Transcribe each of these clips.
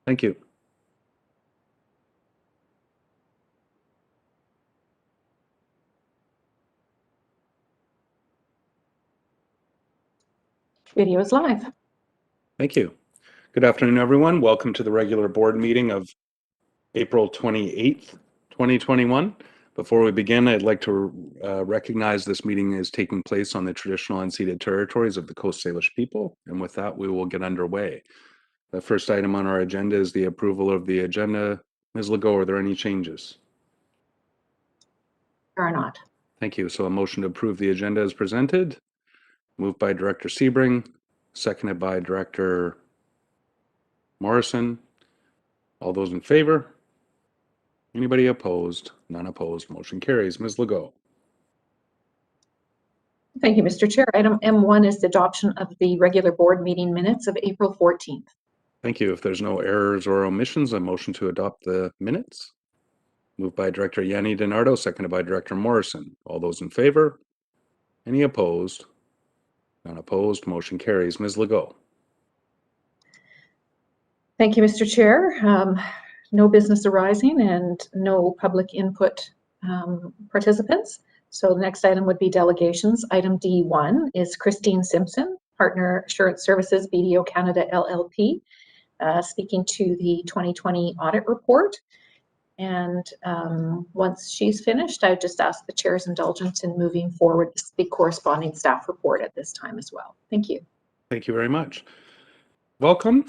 Thank you. Video is live. Thank you. Good afternoon, everyone. Welcome to the regular board meeting of April 28th, 2021. Before we begin, I'd like to recognize this meeting is taking place on the traditional unceded territories of the Coast Salish people. And with that, we will get underway. The first item on our agenda is the approval of the agenda. Ms. Legault, are there any changes? There are not. Thank you. So a motion to approve the agenda is presented. Moved by Director Sebring, seconded by Director Morrison. All those in favor? Anybody opposed? None opposed. Motion carries. Ms. Legault. Thank you, Mr. Chair. Item M1 is the adoption of the regular board meeting minutes of April 14th. Thank you. If there's no errors or omissions, a motion to adopt the minutes. Moved by Director Yanni DiNardo, seconded by Director Morrison. All those in favor? Any opposed? None opposed. Motion carries. Ms. Legault. Thank you, Mr. Chair. No business arising and no public input participants. So the next item would be delegations. Item D1 is Christine Simpson, Partner Assurance Services, BDO Canada LLP, speaking to the 2020 audit report. And once she's finished, I would just ask the chair's indulgence in moving forward the corresponding staff report at this time as well. Thank you. Thank you very much. Welcome.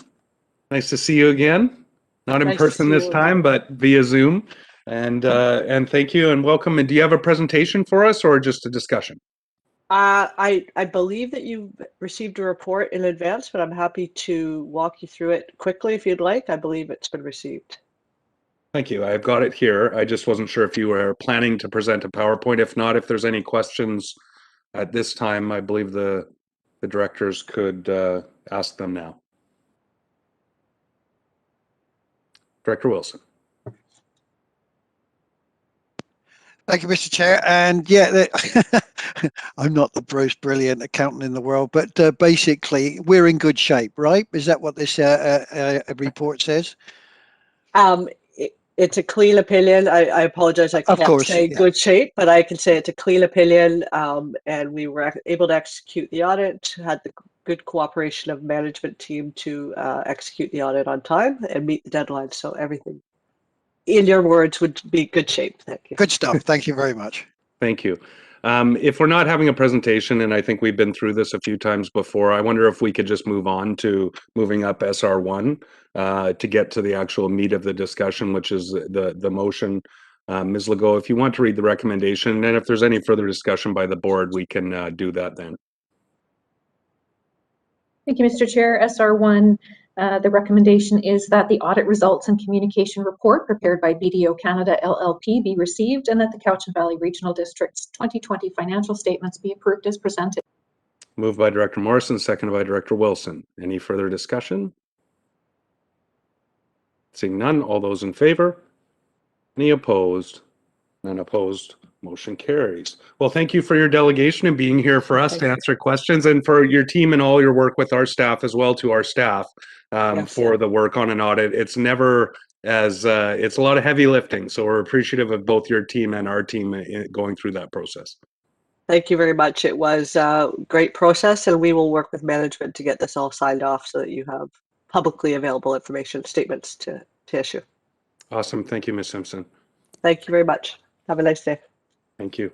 Nice to see you again. Not in person this time, but via Zoom. And thank you and welcome. And do you have a presentation for us or just a discussion? I believe that you received a report in advance, but I'm happy to walk you through it quickly if you'd like. I believe it's been received. Thank you. I've got it here. I just wasn't sure if you were planning to present a PowerPoint. If not, if there's any questions at this time, I believe the directors could ask them now. Director Wilson. Thank you, Mr. Chair. And yeah, I'm not the most brilliant accountant in the world, but basically we're in good shape, right? Is that what this report says? It's a clean opinion. I apologize. I can't say good shape, but I can say it's a clean opinion. And we were able to execute the audit, had the good cooperation of management team to execute the audit on time and meet the deadline. So everything, in your words, would be good shape. Thank you. Good stuff. Thank you very much. Thank you. If we're not having a presentation, and I think we've been through this a few times before, I wonder if we could just move on to moving up SR1 to get to the actual meat of the discussion, which is the motion. Ms. Legault, if you want to read the recommendation, and if there's any further discussion by the board, we can do that then. Thank you, Mr. Chair. SR1, the recommendation is that the audit results and communication report prepared by BDO Canada LLP be received and that the Cowichan Valley Regional District's 2020 financial statements be approved as presented. Moved by Director Morrison, seconded by Director Wilson. Any further discussion? Seeing none, all those in favor? Any opposed? None opposed. Motion carries. Well, thank you for your delegation and being here for us to answer questions, and for your team and all your work with our staff as well, to our staff for the work on an audit. It's never as it's a lot of heavy lifting, so we're appreciative of both your team and our team going through that process. Thank you very much. It was a great process, and we will work with management to get this all signed off so that you have publicly available information statements to issue. Awesome. Thank you, Ms. Simpson. Thank you very much. Have a nice day. Thank you.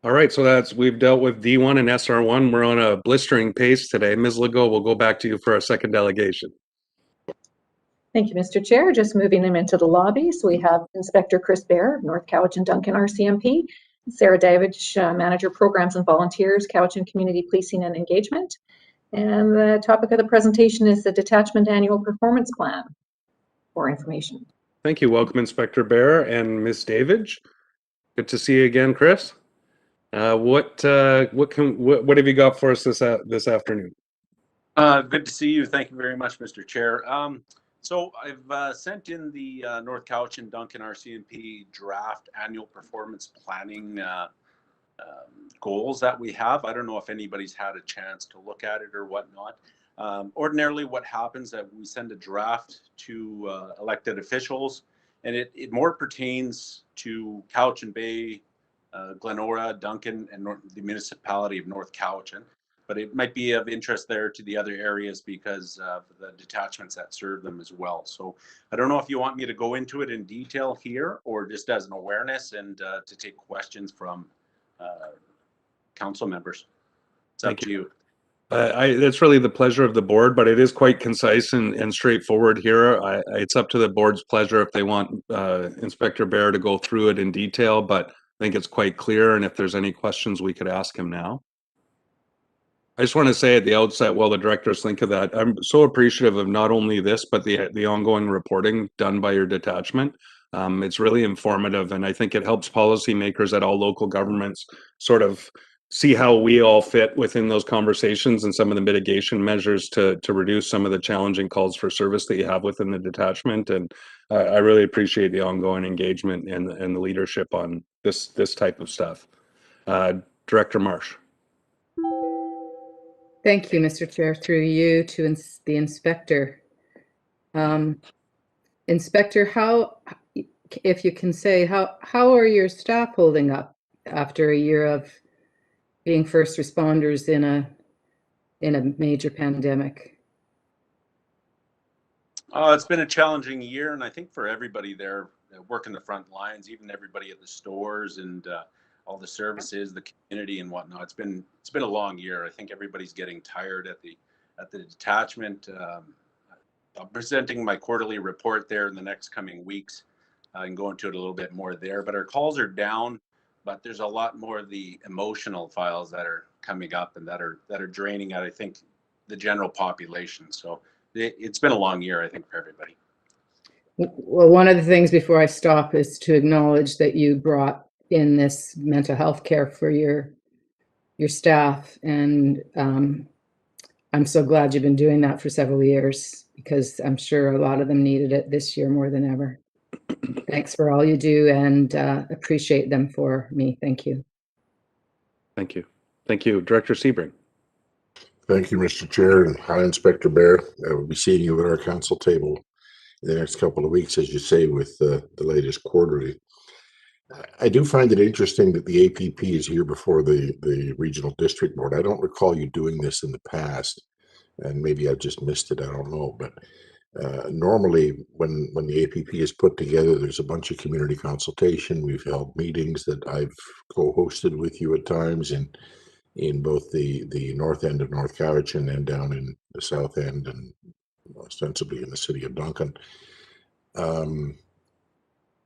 All right, so we've dealt with D1 and SR1. We're on a blistering pace today. Ms. Legault, we'll go back to you for our second delegation. Thank you, Mr. Chair. Just moving them into the lobby. So we have Inspector Chris Bear, North Cowichan Duncan RCMP, Sarah Davidge, Manager Programs and Volunteers, Cowichan Community Policing and Engagement. And the topic of the presentation is the Detachment Annual Performance Plan for information. Thank you. Welcome, Inspector Bear and Ms. Davidge. Good to see you again, Chris. What have you got for us this afternoon? Good to see you. Thank you very much, Mr. Chair. So I've sent in the North Cowichan Duncan RCMP draft annual performance planning goals that we have. I don't know if anybody's had a chance to look at it or whatnot. Ordinarily, what happens that we send a draft to elected officials, and it more pertains to Cowichan Bay, Glenora, Duncan, and the municipality of North Cowichan. But it might be of interest there to the other areas because of the detachments that serve them as well. So I don't know if you want me to go into it in detail here or just as an awareness and to take questions from council members. It's up to you. It's really the pleasure of the board, but it is quite concise and straightforward here. It's up to the board's pleasure if they want Inspector Bear to go through it in detail, but I think it's quite clear. And if there's any questions, we could ask him now. I just want to say at the outset, while the directors think of that, I'm so appreciative of not only this, but the ongoing reporting done by your detachment. It's really informative, and I think it helps policymakers at all local governments sort of see how we all fit within those conversations and some of the mitigation measures to reduce some of the challenging calls for service that you have within the detachment. And I really appreciate the ongoing engagement and the leadership on this type of stuff. Director Marsh. Thank you, Mr. Chair. Through you to the inspector. Inspector, how, if you can say, how are your staff holding up after a year of being first responders in a major pandemic? It's been a challenging year, and I think for everybody there working the front lines, even everybody at the stores and all the services, the community and whatnot. It's been a long year. I think everybody's getting tired at the detachment. I'm presenting my quarterly report there in the next coming weeks and go into it a little bit more there. But our calls are down, but there's a lot more of the emotional files that are coming up and that are draining out, I think, the general population. So it's been a long year, I think, for everybody. Well, one of the things before I stop is to acknowledge that you brought in this mental health care for your staff, and I'm so glad you've been doing that for several years, because I'm sure a lot of them needed it this year more than ever. Thanks for all you do, and appreciate them for me. Thank you. Thank you. Thank you. Director Sebring. Thank you, Mr. Chair, and hi, Inspector Bear. We'll be seeing you at our council table in the next couple of weeks, as you say, with the latest quarterly. I do find it interesting that the APP is here before the Regional District Board. I don't recall you doing this in the past, and maybe I just missed it, I don't know. But normally when the APP is put together, there's a bunch of community consultation. We've held meetings that I've co-hosted with you at times in both the north end of North Cowichan and down in the south end and ostensibly in the city of Duncan.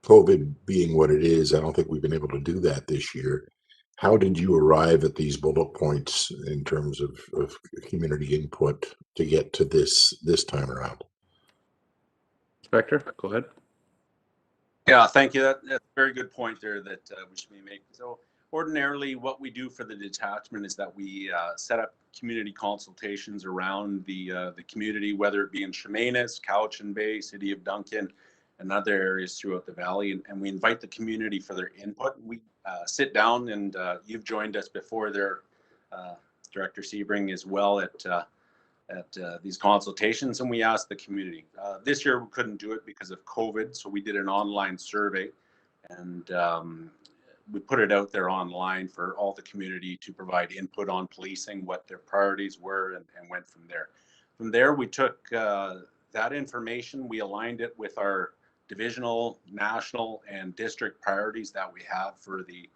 COVID being what it is, I don't think we've been able to do that this year. How did you arrive at these bullet points in terms of community input to get to this time around? Inspector, go ahead. Yeah, thank you. That's a very good point there that we should be making. So ordinarily what we do for the detachment is that we set up community consultations around the community, whether it be in Chemainus, Cowichan Bay, City of Duncan, and other areas throughout the valley, and we invite the community for their input. We sit down, and you've joined us before there, Director Sebring, as well at these consultations, and we asked the community. This year we couldn't do it because of COVID, so we did an online survey, and we put it out there online for all the community to provide input on policing, what their priorities were, and went from there. From there, we took that information, we aligned it with our divisional, national, and district priorities that we have for the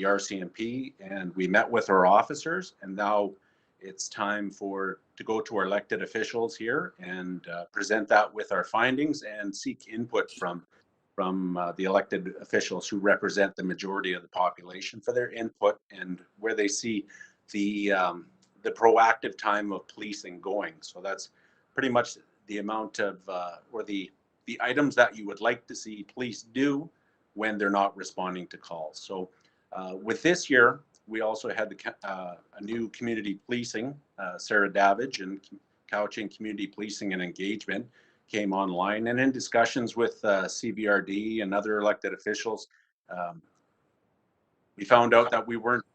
RCMP, and we met with our officers, and now it's time to go to our elected officials here and present that with our findings and seek input from the elected officials who represent the majority of the population for their input and where they see the proactive time of policing going. So that's pretty much the amount of or the items that you would like to see police do when they're not responding to calls. So with this year, we also had a new community policing, Sarah Davidge, and Cowichan Community Policing and Engagement came online. And in discussions with CBRD and other elected officials, we found out that we weren't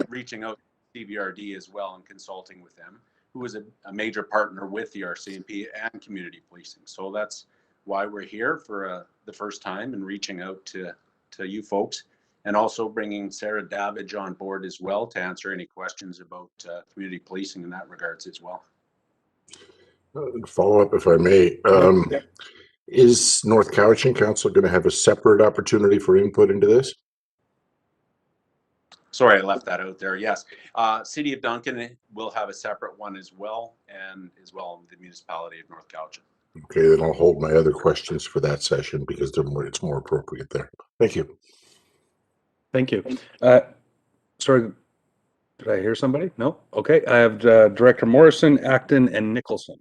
reaching out to CBRD as well and consulting with them. who is a major partner with the RCMP and community policing. So that's why we're here for the first time and reaching out to you folks, and also bringing Sarah Davidge on board as well to answer any questions about community policing in that regards as well. Follow up, if I may. Yep. Is North Cowichan Council going to have a separate opportunity for input into this? Sorry, I left that out there. Yes, City of Duncan will have a separate one as well, and as well the municipality of North Cowichan. Okay, then I'll hold my other questions for that session because it's more appropriate there. Thank you. Thank you. Sorry, did I hear somebody? No? Okay, I have Director Morrison, Acton, and Nicholson.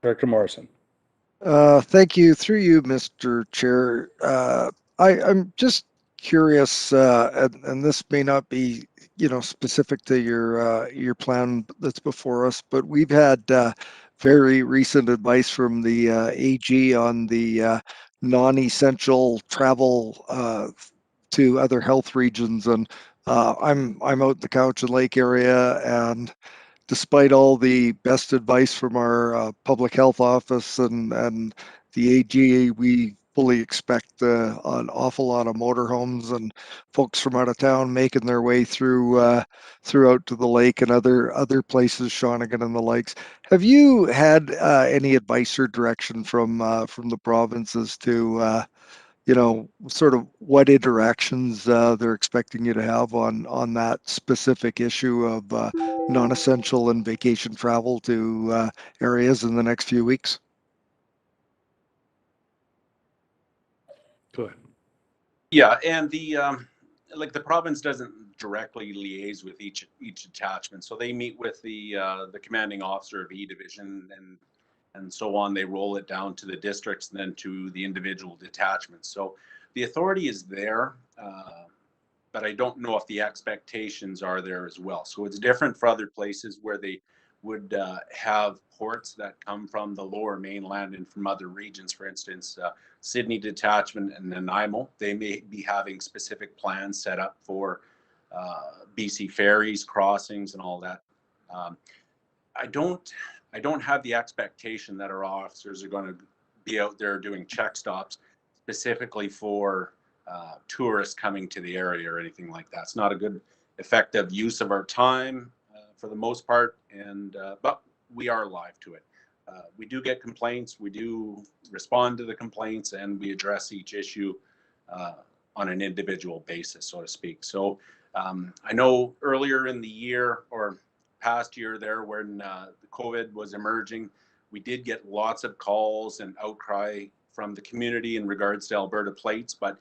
Director Morrison. Thank you. Through you, Mr. Chair. I'm just curious, and this may not be, specific to your plan that's before us, but we've had very recent advice from the AG on the non-essential travel to other health regions, and I'm out in the Cowichan Lake area, and despite all the best advice from our public health office and the AG, we fully expect an awful lot of motorhomes and folks from out of town making their way throughout to the lake and other places, Shawnigan and the likes. Have you had any advice or direction from the province as to sort of what interactions they're expecting you to have on that specific issue of non-essential and vacation travel to areas in the next few weeks? Go ahead. Yeah, and the province doesn't directly liaise with each detachment, so they meet with the commanding officer of E Division and so on. They roll it down to the districts and then to the individual detachments. So the authority is there, but I don't know if the expectations are there as well. So it's different for other places where they would have ports that come from the lower mainland and from other regions. For instance, Sydney detachment and Nanaimo, they may be having specific plans set up for BC ferries, crossings, and all that. I don't have the expectation that our officers are going to be out there doing check stops specifically for tourists coming to the area or anything like that. It's not a good, effective use of our time for the most part, and but we are live to it. We do get complaints, we do respond to the complaints, and we address each issue on an individual basis, so to speak. So I know earlier in the year or past year there when the COVID was emerging, we did get lots of calls and outcry from the community in regards to Alberta plates, but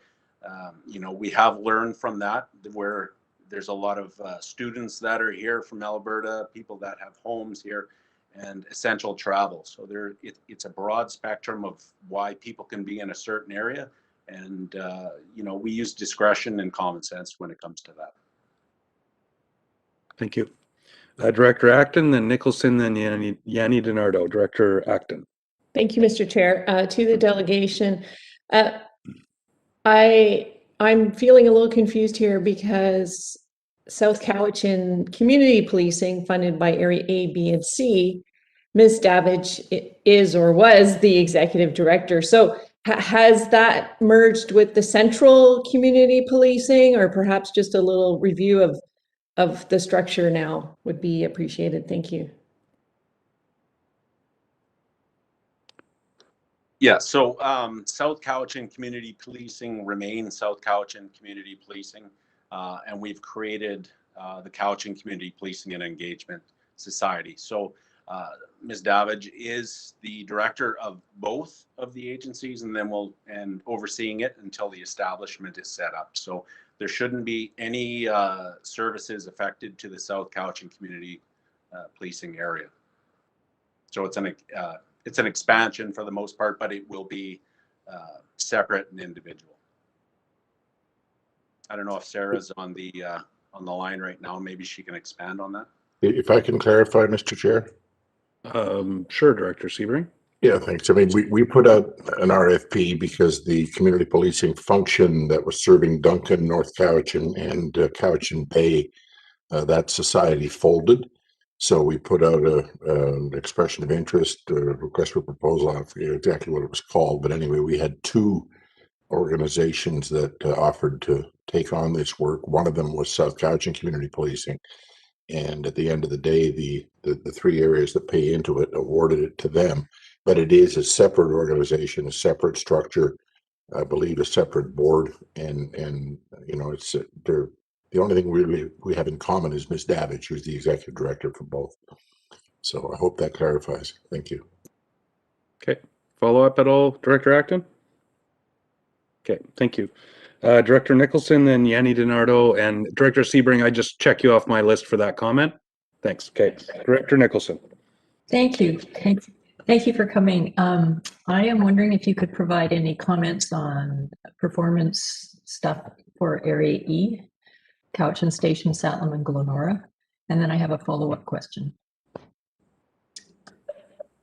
we have learned from that where there's a lot of students that are here from Alberta, people that have homes here, and essential travel. So it's a broad spectrum of why people can be in a certain area, and we use discretion and common sense when it comes to that. Thank you. Director Acton, then Nicholson, then Yanni DiNardo. Director Acton. Thank you, Mr. Chair. To the delegation, I'm feeling a little confused here because South Cowichan Community Policing, funded by Area A, B, and C, Ms. Davidge is or was the executive director. So has that merged with the central community policing, or perhaps just a little review of the structure now would be appreciated. Thank you. Yeah, so South Cowichan Community Policing remains South Cowichan Community Policing, and we've created the Cowichan Community Policing and Engagement Society. So Ms. Davidge is the director of both of the agencies, and then overseeing it until the establishment is set up. So there shouldn't be any services affected to the South Cowichan Community Policing area. So it's an expansion for the most part, but it will be separate and individual. I don't know if Sarah's on the line right now. Maybe she can expand on that. If I can clarify, Mr. Chair. Sure, Director Sebring. Yeah, thanks. I mean, we put out an RFP because the community policing function that was serving Duncan, North Cowichan, and Cowichan Bay, that society folded. So we put out an expression of interest, a request for proposal. I forget exactly what it was called, but anyway, we had two organizations that offered to take on this work. One of them was South Cowichan Community Policing, and at the end of the day, the three areas that pay into it awarded it to them. But it is a separate organization, a separate structure, I believe, a separate board, and you know, it's they're the only thing we have in common is Ms. Davidge, who's the executive director for both. So I hope that clarifies. Thank you. Okay. Follow up at all, Director Acton? Okay, thank you. Director Nicholson, then Yanni DiNardo, and Director Sebring, I just check you off my list for that comment. Thanks. Okay, Director Nicholson. Thank you. Thank you for coming. I am wondering if you could provide any comments on performance stuff for Area E, Cowichan Station, Satlam, and Glenora. And then I have a follow-up question.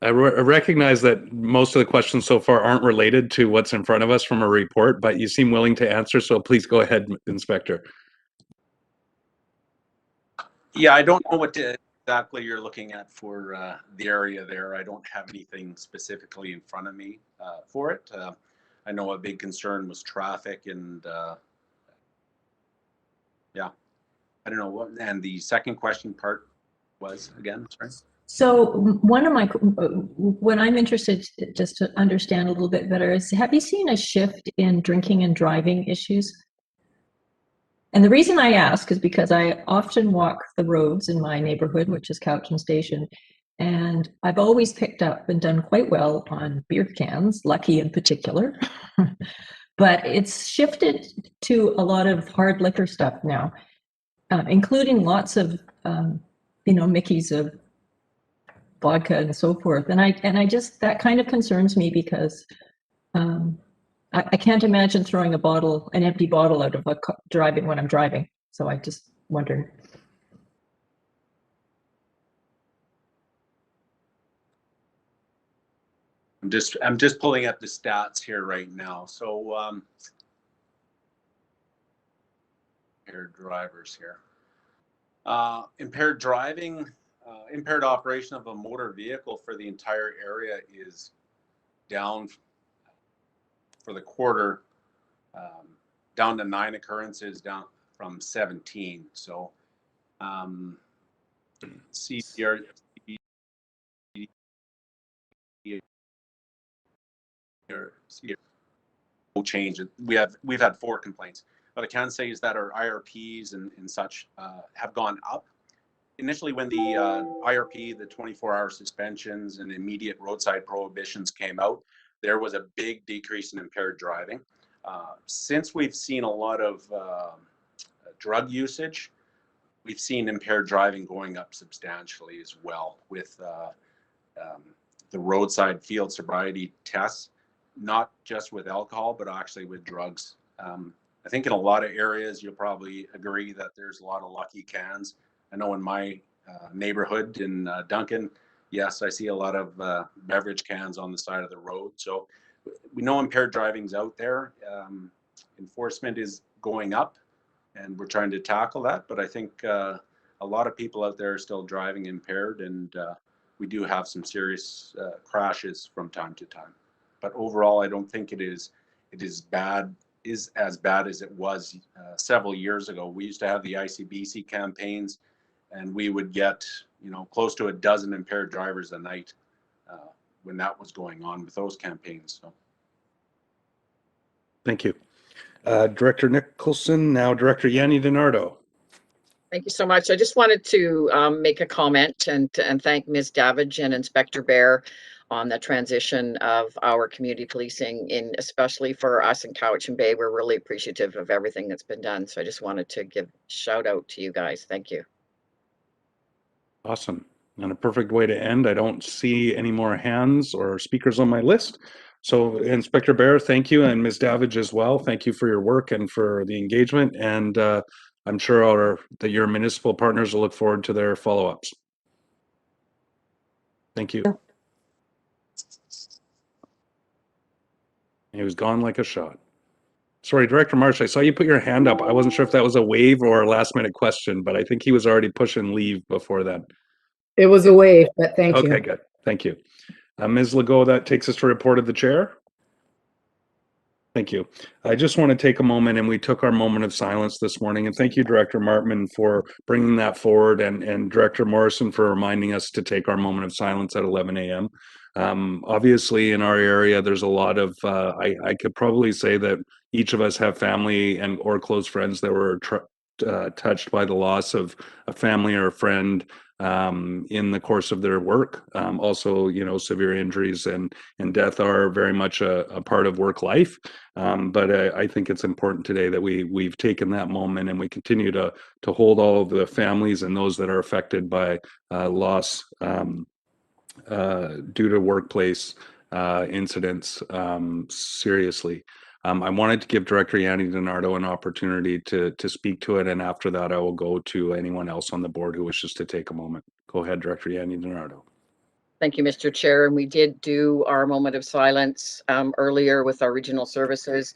I recognize that most of the questions so far aren't related to what's in front of us from a report, but you seem willing to answer, so please go ahead, Inspector. Yeah, I don't know what exactly you're looking at for the area there. I don't have anything specifically in front of me for it. I know a big concern was traffic, and yeah, I don't know what. And the second question part was again, sorry. So one of my, what I'm interested just to understand a little bit better is, have you seen a shift in drinking and driving issues? And the reason I ask is because I often walk the roads in my neighborhood, which is Cowichan Station, and I've always picked up and done quite well on beer cans, Lucky in particular. But it's shifted to a lot of hard liquor stuff now, including lots of, you know, Mickeys of vodka and so forth. And I just, that kind of concerns me because I can't imagine throwing an empty bottle out of a driving when I'm driving. So I just wondered. I'm just pulling up the stats here right now. So impaired drivers here. Impaired driving, impaired operation of a motor vehicle for the entire area is down for the quarter, down to 9 occurrences, down from 17. So CBR no change. We've had 4 complaints. What I can say is that our IRPs and such have gone up. Initially, when the IRP, the 24-hour suspensions and immediate roadside prohibitions came out, there was a big decrease in impaired driving. Since we've seen a lot of drug usage, we've seen impaired driving going up substantially as well with the roadside field sobriety tests, not just with alcohol, but actually with drugs. I think in a lot of areas, you'll probably agree that there's a lot of Lucky cans. I know in my neighborhood in Duncan, yes, I see a lot of beverage cans on the side of the road. So we know impaired driving's out there. Enforcement is going up, and we're trying to tackle that. But I think a lot of people out there are still driving impaired, and we do have some serious crashes from time to time. But overall, I don't think it is as bad as it was several years ago. We used to have the ICBC campaigns, and we would get, you know, close to a dozen impaired drivers a night when that was going on with those campaigns. So. Thank you. Director Nicholson, now Director Yanni DiNardo. Thank you so much. I just wanted to make a comment and thank Ms. Davidge and Inspector Bear on the transition of our community policing, especially for us in Cowichan Bay. We're really appreciative of everything that's been done. So I just wanted to give a shout out to you guys. Thank you. Awesome. And a perfect way to end. I don't see any more hands or speakers on my list. So Inspector Bear, thank you. And Ms. Davidge as well. Thank you for your work and for the engagement. And I'm sure that your municipal partners will look forward to their follow-ups. Thank you. He was gone like a shot. Sorry, Director Marsh, I saw you put your hand up. I wasn't sure if that was a wave or a last minute question, but I think he was already pushing leave before that. It was a wave, but thank you. Okay, good. Thank you. Ms. Legault, that takes us to report of the chair. Thank you. I just want to take a moment, and we took our moment of silence this morning, and thank you, Director Martman, for bringing that forward, and Director Morrison for reminding us to take our moment of silence at 11 a.m. Obviously, in our area, there's a lot of, I could probably say that each of us have family and or close friends that were touched by the loss of a family or a friend in the course of their work. Also, severe injuries and death are very much a part of work life. But I think it's important today that we've taken that moment and we continue to hold all of the families and those that are affected by loss due to workplace incidents seriously. I wanted to give Director Yanni DiNardo an opportunity to speak to it, and after that, I will go to anyone else on the board who wishes to take a moment. Go ahead, Director Yanni DiNardo. Thank you, Mr. Chair. And we did do our moment of silence earlier with our regional services.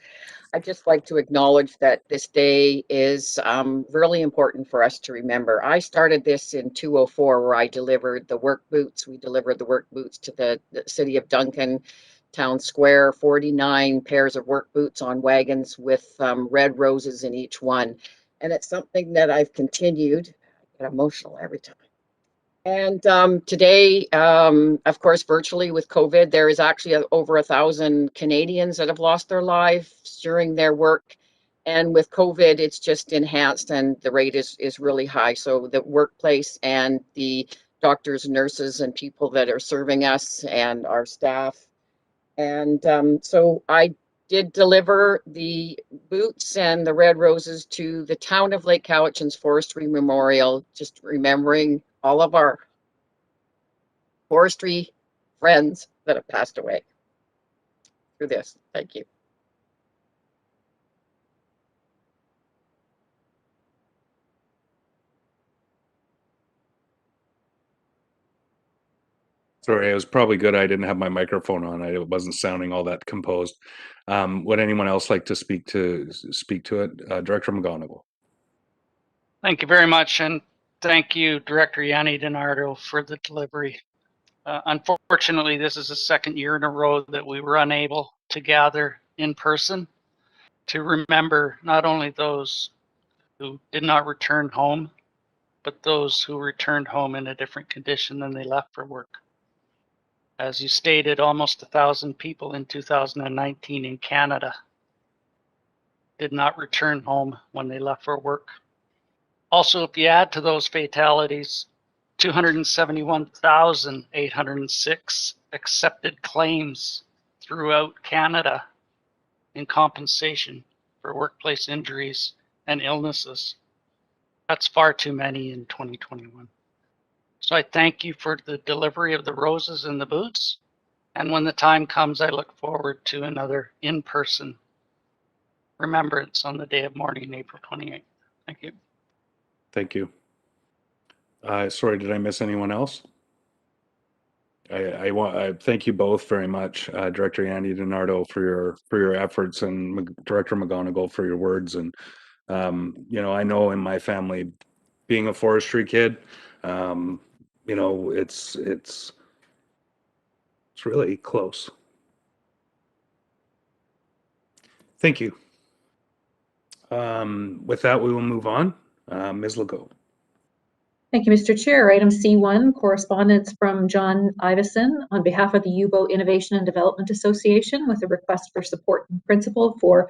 I'd just like to acknowledge that this day is really important for us to remember. I started this in 2004, where I delivered the work boots. We delivered the work boots to the city of Duncan Town Square, 49 pairs of work boots on wagons with red roses in each one. And it's something that I've continued. I get emotional every time. And today, of course, virtually with COVID, there is actually over 1,000 Canadians that have lost their lives during their work. And with COVID, it's just enhanced, and the rate is really high. So the workplace and the doctors, nurses, and people that are serving us and our staff. And so I did deliver the boots and the red roses to the town of Lake Cowichan's Forestry Memorial, just remembering all of our forestry friends that have passed away through this. Thank you. Sorry, it was probably good I didn't have my microphone on. It wasn't sounding all that composed. Would anyone else like to speak to it? Director McGonigal. Thank you very much, and thank you, Director Yanni DiNardo, for the delivery. Unfortunately, this is the second year in a row that we were unable to gather in person to remember not only those who did not return home, but those who returned home in a different condition than they left for work. As you stated, almost 1,000 people in 2019 in Canada did not return home when they left for work. Also, if you add to those fatalities, 271,806 accepted claims throughout Canada in compensation for workplace injuries and illnesses. That's far too many in 2021. So I thank you for the delivery of the roses and the boots. And when the time comes, I look forward to another in-person remembrance on the day of mourning, April 28th. Thank you. Thank you. Sorry, did I miss anyone else? I thank you both very much, Director Yanni DiNardo, for your efforts, and Director McGonigal for your words. And I know in my family, being a forestry kid, it's really close. Thank you. With that, we will move on. Ms. Legault. Thank you, Mr. Chair. Item C1, correspondence from John Iveson on behalf of the UBO Innovation and Development Association with a request for support in principle for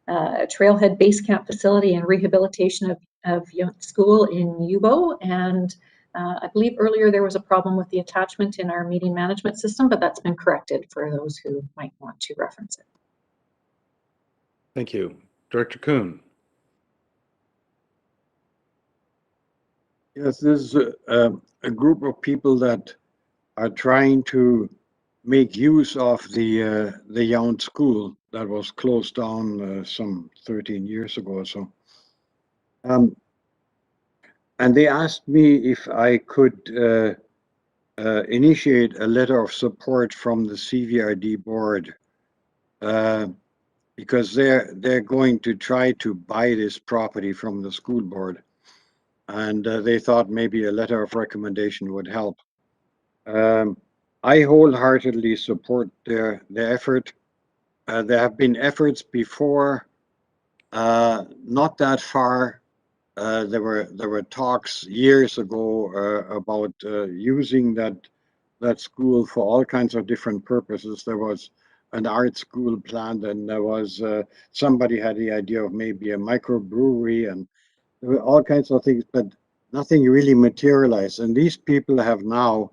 a Trailhead Base Camp facility and rehabilitation of school in UBO. And I believe earlier there was a problem with the attachment in our meeting management system, but that's been corrected for those who might want to reference it. Thank you. Director Kuhn. Yes, this is a group of people that are trying to make use of the Yount school that was closed down some 13 years ago or so. And they asked me if I could initiate a letter of support from the CVRD board because they're going to try to buy this property from the school board. and they thought maybe a letter of recommendation would help. I wholeheartedly support the effort. There have been efforts before, not that far. There were talks years ago about using that school for all kinds of different purposes. There was an art school planned, and there was somebody had the idea of maybe a microbrewery, and there were all kinds of things, but nothing really materialized. And these people have now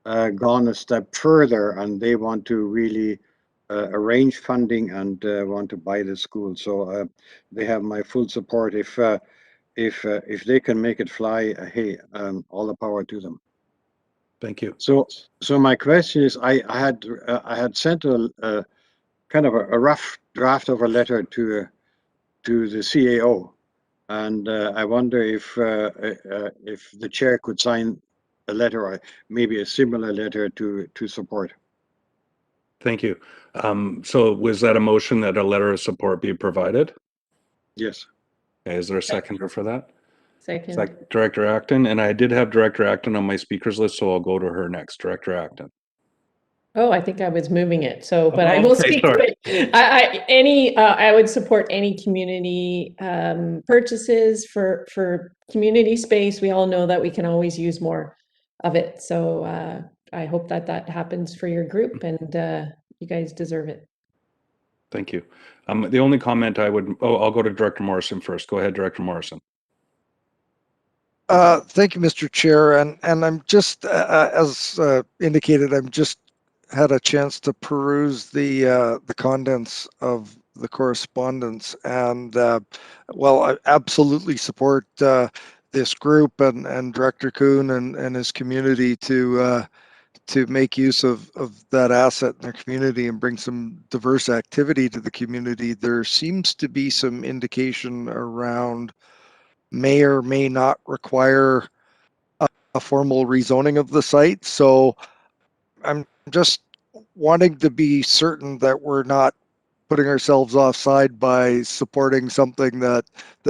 gone a step further, and they want to really arrange funding and want to buy the school. So they have my full support. If they can make it fly, hey, all the power to them. Thank you. So my question is, I had sent a kind of a rough draft of a letter to the CAO, and I wonder if the chair could sign a letter, or maybe a similar letter to support. Thank you. So was that a motion that a letter of support be provided? Yes. Okay, is there a seconder for that? Second. Director Acton, and I did have Director Acton on my speakers list, so I'll go to her next. Director Acton. Oh, I think I was moving it. So, but I will Okay, speak. sorry. I would support any community purchases for community space. We all know that we can always use more of it. So I hope that happens for your group, and you guys deserve it. Thank you. The only comment I would, I'll go to Director Morrison first. Go ahead, Director Morrison. Thank you, Mr. Chair. And I'm just, as indicated, I'm just had a chance to peruse the contents of the correspondence, and well, I absolutely support this group and Director Kuhn and his community to make use of that asset in their community and bring some diverse activity to the community. There seems to be some indication around may or may not require a formal rezoning of the site. So I'm just wanting to be certain that we're not putting ourselves offside by supporting something that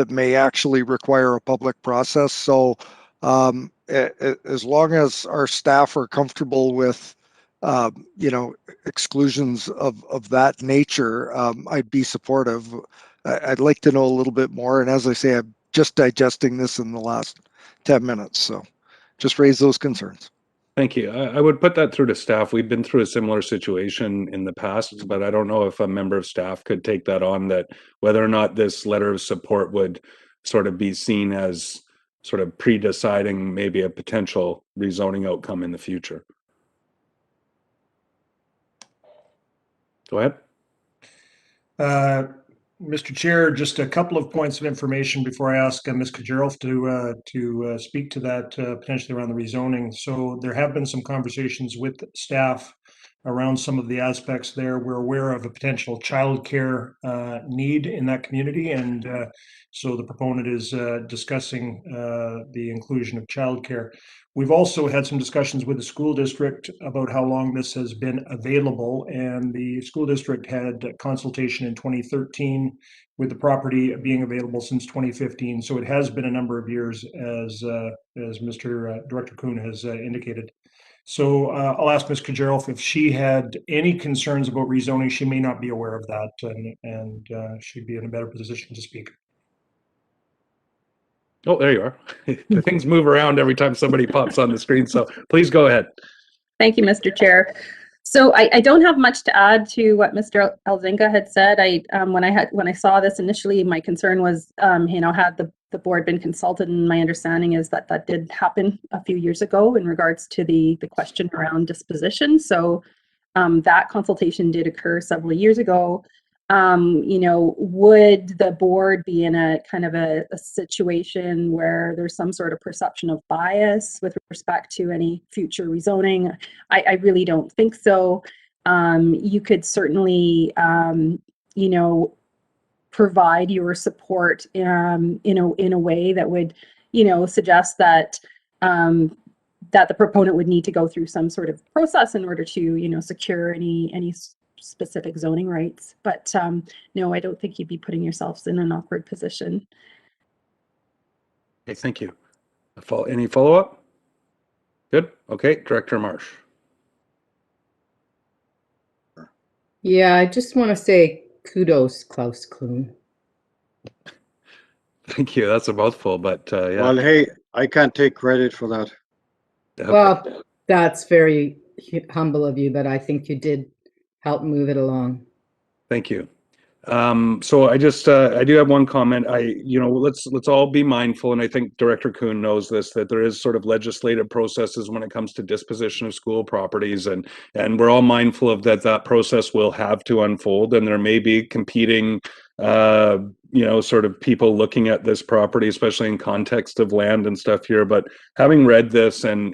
may actually require a public process. So as long as our staff are comfortable with exclusions of that nature, I'd be supportive. I'd like to know a little bit more. And as I say, I'm just digesting this in the last 10 minutes. So just raise those concerns. Thank you. I would put that through to staff. We've been through a similar situation in the past, but I don't know if a member of staff could take that on, that whether or not this letter of support would sort of be seen as sort of pre-deciding maybe a potential rezoning outcome in the future. Go ahead. Mr. Chair, just a couple of points of information before I ask Ms. Kajarov to speak to that potentially around the rezoning. So there have been some conversations with staff around some of the aspects there. We're aware of a potential childcare need in that community, and so the proponent is discussing the inclusion of childcare. We've also had some discussions with the school district about how long this has been available, and the school district had consultation in 2013 with the property being available since 2015. So it has been a number of years, as Mr. Director Kuhn has indicated. So I'll ask Ms. Kajarov if she had any concerns about rezoning. She may not be aware of that, and she'd be in a better position to speak. Oh, there you are. The things move around every time somebody pops on the screen, so please go ahead. Thank you, Mr. Chair. So I don't have much to add to what Mr. Elzinga had said. When I saw this initially, my concern was, had the board been consulted, and my understanding is that did happen a few years ago in regards to the question around disposition. So that consultation did occur several years ago. Would the board be in a kind of a situation where there's some sort of perception of bias with respect to any future rezoning? I really don't think so. You could certainly, provide your support in a way that would, suggest that that the proponent would need to go through some sort of process in order to, secure any specific zoning rights. But no, I don't think you'd be putting yourselves in an awkward position. Okay, thank you. Any follow-up? Good. Okay, Director Marsh. Yeah, I just want to say kudos, Klaus Kuhn. Thank you. That's a mouthful, but yeah. Well, hey, I can't take credit for that. Okay. Well, that's very humble of you, but I think you did help move it along. Thank you. So I do have one comment. Let's all be mindful, and I think Director Kuhn knows this, that there is sort of legislative processes when it comes to disposition of school properties, and we're all mindful of that process will have to unfold, and there may be competing sort of people looking at this property, especially in context of land and stuff here. But having read this and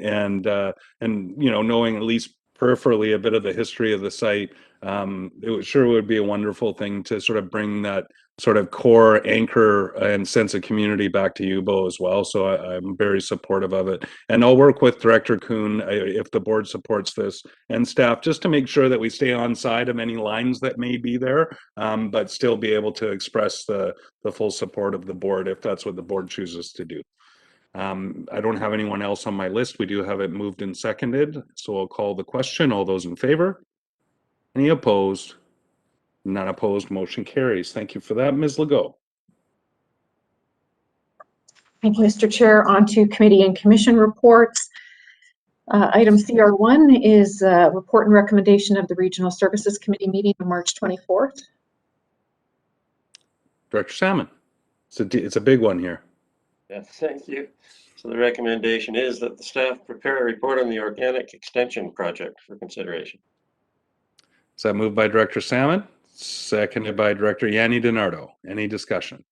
knowing at least peripherally a bit of the history of the site, it would be a wonderful thing to sort of bring that sort of core anchor and sense of community back to UBO as well. So I'm very supportive of it. And I'll work with Director Kuhn if the board supports this and staff, just to make sure that we stay on side of any lines that may be there, but still be able to express the full support of the board if that's what the board chooses to do. I don't have anyone else on my list. We do have it moved and seconded. So I'll call the question. All those in favor? Any opposed? None opposed. Motion carries. Thank you for that, Ms. Legault. Thank you, Mr. Chair. On to committee and commission reports. Item CR1 is report and recommendation of the Regional Services Committee meeting on March 24th. Director Salmon. It's a big one here. Yes, thank you. So the recommendation is that the staff prepare a report on the organic extension project for consideration. Is that moved by Director Salmon? Seconded by Director Yanni DiNardo. Any discussion?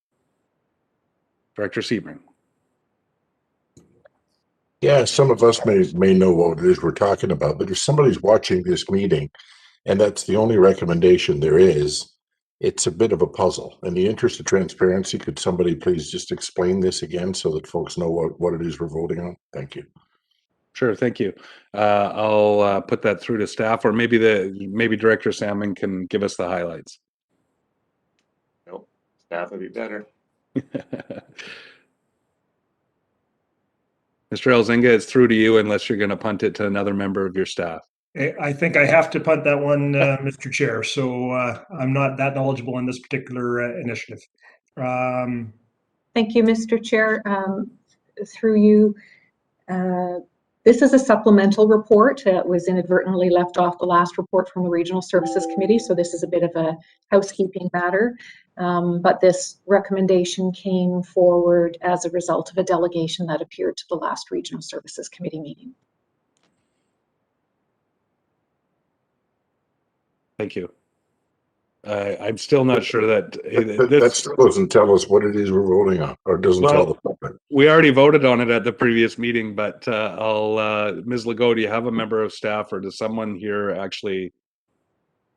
Director Sebring. Yeah, some of us may know what it is we're talking about, but if somebody's watching this meeting and that's the only recommendation there is, it's a bit of a puzzle. In the interest of transparency, could somebody please just explain this again so that folks know what it is we're voting on? Thank you. Sure, thank you. I'll put that through to staff, or maybe Director Salmon can give us the highlights. Nope, staff would be better. Mr. Elzinga, it's through to you unless you're going to punt it to another member of your staff. I think I have to punt that one, Mr. Chair. So I'm not that knowledgeable in this particular initiative. Thank you, Mr. Chair. Through you, this is a supplemental report that was inadvertently left off the last report from the Regional Services Committee. So this is a bit of a housekeeping matter. But this recommendation came forward as a result of a delegation that appeared to the last Regional Services Committee meeting. Thank you. I'm still not sure that that still doesn't tell us what it is we're voting on, or doesn't tell the public. We already voted on it at the previous meeting, but Ms. Legault, do you have a member of staff, or does someone here actually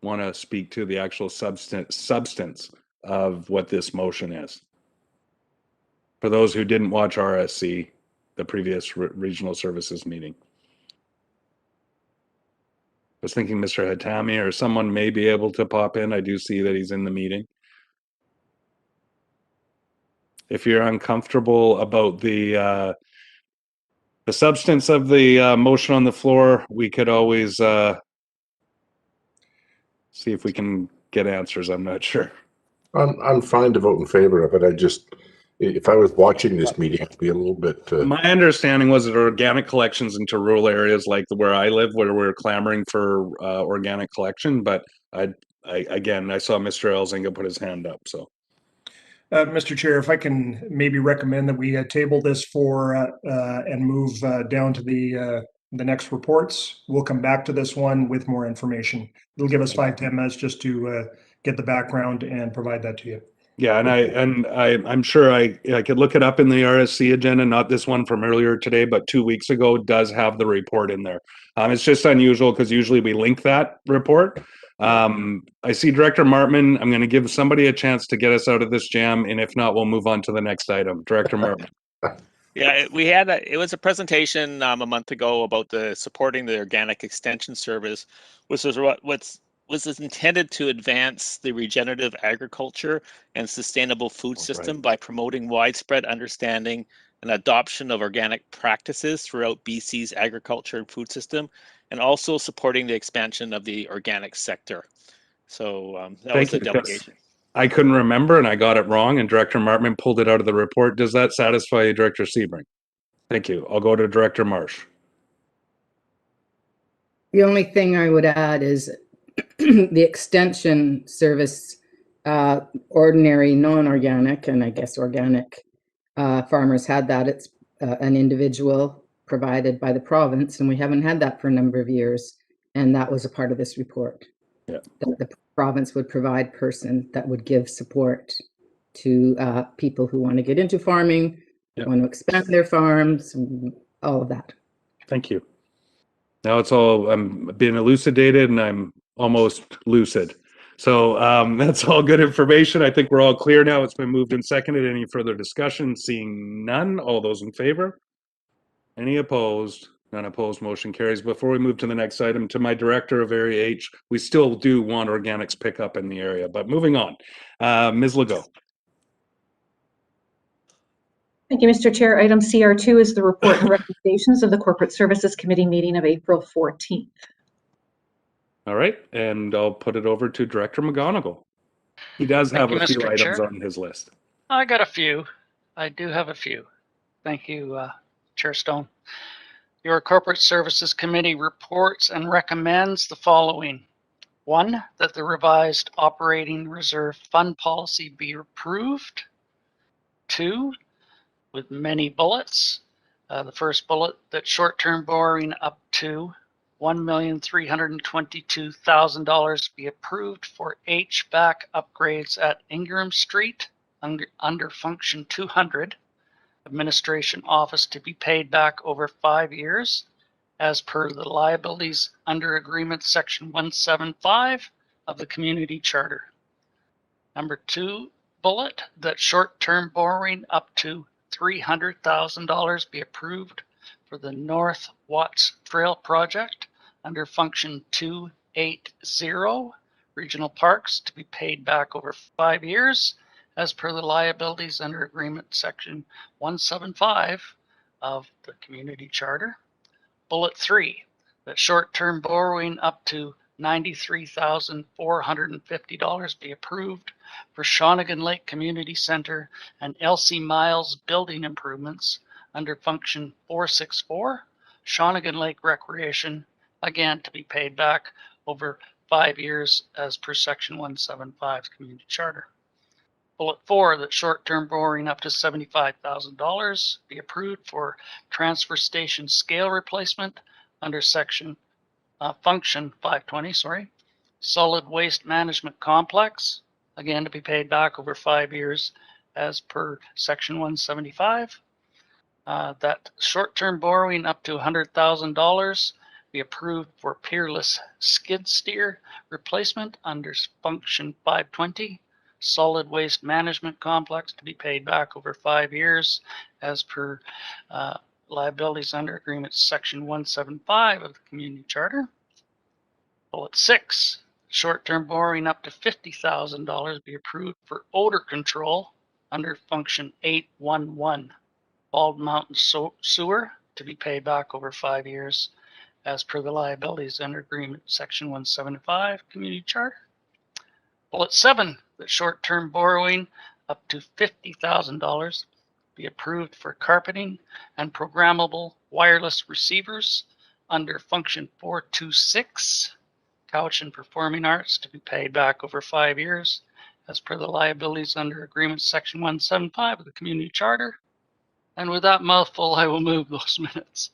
want to speak to the actual substance of what this motion is? For those who didn't watch RSC, the previous regional services meeting. I was thinking Mr. Hatami or someone may be able to pop in. I do see that he's in the meeting. If you're uncomfortable about the substance of the motion on the floor, we could always see if we can get answers. I'm not sure. I'm fine to vote in favor of it. If I was watching this meeting, I'd be a little bit. My understanding was that organic collections into rural areas like where I live, where we're clamoring for organic collection, but I saw Mr. Elzinga put his hand up. So, Mr. Chair, if I can maybe recommend that we table this for and move down to the next reports. We'll come back to this one with more information. It'll give us 5-10 minutes just to get the background and provide that to you. Yeah, and I'm sure I could look it up in the RSC agenda, not this one from earlier today, but 2 weeks ago does have the report in there. It's just unusual because usually we link that report. I see Director Martman. I'm going to give somebody a chance to get us out of this jam, and if not, we'll move on to the next item. Director Martman. Yeah, it was a presentation a month ago about supporting the organic extension service, which is what's was intended to advance the regenerative agriculture and sustainable food system by promoting widespread understanding and adoption of organic practices throughout BC's agriculture and food system, and also supporting the expansion of the organic sector. So that was the delegation. I couldn't remember and I got it wrong, and Director Martman pulled it out of the report. Does that satisfy you, Director Sebring? Thank you. I'll go to Director Marsh. The only thing I would add is the extension service, ordinary, non-organic, and I guess organic farmers had that. It's an individual provided by the province, and we haven't had that for a number of years. And that was a part of this report. Yeah. That the province would provide person that would give support to people who want to get into farming, want to expand their farms, all of that. Thank you. Now it's all, I'm being elucidated and I'm almost lucid. So that's all good information. I think we're all clear now. It's been moved and seconded. Any further discussion? Seeing none. All those in favor? Any opposed? None opposed. Motion carries. Before we move to the next item, to my director of Area H, we still do want organics pick up in the area. But moving on, Ms. Legault. Thank you, Mr. Chair. Item CR2 is the report and recommendations of the Corporate Services Committee meeting of April 14th. All right, and I'll put it over to Director McGonigal. He does have a few items on his list. I got a few. I do have a few. Thank you, Chair Stone. Your Corporate Services Committee reports and recommends the following. 1, that the revised operating reserve fund policy be approved. 2, with many bullets. The first bullet, that short-term borrowing up to $1,322,000 be approved for HVAC upgrades at Ingram Street under Function 200, Administration Office, to be paid back over 5 years as per the liabilities under Agreement Section 175 of the Community Charter. Number 2 bullet, that short-term borrowing up to $300,000 be approved for the North Watts Trail Project under Function 280, Regional Parks, to be paid back over 5 years as per the liabilities under Agreement Section 175 of the Community Charter. Bullet 3, that short-term borrowing up to $93,450 be approved for Shawnigan Lake Community Center and Elsie Miles building improvements under Function 464, Shawnigan Lake Recreation, again to be paid back over 5 years as per Section 175 Community Charter. Bullet 4, that short-term borrowing up to $75,000 be approved for transfer station scale replacement under Section Function 520, Solid Waste Management Complex, again to be paid back over 5 years as per Section 175. That short-term borrowing up to $100,000 be approved for Peerless Skid Steer replacement under Function 520, Solid Waste Management Complex, to be paid back over 5 years as per liabilities under Agreement Section 175 of the Community Charter. Bullet 6, short-term borrowing up to $50,000 be approved for odor control under Function 811, Bald Mountain Sewer, to be paid back over 5 years as per the liabilities under Agreement Section 175 Community Charter. Bullet 7, that short-term borrowing up to $50,000 be approved for carpeting and programmable wireless receivers under Function 426, Couch and Performing Arts, to be paid back over 5 years as per the liabilities under Agreement Section 175 of the Community Charter. And with that mouthful, I will move those minutes.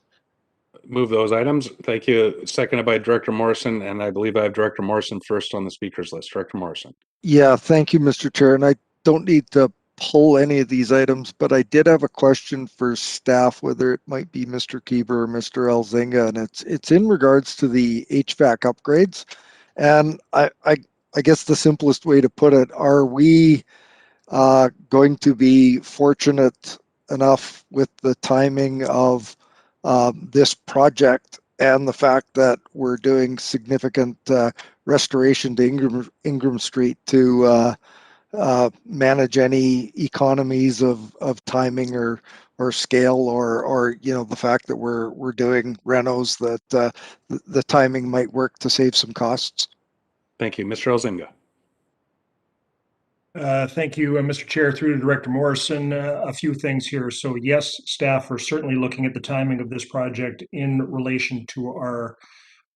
Move those items. Thank you. Seconded by Director Morrison, and I believe I have Director Morrison first on the speakers list. Director Morrison. Yeah, thank you, Mr. Chair. And I don't need to pull any of these items, but I did have a question for staff, whether it might be Mr. Kieber or Mr. Elzinga, and it's in regards to the HVAC upgrades. And I guess the simplest way to put it, are we going to be fortunate enough with the timing of this project and the fact that we're doing significant restoration to Ingram Street to manage any economies of timing or scale or the fact that we're doing renos that the timing might work to save some costs. Thank you. Mr. Elzinga. Thank you, Mr. Chair. Through to Director Morrison, a few things here. So yes, staff are certainly looking at the timing of this project in relation to our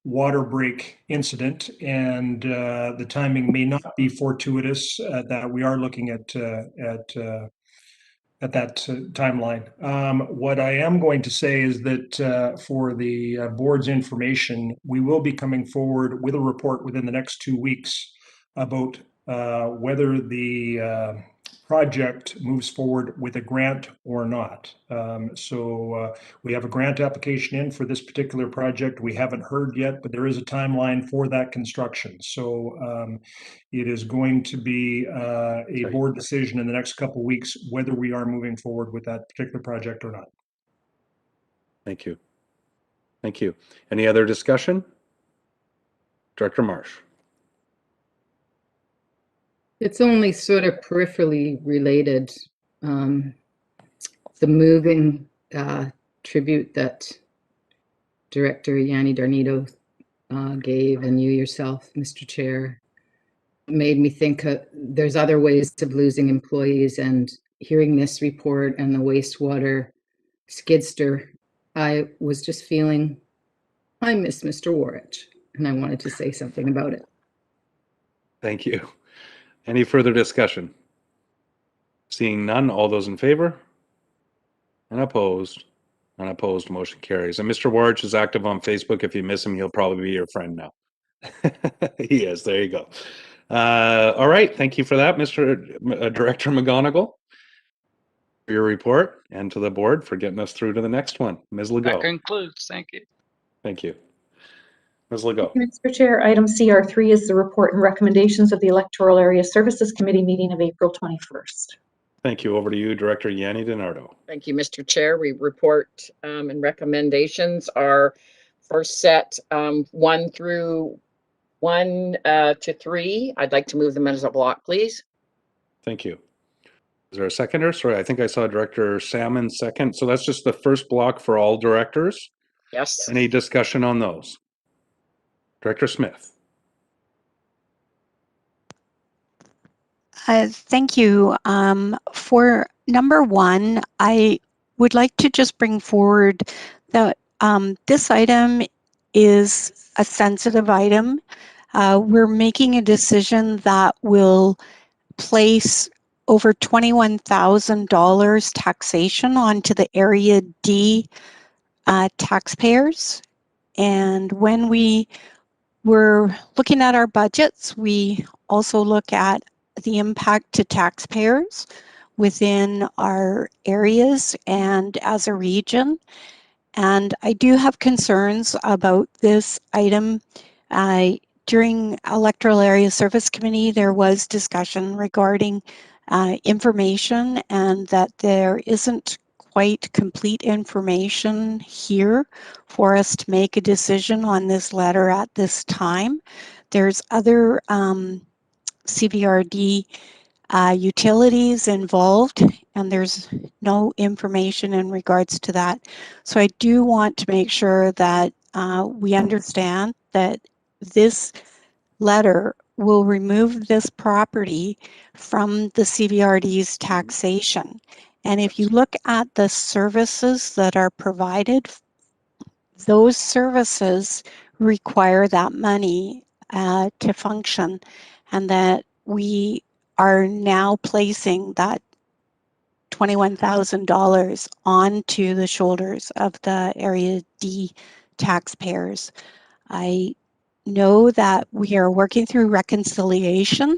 water break incident, and the timing may not be fortuitous that we are looking at that timeline. What I am going to say is that for the board's information, we will be coming forward with a report within the next 2 weeks about whether the project moves forward with a grant or not. So we have a grant application in for this particular project. We haven't heard yet, but there is a timeline for that construction. So it is going to be a board decision in the next couple of weeks whether we are moving forward with that particular project or not. Thank you. Thank you. Any other discussion? Director Marsh. It's only sort of peripherally related. The moving tribute that Director Yanni Darnito gave, and you yourself, Mr. Chair, made me think there's other ways of losing employees, and hearing this report and the wastewater skidster, I was just feeling, I miss Mr. Warich, and I wanted to say something about it. Thank you. Any further discussion? Seeing none, all those in favor? And opposed? Unopposed, motion carries. And Mr. Warich is active on Facebook. If you miss him, he'll probably be your friend now. He is. There you go. All right. Thank you for that, Mr. Director McGonigal, for your report, and to the board for getting us through to the next one. Ms. Legault. That concludes. Thank you. Thank you. Ms. Legault. Mr. Chair, item CR3 is the report and recommendations of the Electoral Area Services Committee meeting of April 21st. Thank you. Over to you, Director Yanni DiNardo. Thank you, Mr. Chair. We report and recommendations are first set 1 to 3. I'd like to move them as a block, please. Thank you. Is there a seconder? Sorry, I think I saw Director Salmon second. So that's just the first block for all directors. Yes. Any discussion on those? Director Smith. Thank you. For number 1, I would like to just bring forward that this item is a sensitive item. We're making a decision that will place over $21,000 taxation onto the Area D taxpayers. And when we were looking at our budgets, we also look at the impact to taxpayers within our areas and as a region. And I do have concerns about this item. During Electoral Area Service Committee, there was discussion regarding information, and that there isn't quite complete information here for us to make a decision on this letter at this time. There's other CVRD utilities involved, and there's no information in regards to that. So I do want to make sure that we understand that this letter will remove this property from the CVRD's taxation. And if you look at the services that are provided, those services require that money to function, and that we are now placing that $21,000 onto the shoulders of the Area D taxpayers. I know that we are working through reconciliation,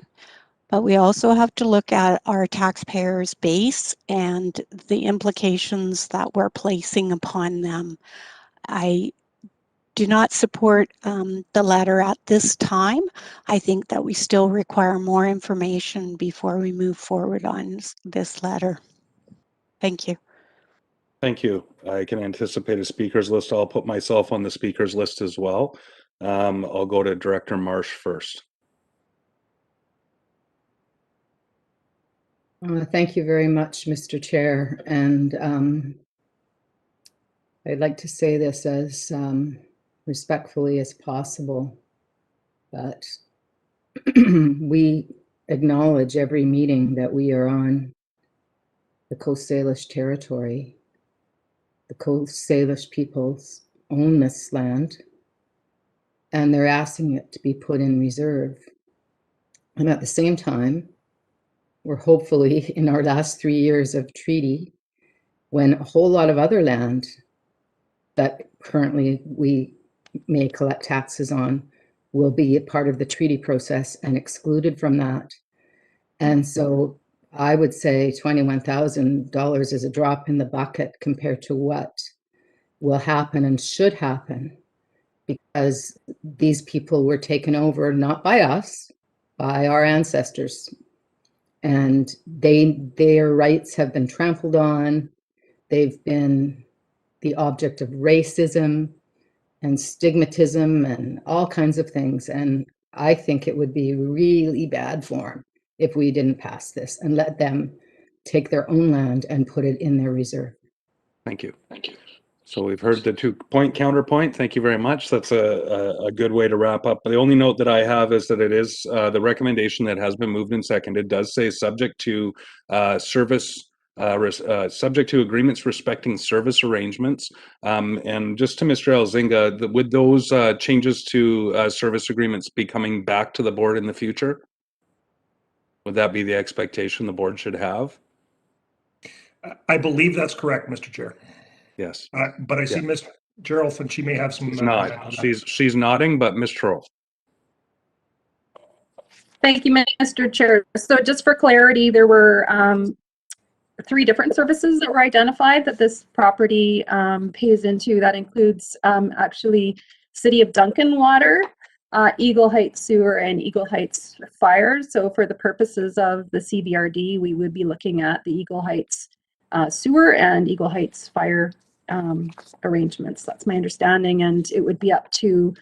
but we also have to look at our taxpayers' base and the implications that we're placing upon them. I do not support the letter at this time. I think that we still require more information before we move forward on this letter. Thank you. Thank you. I can anticipate a speakers list. I'll put myself on the speakers list as well. I'll go to Director Marsh first. Thank you very much, Mr. Chair. And I'd like to say this as respectfully as possible, but we acknowledge every meeting that we are on the Coast Salish territory. The Coast Salish peoples own this land, and they're asking it to be put in reserve. And at the same time, we're hopefully in our last 3 years of treaty, when a whole lot of other land that currently we may collect taxes on will be a part of the treaty process and excluded from that. And so I would say $21,000 is a drop in the bucket compared to what will happen and should happen, because these people were taken over not by us, by our ancestors. And their rights have been trampled on. They've been the object of racism and stigmatism and all kinds of things. And I think it would be really bad form if we didn't pass this and let them take their own land and put it in their reserve. Thank you. Thank you. So we've heard the 2-point counterpoint. Thank you very much. That's a good way to wrap up. The only note that I have is that it is the recommendation that has been moved and seconded does say subject to subject to agreements respecting service arrangements. And just to Mr. Elzinga, would those changes to service agreements be coming back to the board in the future? Would that be the expectation the board should have? I believe that's correct, Mr. Chair. Yes. But I see Ms. Gerald, and she may have some. She's nodding, but Ms. Troll. Thank you, Mr. Chair. So just for clarity, there were 3 different services that were identified that this property pays into. That includes actually City of Duncan Water, Eagle Heights Sewer, and Eagle Heights Fire. So for the purposes of the CBRD, we would be looking at the Eagle Heights Sewer and Eagle Heights Fire arrangements. That's my understanding, and it would be up to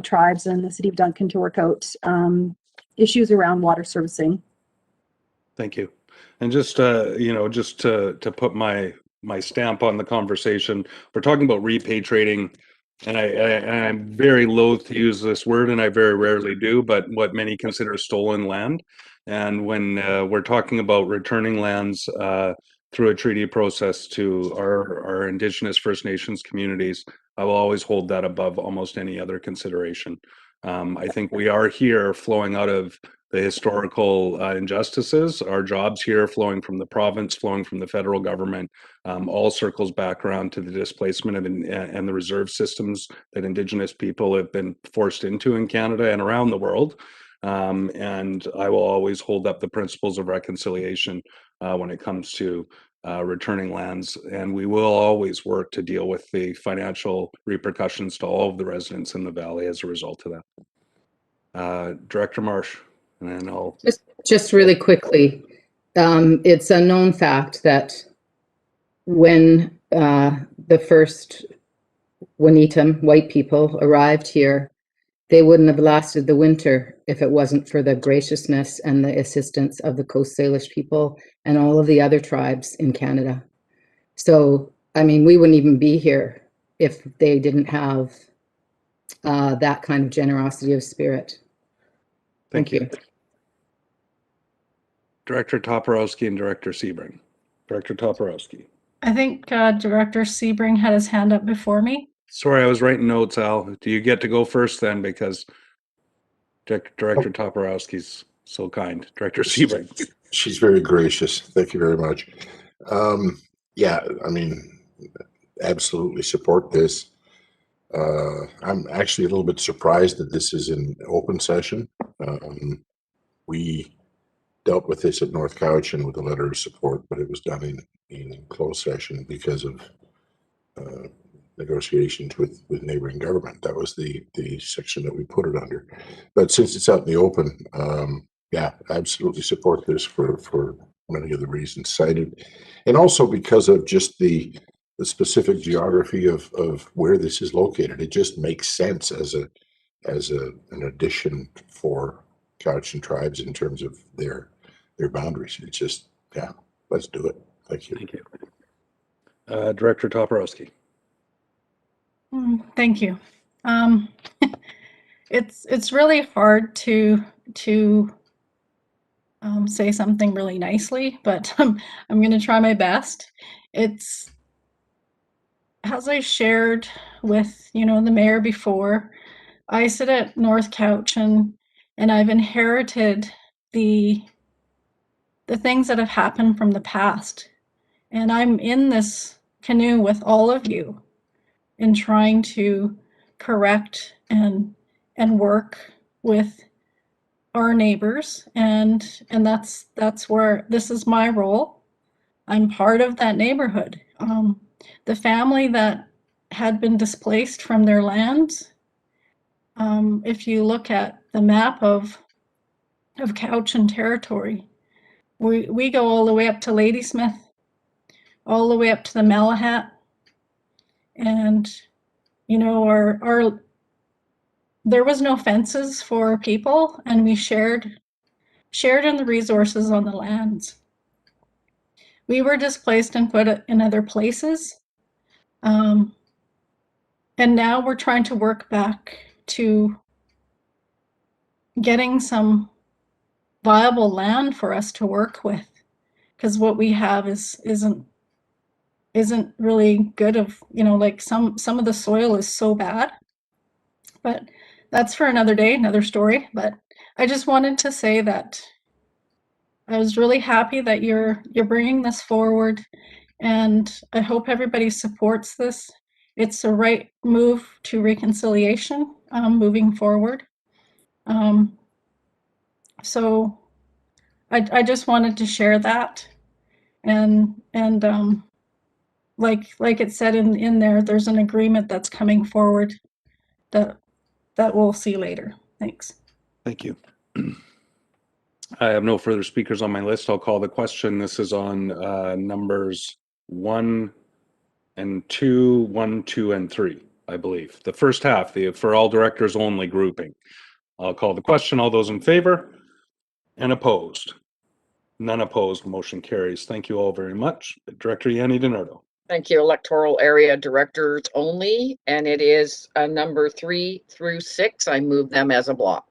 tribes and the City of Duncan to work out issues around water servicing. Thank you. And just just to put my stamp on the conversation, we're talking about repatriating, and I'm very loath to use this word, and I very rarely do, but what many consider stolen land. And when we're talking about returning lands through a treaty process to our Indigenous First Nations communities, I will always hold that above almost any other consideration. I think we are here flowing out of the historical injustices, our jobs here flowing from the province, flowing from the federal government, all circles back around to the displacement of and the reserve systems that Indigenous people have been forced into in Canada and around the world. And I will always hold up the principles of reconciliation when it comes to returning lands, and we will always work to deal with the financial repercussions to all of the residents in the valley as a result of that. Director Marsh. And then I'll just really quickly, it's a known fact that when the first Wanitam white people arrived here, they wouldn't have lasted the winter if it wasn't for the graciousness and the assistance of the Coast Salish people and all of the other tribes in Canada. So, I mean, we wouldn't even be here if they didn't have that kind of generosity of spirit. Thank you. Director Toporowski and Director Sebring. Director Toporowski. I think Director Sebring had his hand up before me. Sorry, I was writing notes, Al. Do you get to go first then? Because Director Toporowski's so kind. Director Sebring. She's very gracious. Thank you very much. Yeah, I mean, absolutely support this. I'm actually a little bit surprised that this is in open session. We dealt with this at North Cowichan with a letter of support, but it was done in closed session because of negotiations with neighboring government. That was the section that we put it under. But since it's out in the open, yeah, absolutely support this for many of the reasons cited, and also because of just the the specific geography of where this is located. It just makes sense as an addition for Cowichan tribes in terms of their boundaries. It's just, yeah, let's do it. Thank you. Thank you. Director Toporowski. Thank you. It's really hard to say something really nicely, but I'm going to try my best. It's, as I shared with the mayor before, I sit at North Cowichan, and I've inherited the things that have happened from the past, and I'm in this canoe with all of you in trying to correct and work with our neighbors, and that's where this is my role. I'm part of that neighborhood. The family that had been displaced from their lands, if you look at the map of Cowichan territory, we go all the way up to Ladysmith, all the way up to the Malahat, and our there was no fences for people, and we shared in the resources on the lands. We were displaced and put in other places, and now we're trying to work back to getting some viable land for us to work with, because what we have isn't really good. Of like some of the soil is so bad, but that's for another day, another story. But I just wanted to say that I was really happy that you're bringing this forward, and I hope everybody supports this. It's a right move to reconciliation, moving forward. So I just wanted to share that, and like it said in there, there's an agreement that's coming forward that we'll see later. Thanks. Thank you. I have no further speakers on my list. I'll call the question. This is on numbers 1 and 2, 1, 2, and 3, I believe. The first half, the for all directors only grouping. I'll call the question. All those in favor and opposed? None opposed. Motion carries. Thank you all very much. Director Yanni DiNardo. Thank you. Electoral area directors only, and it is number 3 through 6. I move them as a block.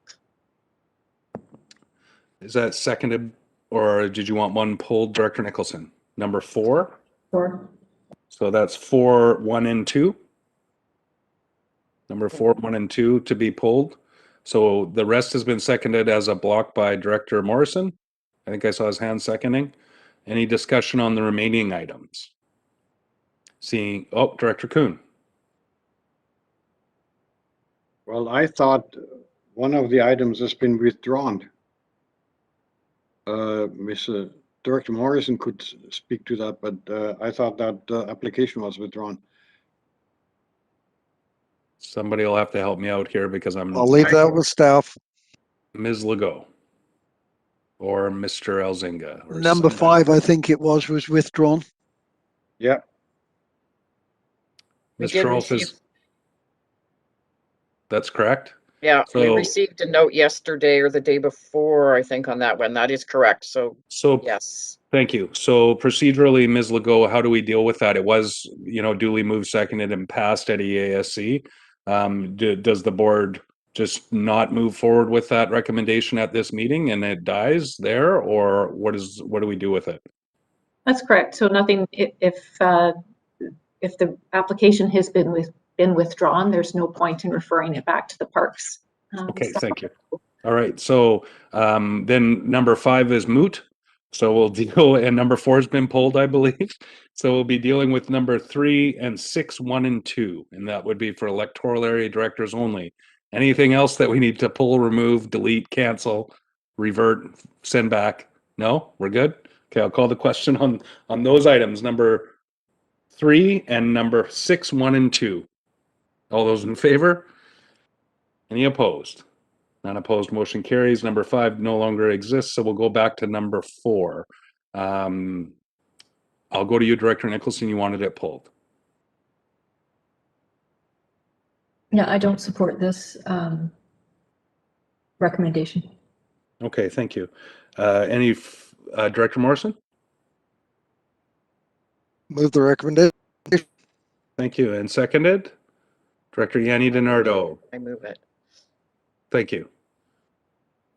Is that seconded, or did you want one pulled, Director Nicholson? Number 4? 4. So that's 4, 1, and 2. Number 4, 1, and 2 to be pulled. So the rest has been seconded as a block by Director Morrison. I think I saw his hand seconding. Any discussion on the remaining items? Seeing, Director Kuhn. Well, I thought one of the items has been withdrawn. Mr. Director Morrison could speak to that, but I thought that application was withdrawn. Somebody will have to help me out here because I'm. I'll leave that with staff. Ms. Legault or Mr. Elzinga. Or Number 5, I think it was withdrawn. Yeah. Mr. Rolfe is. That's correct. Yeah, we received a note yesterday or the day before, I think, on that one. That is correct. So yes. Thank you. So procedurally, Ms. Legault, how do we deal with that? It was, duly moved, seconded, and passed at EASC. Does the board just not move forward with that recommendation at this meeting and it dies there, or what do we do with it? That's correct. So nothing. If the application has been withdrawn, there's no point in referring it back to the parks. Okay, thank you. All right, so then number 5 is moot. So we'll deal, and number 4 has been pulled, I believe. So we'll be dealing with number 3 and 6, 1, and 2, and that would be for electoral area directors only. Anything else that we need to pull, remove, delete, cancel, revert, send back? No, we're good. Okay, I'll call the question on those items, number 3 and number 6, 1, and 2. All those in favor? Any opposed? None opposed, motion carries. Number 5 no longer exists, so we'll go back to number 4. I'll go to you, Director Nicholson. You wanted it pulled. Yeah, I don't support this recommendation. Okay, thank you. Director Morrison? Move the recommendation. Thank you. And seconded? Director Yanni DiNardo. I move it. Thank you.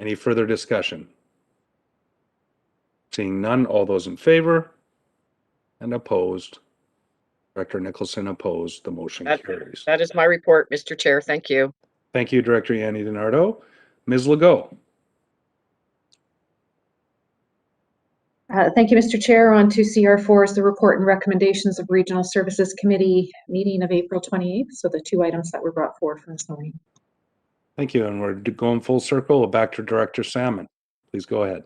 Any further discussion? Seeing none, all those in favor and opposed? Director Nicholson opposed. The motion carries. That is my report, Mr. Chair. Thank you. Thank you, Director Yanni DiNardo. Ms. Legault. Thank you, Mr. Chair. On to CR4 is the report and recommendations of Regional Services Committee meeting of April 28th. So the two items that were brought forward from this morning. Thank you. And we're going full circle. Back to Director Salmon. Please go ahead.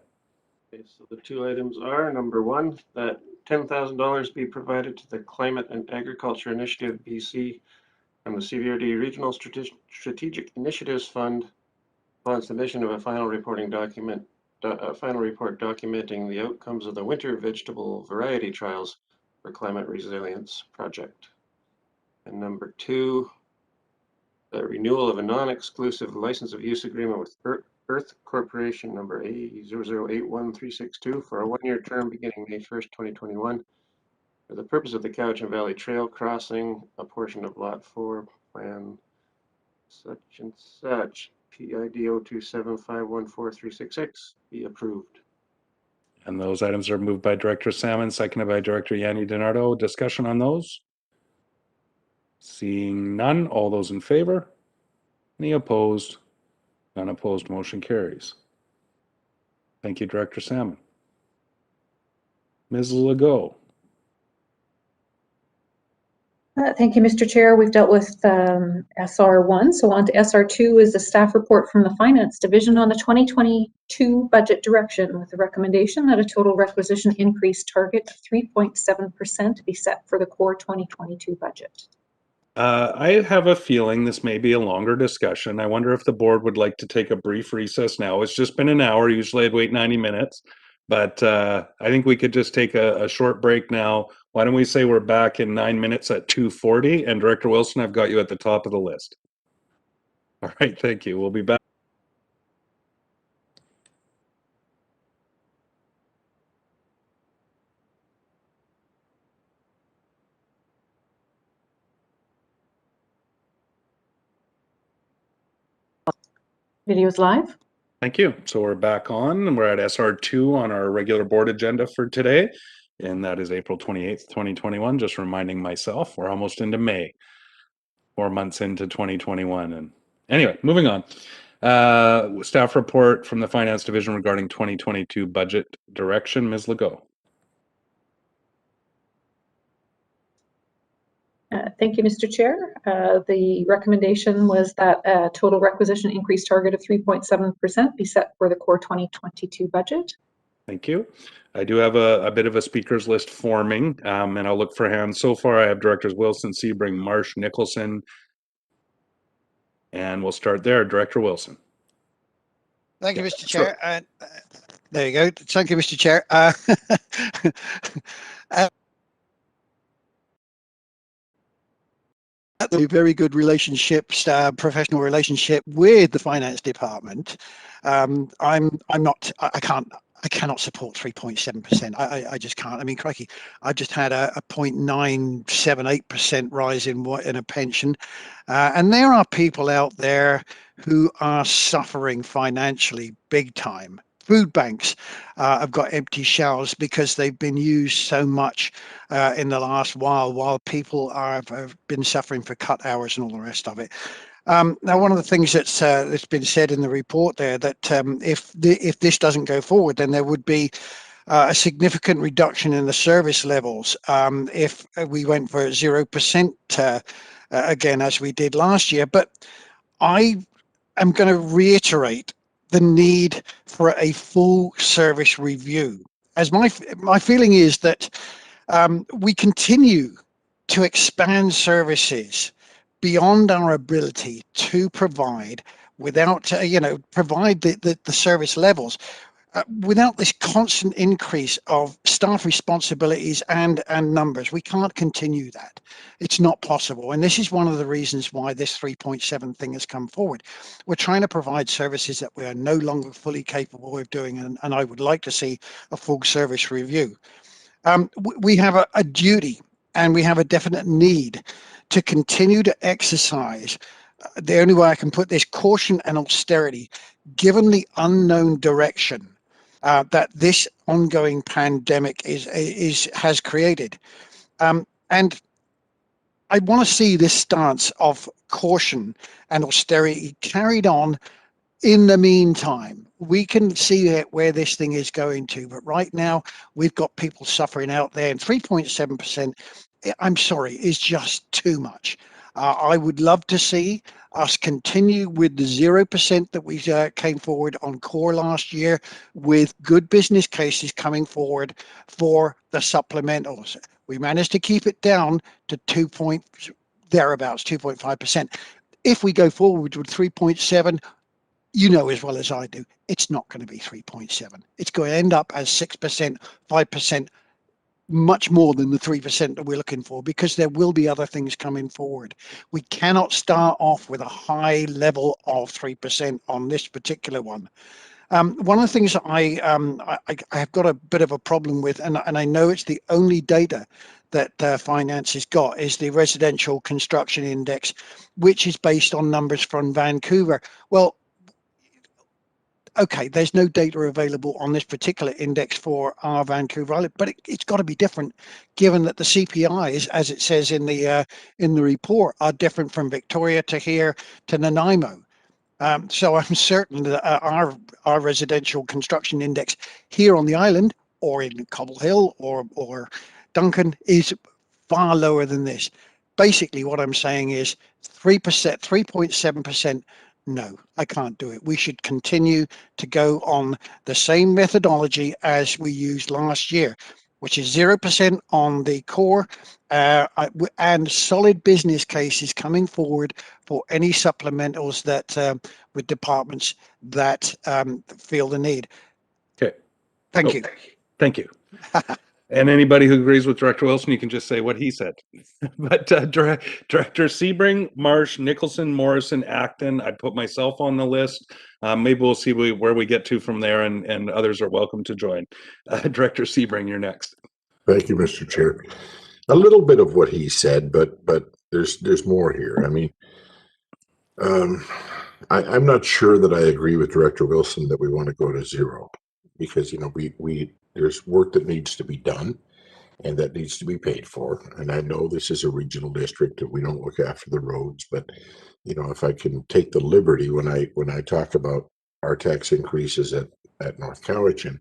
Okay, so the two items are, number one, that $10,000 be provided to the Climate and Agriculture Initiative BC and the CVRD Regional Strategic Initiatives Fund upon submission of a final report documenting the outcomes of the winter vegetable variety trials for climate resilience project. And number two, the renewal of a non-exclusive license of use agreement with Earth Corporation number A0081362 for a one-year term beginning May 1st, 2021 for the purpose of the Cowichan Valley Trail crossing, a portion of Lot 4 Plan such and such, PID 027514366 be approved. And those items are moved by Director Salmon, seconded by Director Yanni DiNardo. Discussion on those? Seeing none, all those in favor? Any opposed? None opposed, motion carries. Thank you, Director Salmon. Ms. Legault. Thank you, Mr. Chair. We've dealt with SR1, so on to SR2 is the staff report from the Finance Division on the 2022 budget direction with the recommendation that a total requisition increase target of 3.7% be set for the core 2022 budget. I have a feeling this may be a longer discussion. I wonder if the board would like to take a brief recess now. It's just been an hour. Usually I'd wait 90 minutes, but I think we could just take a short break now. Why don't we say we're back in 9 minutes at 2:40? And Director Wilson, I've got you at the top of the list. All right, thank you. We'll be back. Video's live. Thank you. So we're back on, and we're at SR2 on our regular board agenda for today, and that is April 28th, 2021. Just reminding myself, we're almost into May, 4 months into 2021. And anyway, moving on. Staff report from the Finance Division regarding 2022 budget direction. Ms. Legault. Thank you, Mr. Chair. The recommendation was that a total requisition increase target of 3.7% be set for the core 2022 budget. Thank you. I do have a bit of a speakers list forming, and I'll look for hands. So far, I have Directors Wilson, Sebring, Marsh, Nicholson, and we'll start there. Director Wilson. Thank you, Mr. Chair. There you go. Thank you, Mr. Chair. A very good relationships, professional relationship with the finance department. I cannot support 3.7%. I just can't. I mean, crikey, I just had a 0.978% rise in a pension, and there are people out there who are suffering financially big time. Food banks have got empty shelves because they've been used so much in the last while people have been suffering for cut hours and all the rest of it. Now, one of the things that's been said in the report there that if this doesn't go forward, then there would be a significant reduction in the service levels if we went for 0% again, as we did last year. But I am going to reiterate the need for a full service review, as my feeling is that we continue to expand services beyond our ability to provide without provide the service levels. without this constant increase of staff responsibilities and numbers, we can't continue that. It's not possible. And this is one of the reasons why this 3.7 thing has come forward. We're trying to provide services that we are no longer fully capable of doing. And I would like to see a full service review. We have a duty and we have a definite need to continue to exercise. The only way I can put this, caution and austerity, given the unknown direction that this ongoing pandemic has created. And I want to see this stance of caution and austerity carried on. In the meantime, we can see where this thing is going to, but right now we've got people suffering out there, and 3.7%, I'm sorry, is just too much. I would love to see us continue with the 0% that we came forward on core last year, with good business cases coming forward for the supplementals. We managed to keep it down to 2.5%. If we go forward with 3.7, you know as well as I do, it's not going to be 3.7. It's going to end up as 6%, 5%, much more than the 3% that we're looking for, because there will be other things coming forward. We cannot start off with a high level of 3% on this particular one. One of the things that I have got a bit of a problem with, and I know it's the only data that finance has got, is the residential construction index, which is based on numbers from Vancouver. Well, okay, there's no data available on this particular index for our Vancouver Island, but it's got to be different, given that the CPIs, as it says in the report, are different from Victoria to here to Nanaimo. So I'm certain that our residential construction index here on the island, or in Cobble Hill or Duncan, is far lower than this. Basically, what I'm saying is 3%, 3.7%. No, I can't do it. We should continue to go on the same methodology as we used last year, which is 0% on the core and solid business cases coming forward for any supplementals that with departments that feel the need. Okay. Thank you. Thank you. And anybody who agrees with Director Wilson, you can just say what he said. But Director Sebring, Marsh, Nicholson, Morrison, Acton, I put myself on the list. Maybe we'll see where we get to from there, and others are welcome to join. Director Sebring, you're next. Thank you, Mr. Chair. A little bit of what he said, but there's more here. I mean, I'm not sure that I agree with Director Wilson that we want to go to 0, because there's work that needs to be done and that needs to be paid for. And I know this is a regional district and we don't look after the roads, but if I can take the liberty when I talk about our tax increases at North Cowichan,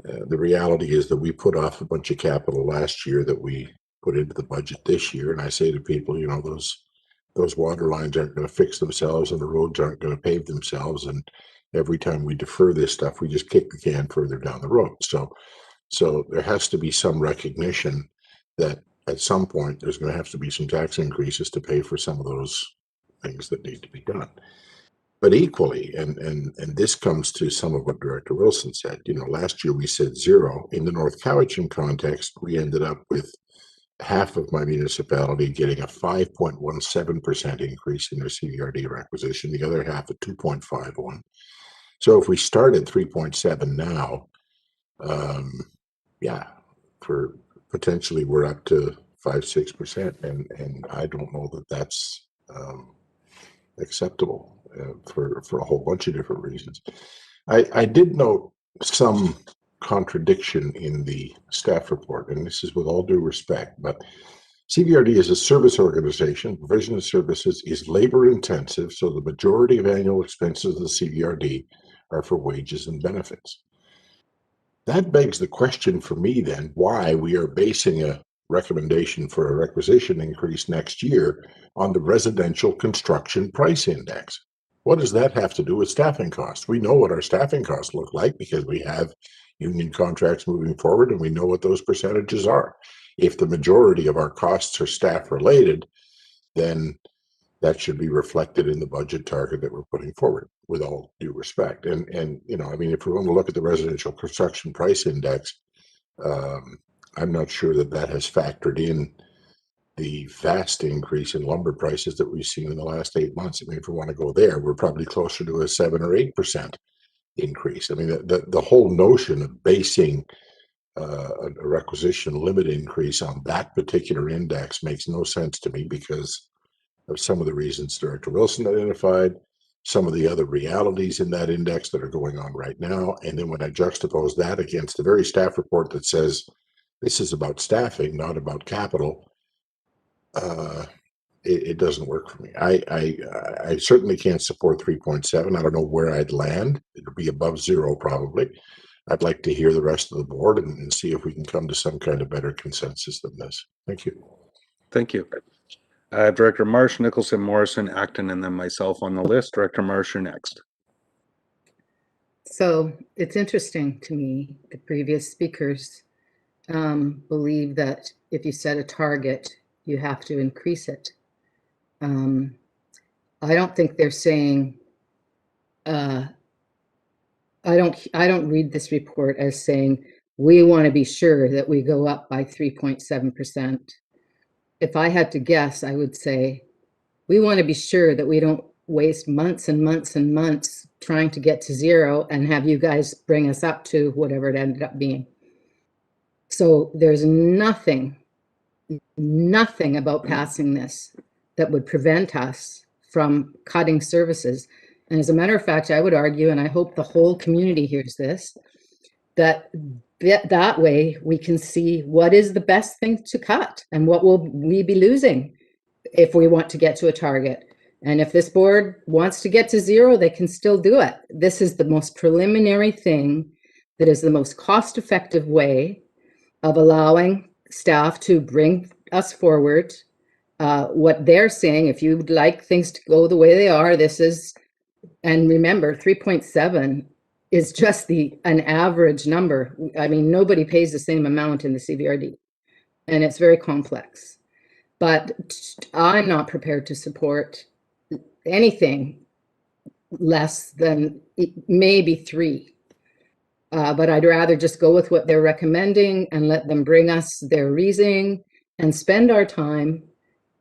the reality is that we put off a bunch of capital last year that we put into the budget this year. And I say to people, those water lines aren't going to fix themselves and the roads aren't going to pave themselves. And every time we defer this stuff, we just kick the can further down the road. So there has to be some recognition that at some point there's going to have to be some tax increases to pay for some of those things that need to be done. But equally, and this comes to some of what Director Wilson said, last year we said 0. In the North Cowichan context, we ended up with half of my municipality getting a 5.17% increase in their CVRD requisition, the other half at 2.51. So if we start at 3.7 now, for potentially we're up to 5-6%, and I don't know that that's acceptable for a whole bunch of different reasons. I did note some contradiction in the staff report, and this is with all due respect, but CVRD is a service organization. Provision of services is labor intensive, so the majority of annual expenses of the CVRD are for wages and benefits. That begs the question for me then, why we are basing a recommendation for a requisition increase next year on the residential construction price index. What does that have to do with staffing costs? We know what our staffing costs look like because we have union contracts moving forward and we know what those percentages are. If the majority of our costs are staff related, then that should be reflected in the budget target that we're putting forward, with all due respect. And you know, I mean, if we're going to look at the residential construction price index, I'm not sure that that has factored in the vast increase in lumber prices that we've seen in the last 8 months. I mean, if we want to go there, we're probably closer to a 7 or 8% increase. I mean, the whole notion of basing a requisition limit increase on that particular index makes no sense to me, because of some of the reasons Director Wilson identified, some of the other realities in that index that are going on right now. And then when I juxtapose that against the very staff report that says this is about staffing, not about capital, it doesn't work for me. I certainly can't support 3.7. I don't know where I'd land. It'll be above zero probably. I'd like to hear the rest of the board and see if we can come to some kind of better consensus than this. Thank you. Thank you. Director Marsh, Nicholson, Morrison, Acton, and then myself on the list. Director Marsh, you're next. So it's interesting to me, the previous speakers believe that if you set a target, you have to increase it. I don't think they're saying, I don't read this report as saying, we want to be sure that we go up by 3.7%. If I had to guess, I would say, we want to be sure that we don't waste months and months and months trying to get to zero and have you guys bring us up to whatever it ended up being. So there's nothing about passing this that would prevent us from cutting services. And as a matter of fact, I would argue, and I hope the whole community hears this, that way we can see what is the best thing to cut and what will we be losing if we want to get to a target. And if this board wants to get to zero, they can still do it. This is the most preliminary thing that is the most cost-effective way of allowing staff to bring us forward. What they're saying, if you'd like things to go the way they are, this is, and remember, 3.7 is just an average number. I mean, nobody pays the same amount in the CVRD, and it's very complex. But I'm not prepared to support anything less than maybe 3. But I'd rather just go with what they're recommending and let them bring us their reasoning and spend our time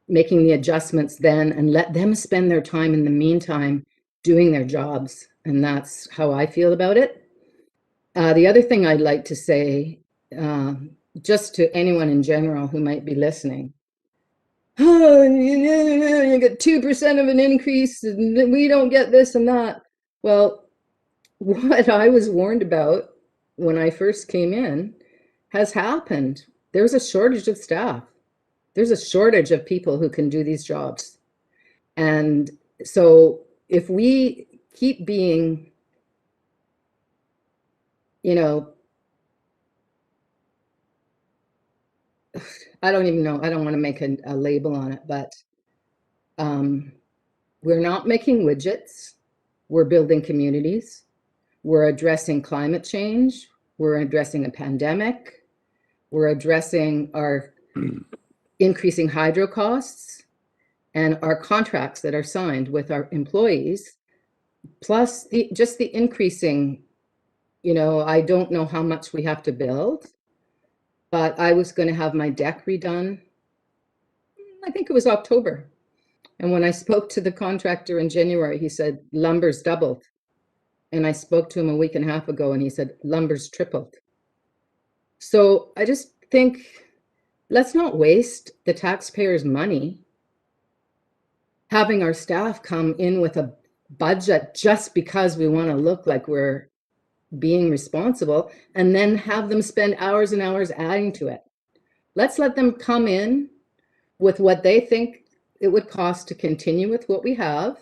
making the adjustments then, and let them spend their time in the meantime doing their jobs. And that's how I feel about it. The other thing I'd like to say, just to anyone in general who might be listening, oh, you get 2% of an increase, and we don't get this and that. Well, what I was warned about when I first came in has happened. There's a shortage of staff. There's a shortage of people who can do these jobs. And so if we keep being, you know, I don't even know, I don't want to make a label on it, but we're not making widgets. We're building communities. We're addressing climate change. We're addressing a pandemic. We're addressing our increasing hydro costs and our contracts that are signed with our employees, plus just the increasing, you know, I don't know how much we have to build, but I was going to have my deck redone, I think it was October. And when I spoke to the contractor in January, he said, lumber's doubled. And I spoke to him a week and a half ago and he said, lumber's tripled. So I just think, let's not waste the taxpayers' money having our staff come in with a budget just because we want to look like we're being responsible, and then have them spend hours and hours adding to it. Let's let them come in with what they think it would cost to continue with what we have,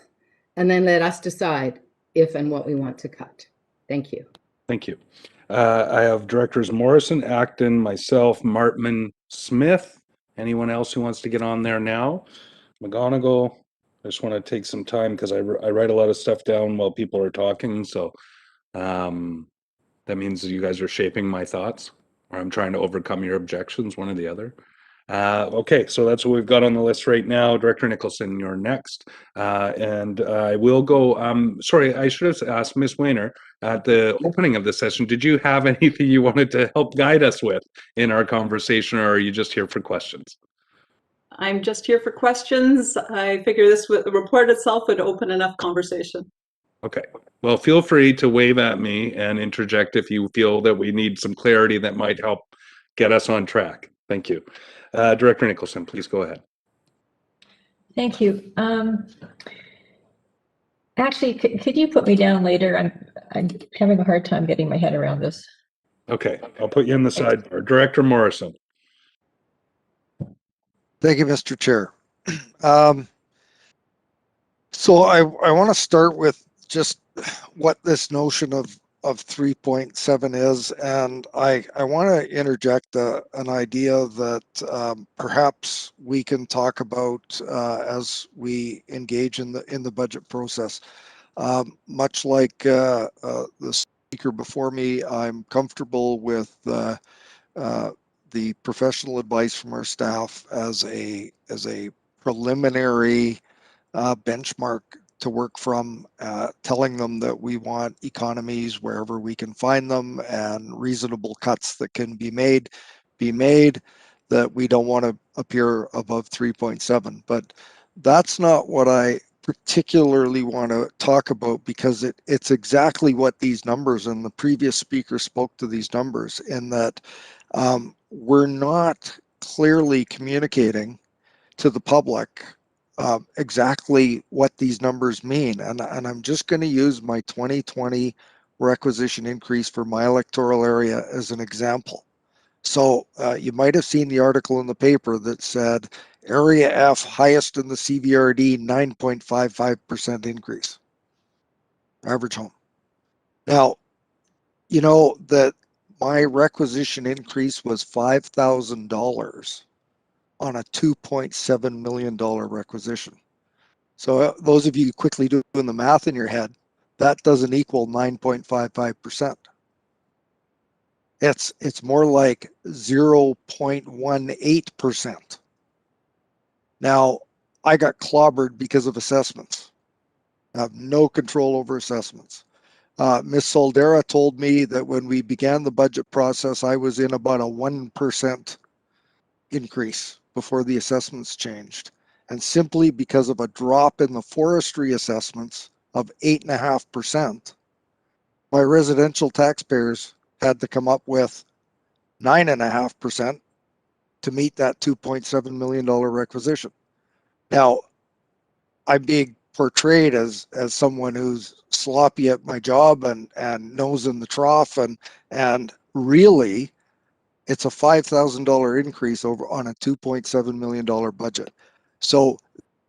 and then let us decide if and what we want to cut. Thank you. Thank you. I have Directors Morrison, Acton, myself, Martman, Smith. Anyone else who wants to get on there now? McGonigal. I just want to take some time because I write a lot of stuff down while people are talking. So that means you guys are shaping my thoughts, or I'm trying to overcome your objections, one or the other. Okay, so that's what we've got on the list right now. Director Nicholson, you're next. And I will go, sorry, I should have asked Ms. Weiner at the opening of the session, did you have anything you wanted to help guide us with in our conversation, or are you just here for questions? I'm just here for questions. I figure the report itself would open enough conversation. Okay, well, feel free to wave at me and interject if you feel that we need some clarity that might help get us on track. Thank you. Director Nicholson, please go ahead. Thank you. Actually, could you put me down later? I'm having a hard time getting my head around this. Okay, I'll put you in the sidebar. Director Morrison. Thank you, Mr. Chair. So I want to start with just what this notion of 3.7 is, and I want to interject an idea that perhaps we can talk about as we engage in the budget process. Much like the speaker before me, I'm comfortable with the professional advice from our staff as a preliminary benchmark to work from, telling them that we want economies wherever we can find them and reasonable cuts that can be made, that we don't want to appear above 3.7. But that's not what I particularly want to talk about, because it's exactly what these numbers, and the previous speaker spoke to these numbers, in that we're not clearly communicating to the public exactly what these numbers mean. And I'm just going to use my 2020 requisition increase for my electoral area as an example. So you might have seen the article in the paper that said Area F highest in the CVRD, 9.55% increase, average home. Now, you know that my requisition increase was $5,000 on a $2.7 million requisition. So those of you quickly doing the math in your head, that doesn't equal 9.55%. It's more like 0.18%. Now, I got clobbered because of assessments. I have no control over assessments. Ms. Soldera told me that when we began the budget process, I was in about a 1% increase before the assessments changed. And simply because of a drop in the forestry assessments of 8.5%, my residential taxpayers had to come up with 9.5% to meet that $2.7 million requisition. Now, I'm being portrayed as someone who's sloppy at my job and nose in the trough, and really it's a $5,000 increase over on a $2.7 million budget. So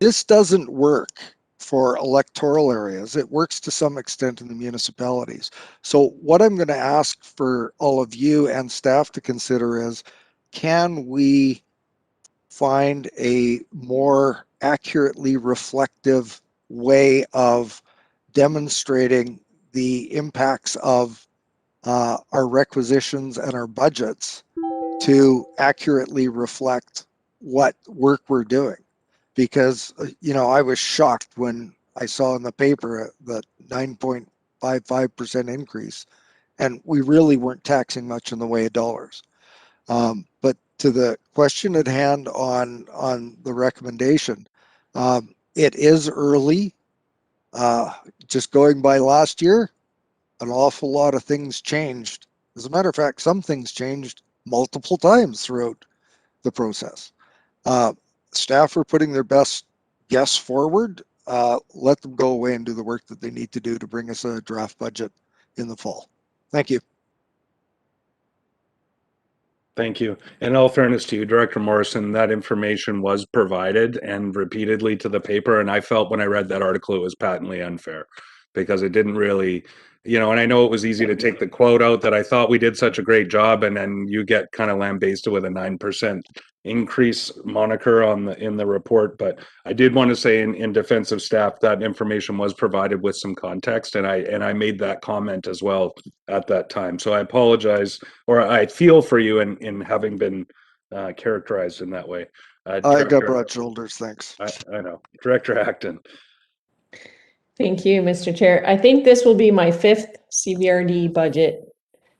this doesn't work for electoral areas. It works to some extent in the municipalities. So what I'm going to ask for all of you and staff to consider is, can we find a more accurately reflective way of demonstrating the impacts of our requisitions and our budgets to accurately reflect what work we're doing? Because, you know, I was shocked when I saw in the paper that 9.55% increase, and we really weren't taxing much in the way of dollars. But to the question at hand on the recommendation, it is early. Just going by last year, an awful lot of things changed. As a matter of fact, some things changed multiple times throughout the process. Staff are putting their best guess forward. Let them go away and do the work that they need to do to bring us a draft budget in the fall. Thank you. Thank you. In all fairness to you, Director Morrison, that information was provided and repeatedly to the paper, and I felt when I read that article it was patently unfair, because it didn't really, you know, and I know it was easy to take the quote out that I thought we did such a great job, and then you get kind of lambasted with a 9% increase moniker in the report. But I did want to say in defense of staff, that information was provided with some context, and I made that comment as well at that time. So I apologize, or I feel for you in having been characterized in that way. I got Director, broad shoulders, thanks. I know. Director Acton. Thank you, Mr. Chair. I think this will be my 5th CBRD budget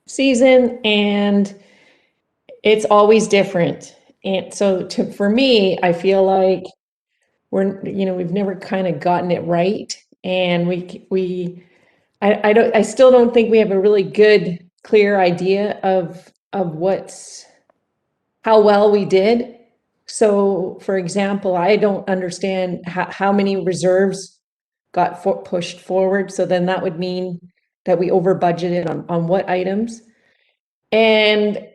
season, and it's always different. And so for me, I feel like we've never kind of gotten it right. And I still don't think we have a really good, clear idea of how well we did. So for example, I don't understand how many reserves got pushed forward. So then that would mean that we over budgeted on what items. And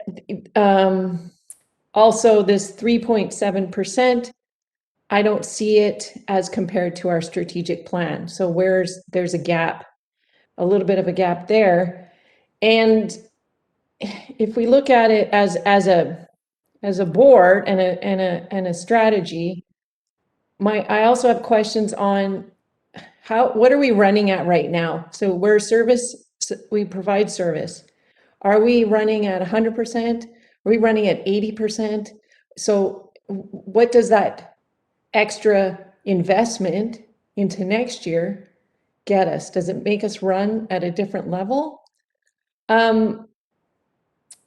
also this 3.7%, I don't see it as compared to our strategic plan. So there's a gap, a little bit of a gap there. And if we look at it as a board and a strategy, I also have questions on what are we running at right now? So we provide service. Are we running at 100%? Are we running at 80%? So what does that extra investment into next year get us? Does it make us run at a different level? And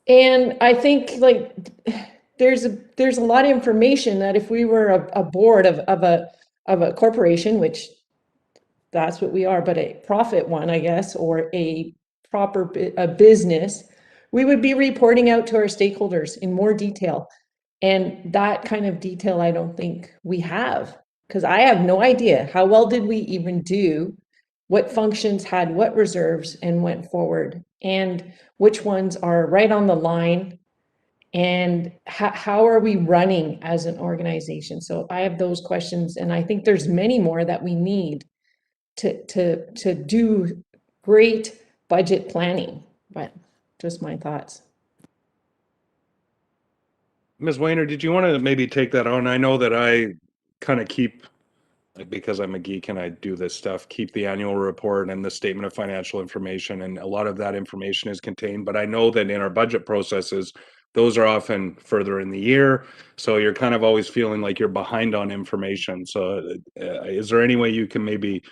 I think like there's a lot of information that if we were a board of a corporation, which that's what we are, but a profit one, I guess, or a proper business, we would be reporting out to our stakeholders in more detail. And that kind of detail, I don't think we have, because I have no idea how well did we even do, what functions had what reserves and went forward, and which ones are right on the line, and how are we running as an organization? So I have those questions, and I think there's many more that we need to do great budget planning, but just my thoughts. Ms. Weiner, did you want to maybe take that on? I know that I kind of keep, because I'm a geek and I do this stuff, keep the annual report and the statement of financial information, and a lot of that information is contained, but I know that in our budget processes, those are often further in the year, so you're kind of always feeling like you're behind on information. So is there any way you can maybe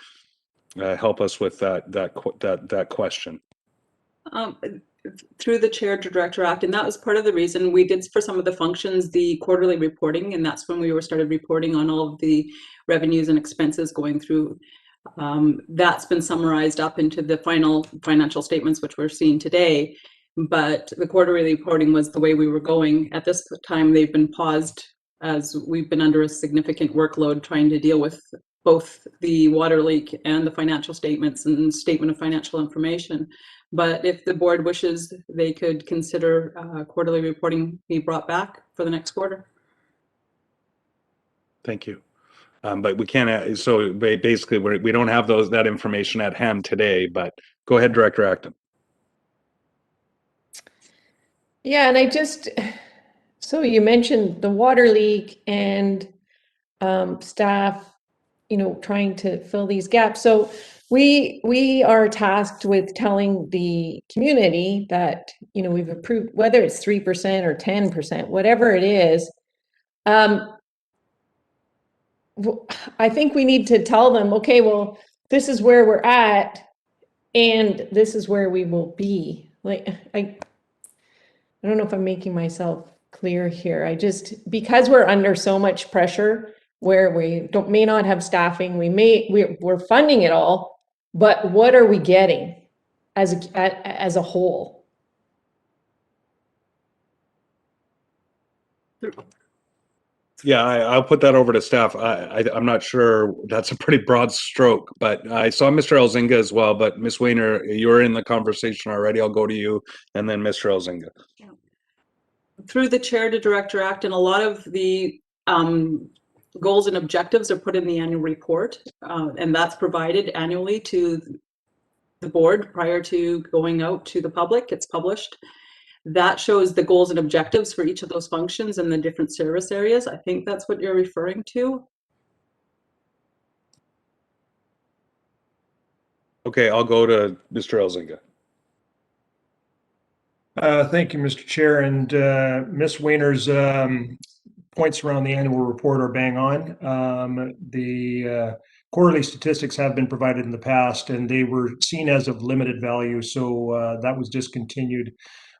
help us with that question? Through the chair to Director Acton, that was part of the reason we did for some of the functions the quarterly reporting, and that's when we started reporting on all of the revenues and expenses going through. That's been summarized up into the final financial statements, which we're seeing today. But the quarterly reporting was the way we were going. At this time, they've been paused as we've been under a significant workload trying to deal with both the water leak and the financial statements and statement of financial information. But if the board wishes, they could consider quarterly reporting be brought back for the next quarter. Thank you. But we can't, so basically we don't have that information at hand today, but go ahead, Director Acton. Yeah, and so you mentioned the water leak and staff, trying to fill these gaps. So we are tasked with telling the community that, we've approved, whether it's 3% or 10%, whatever it is. I think we need to tell them, okay, well, this is where we're at and this is where we will be. Like, I don't know if I'm making myself clear here. Because we're under so much pressure where we may not have staffing, we're funding it all, but what are we getting as a whole? Yeah, I'll put that over to staff. I'm not sure, that's a pretty broad stroke, but I saw Mr. Elzinga as well, but Ms. Weiner, you're in the conversation already. I'll go to you and then Mr. Elzinga. Through the chair to Director Acton, a lot of the goals and objectives are put in the annual report, and that's provided annually to the board prior to going out to the public. It's published. That shows the goals and objectives for each of those functions and the different service areas. I think that's what you're referring to. Okay, I'll go to Mr. Elzinga. Thank you, Mr. Chair, and Ms. Wayner's points around the annual report are bang on. The quarterly statistics have been provided in the past, and they were seen as of limited value, so that was discontinued.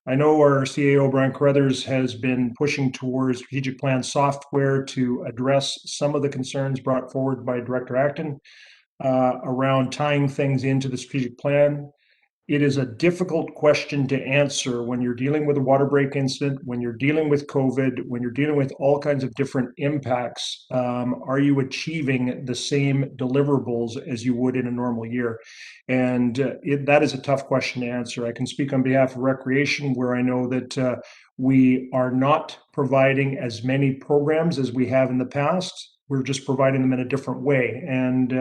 I know our CAO, Brian Carruthers, has been pushing towards strategic plan software to address some of the concerns brought forward by Director Acton around tying things into the strategic plan. It is a difficult question to answer when you're dealing with a water break incident, when you're dealing with COVID, when you're dealing with all kinds of different impacts. Are you achieving the same deliverables as you would in a normal year? And that is a tough question to answer. I can speak on behalf of Recreation, where I know that we are not providing as many programs as we have in the past. We're just providing them in a different way. And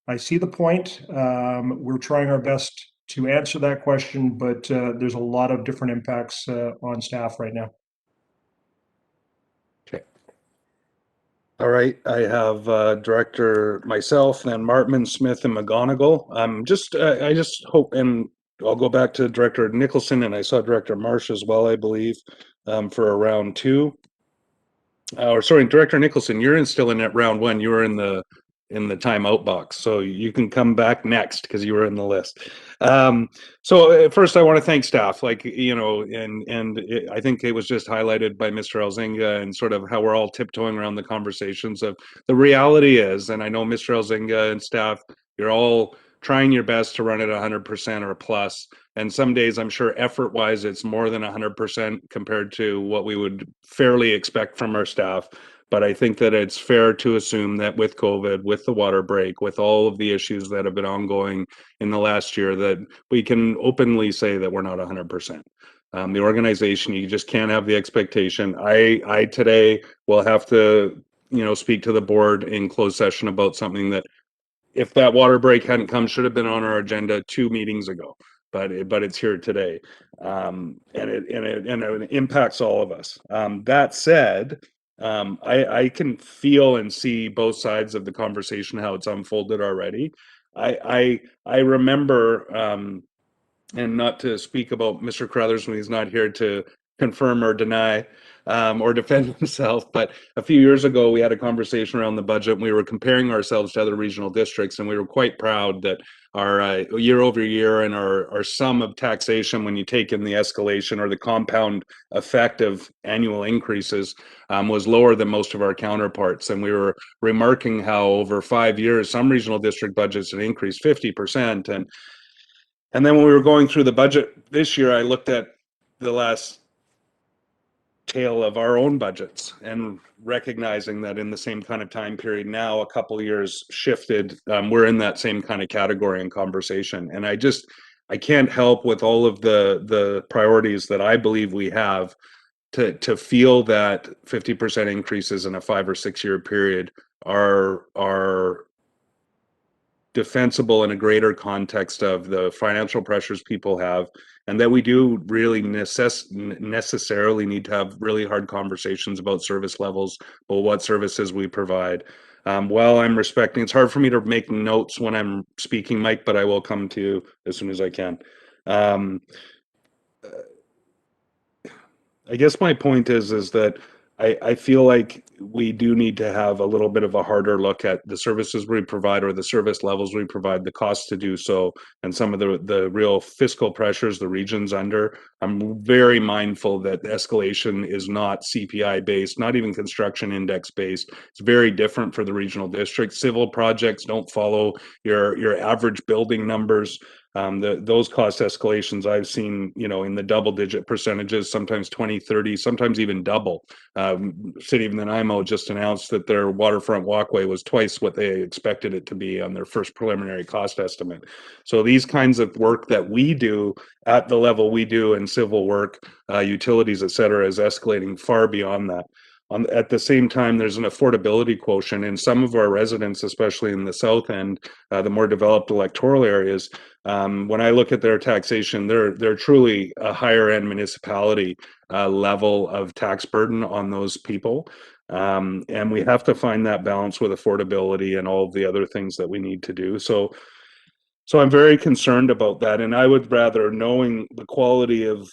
I see the point. We're trying our best to answer that question, but there's a lot of different impacts on staff right now. Okay. All right, I have Director myself, then Martman, Smith, and McGonigal. I just hope, and I'll go back to Director Nicholson, and I saw Director Marsh as well, I believe, for a round two. Or sorry, Director Nicholson, you're still in at round one. You were in the timeout box, so you can come back next because you were in the list. So first, I want to thank staff, I think it was just highlighted by Mr. Elzinga and sort of how we're all tiptoeing around the conversations of the reality is, and I know Mr. Elzinga and staff, you're all trying your best to run it 100% or plus. And some days, I'm sure effort-wise, it's more than 100% compared to what we would fairly expect from our staff. But I think that it's fair to assume that with COVID, with the water break, with all of the issues that have been ongoing in the last year, that we can openly say that we're not 100%. The organization, you just can't have the expectation. I today will have to, speak to the board in closed session about something that, if that water break hadn't come, should have been on our agenda 2 meetings ago. But it's here today, and it impacts all of us. That said, I can feel and see both sides of the conversation, how it's unfolded already. I remember, and not to speak about Mr. Carruthers when he's not here to confirm or deny or defend himself, but a few years ago we had a conversation around the budget, and we were comparing ourselves to other regional districts, and we were quite proud that our year over year and our sum of taxation, when you take in the escalation or the compound effect of annual increases, was lower than most of our counterparts. And we were remarking how over 5 years some regional district budgets had increased 50%. And then when we were going through the budget this year, I looked at the last tail of our own budgets and recognizing that in the same kind of time period now, a couple of years shifted, we're in that same kind of category and conversation. And I can't help with all of the priorities that I believe we have to feel that 50% increases in a 5 or 6 year period are defensible in a greater context of the financial pressures people have, and that we do really necessarily need to have really hard conversations about service levels, about what services we provide. While I'm respecting, it's hard for me to make notes when I'm speaking, Mike, but I will come to you as soon as I can. I guess my point is that I feel like we do need to have a little bit of a harder look at the services we provide or the service levels we provide, the cost to do so, and some of the real fiscal pressures the region's under. I'm very mindful that the escalation is not CPI based, not even construction index based. It's very different for the regional district. Civil projects don't follow your average building numbers. Those cost escalations I've seen, in the double-digit percentages, sometimes 20, 30, sometimes even double. City of Nanaimo just announced that their waterfront walkway was twice what they expected it to be on their first preliminary cost estimate. So these kinds of work that we do at the level we do in civil work, utilities, et cetera, is escalating far beyond that. At the same time, there's an affordability quotient in some of our residents, especially in the south end, the more developed electoral areas. When I look at their taxation, they're truly a higher end municipality level of tax burden on those people. And we have to find that balance with affordability and all of the other things that we need to do. So So I'm very concerned about that, and I would rather, knowing the quality of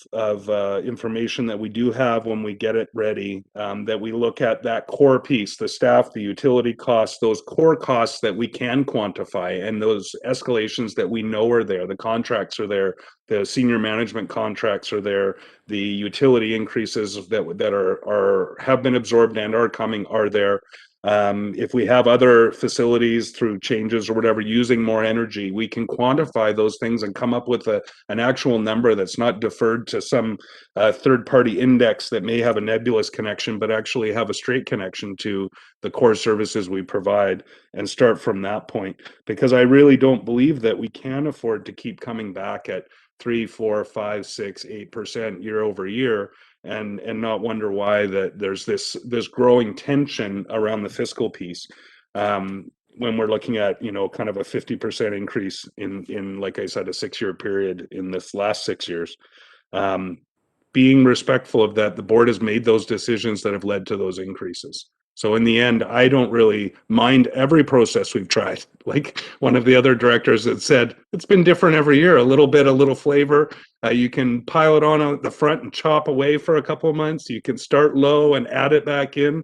information that we do have when we get it ready, that we look at that core piece, the staff, the utility costs, those core costs that we can quantify, and those escalations that we know are there. The contracts are there, the senior management contracts are there, the utility increases that are have been absorbed and are coming are there. If we have other facilities through changes or whatever using more energy, we can quantify those things and come up with an actual number that's not deferred to some third-party index that may have a nebulous connection, but actually have a straight connection to the core services we provide, and start from that point. Because I really don't believe that we can afford to keep coming back at 3, 4, 5, 6, 8% year over year, and not wonder why that there's this growing tension around the fiscal piece, when we're looking at, you know, kind of a 50% increase in like I said, a 6-year period in this last 6 years. Being respectful of that, the board has made those decisions that have led to those increases. So in the end, I don't really mind every process we've tried. Like one of the other directors that said, it's been different every year, a little bit, a little flavor. You can pile it on at the front and chop away for a couple of months. You can start low and add it back in.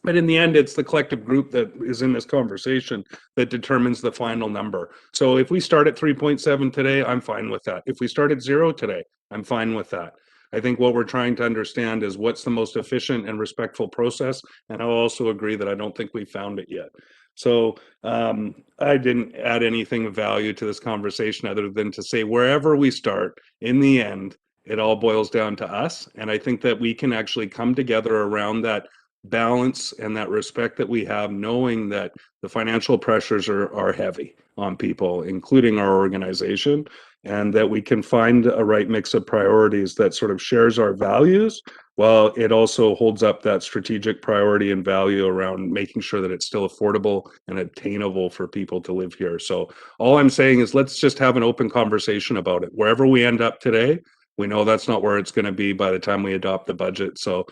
But in the end, it's the collective group that is in this conversation that determines the final number. So if we start at 3.7 today, I'm fine with that. If we start at 0 today, I'm fine with that. I think what we're trying to understand is what's the most efficient and respectful process. And I'll also agree that I don't think we found it yet. So I didn't add anything of value to this conversation other than to say wherever we start, in the end, it all boils down to us. And I think that we can actually come together around that balance and that respect that we have, knowing that the financial pressures are heavy on people, including our organization, and that we can find a right mix of priorities that sort of shares our values, while it also holds up that strategic priority and value around making sure that it's still affordable and attainable for people to live here. So all I'm saying is let's just have an open conversation about it. Wherever we end up today, we know that's not where it's going to be by the time we adopt the budget. So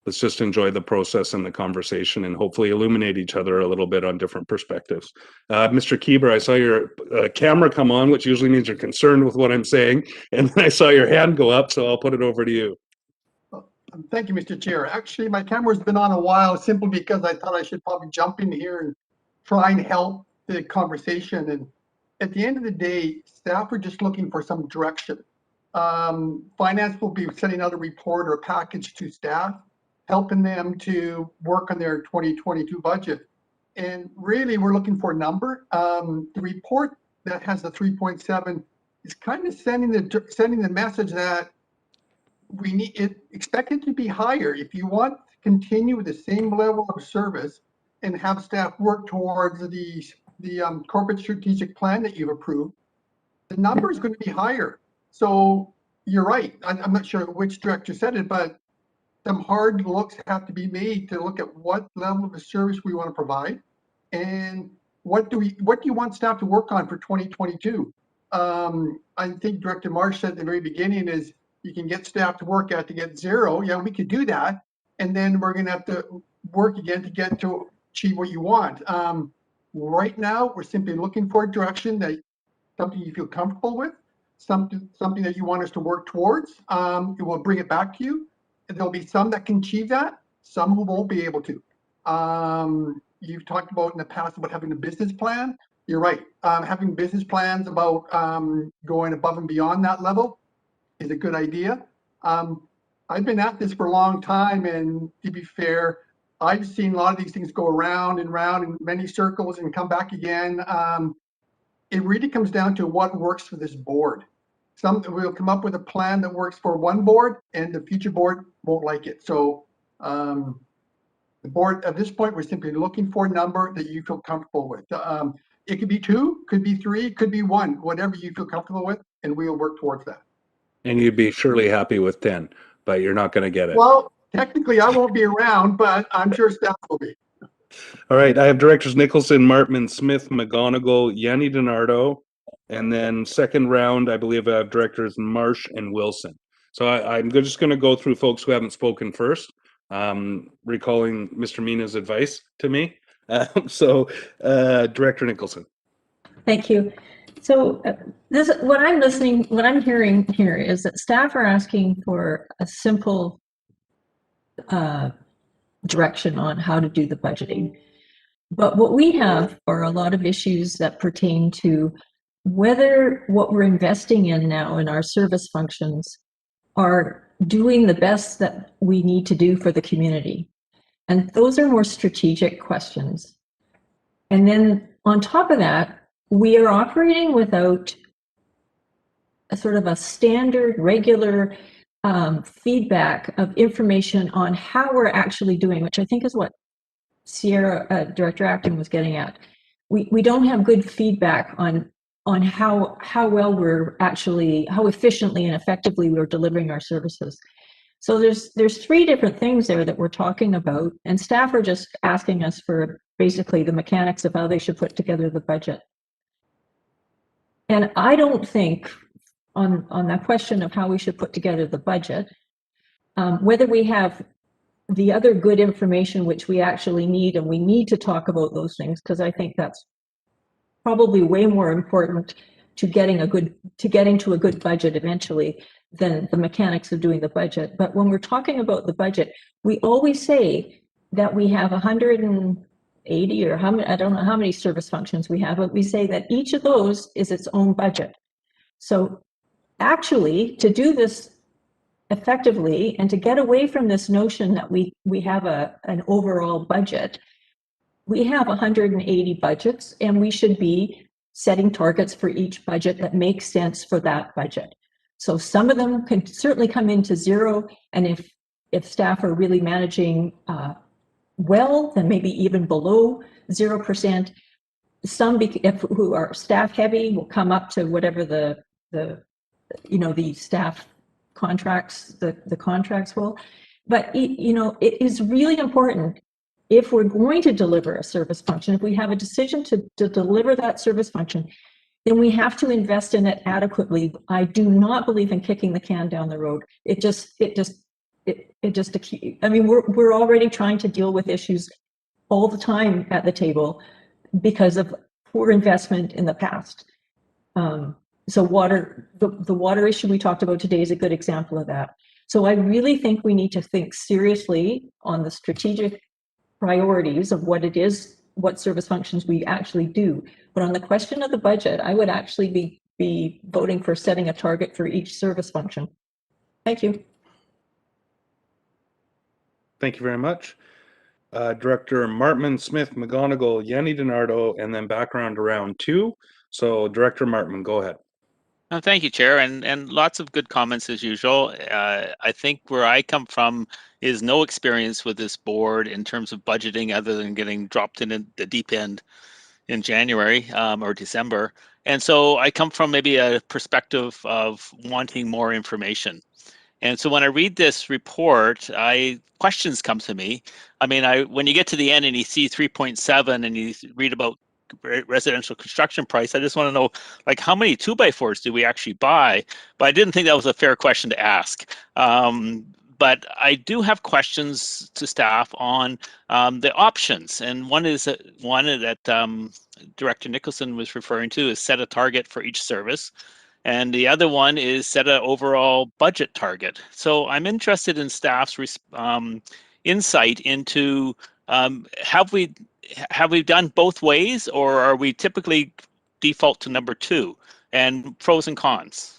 let's just enjoy the process and the conversation and hopefully illuminate each other a little bit on different perspectives. Mr. Kieber, I saw your camera come on, which usually means you're concerned with what I'm saying. And then I saw your hand go up, so I'll put it over to you. Thank you, Mr. Chair. Actually, my camera's been on a while simply because I thought I should probably jump in here and try and help the conversation. And at the end of the day, staff are just looking for some direction. Finance will be sending out a report or a package to staff, helping them to work on their 2022 budget. And really, we're looking for a number. The report that has the 3.7 is kind of sending the message that we need it, expect it to be higher. If you want to continue with the same level of service and have staff work towards the corporate strategic plan that you've approved, the number is going to be higher. So you're right. I'm not sure which director said it, but some hard looks have to be made to look at what level of service we want to provide, and what do you want staff to work on for 2022. I think Director Marsh said at the very beginning is you can get staff to work at to get 0. Yeah, we could do that, and then we're going to have to work again to get to achieve what you want. Right now, we're simply looking for a direction, that something you feel comfortable with, something that you want us to work towards. It will bring it back to you. There'll be some that can achieve that, some who won't be able to. You've talked about in the past about having a business plan. You're right. Having business plans about going above and beyond that level is a good idea. I've been at this for a long time, and to be fair, I've seen a lot of these things go around and round in many circles and come back again. It really comes down to what works for this board. We'll come up with a plan that works for one board, and the future board won't like it. So the board, at this point, we're simply looking for a number that you feel comfortable with. It could be 2, could be 3, could be 1, whatever you feel comfortable with, and we'll work towards that. And you'd be surely happy with 10, but you're not going to get it. Well, technically, I won't be around, but I'm sure staff will be. All right, I have directors Nicholson, Martman, Smith, McGonigal, Yanni DiNardo, and then second round, I believe I have directors Marsh and Wilson. So I'm just going to go through folks who haven't spoken first, recalling Mr. Mina's advice to me. Director Nicholson. Thank you. So what I'm hearing here is that staff are asking for a simple direction on how to do the budgeting. But what we have are a lot of issues that pertain to whether what we're investing in now in our service functions are doing the best that we need to do for the community. And those are more strategic questions. And then on top of that, we are operating without a sort of a standard, regular feedback of information on how we're actually doing, which I think is what Sierra, Director Acton, was getting at. We don't have good feedback on how well we're actually, how efficiently and effectively we're delivering our services. So there's three different things there that we're talking about, and staff are just asking us for basically the mechanics of how they should put together the budget. And I don't think on that question of how we should put together the budget, whether we have the other good information which we actually need, and we need to talk about those things, because I think that's probably way more important to getting to a good budget eventually than the mechanics of doing the budget. But when we're talking about the budget, we always say that we have 180 or how many, I don't know how many service functions we have, but we say that each of those is its own budget. So actually, to do this effectively and to get away from this notion that we have an overall budget, we have 180 budgets, and we should be setting targets for each budget that makes sense for that budget. So some of them can certainly come into zero, and if staff are really managing well, then maybe even below 0%. Some who are staff heavy will come up to whatever the staff contracts, the contracts will. But it is really important, if we're going to deliver a service function, if we have a decision to deliver that service function, then we have to invest in it adequately. I do not believe in kicking the can down the road. I mean, we're already trying to deal with issues all the time at the table because of poor investment in the past. So the water issue we talked about today is a good example of that. So I really think we need to think seriously on the strategic priorities of what service functions we actually do. But on the question of the budget, I would actually be voting for setting a target for each service function. Thank you. Thank you very much. Director Martman, Smith, McGonigal, Yanni DiNardo, and then background to round two. So Director Martman, go ahead. Thank you, Chair, and lots of good comments as usual. I think where I come from is no experience with this board in terms of budgeting other than getting dropped in the deep end in January or December. And so I come from maybe a perspective of wanting more information. And so when I read this report, questions come to me. I mean, when you get to the end and you see 3.7 and you read about residential construction price, I just want to know, like, how many 2x4s do we actually buy? But I didn't think that was a fair question to ask. But I do have questions to staff on the options, and one that Director Nicholson was referring to is set a target for each service, and the other one is set an overall budget target. So I'm interested in staff's insight into have we done both ways, or are we typically default to number two, and pros and cons?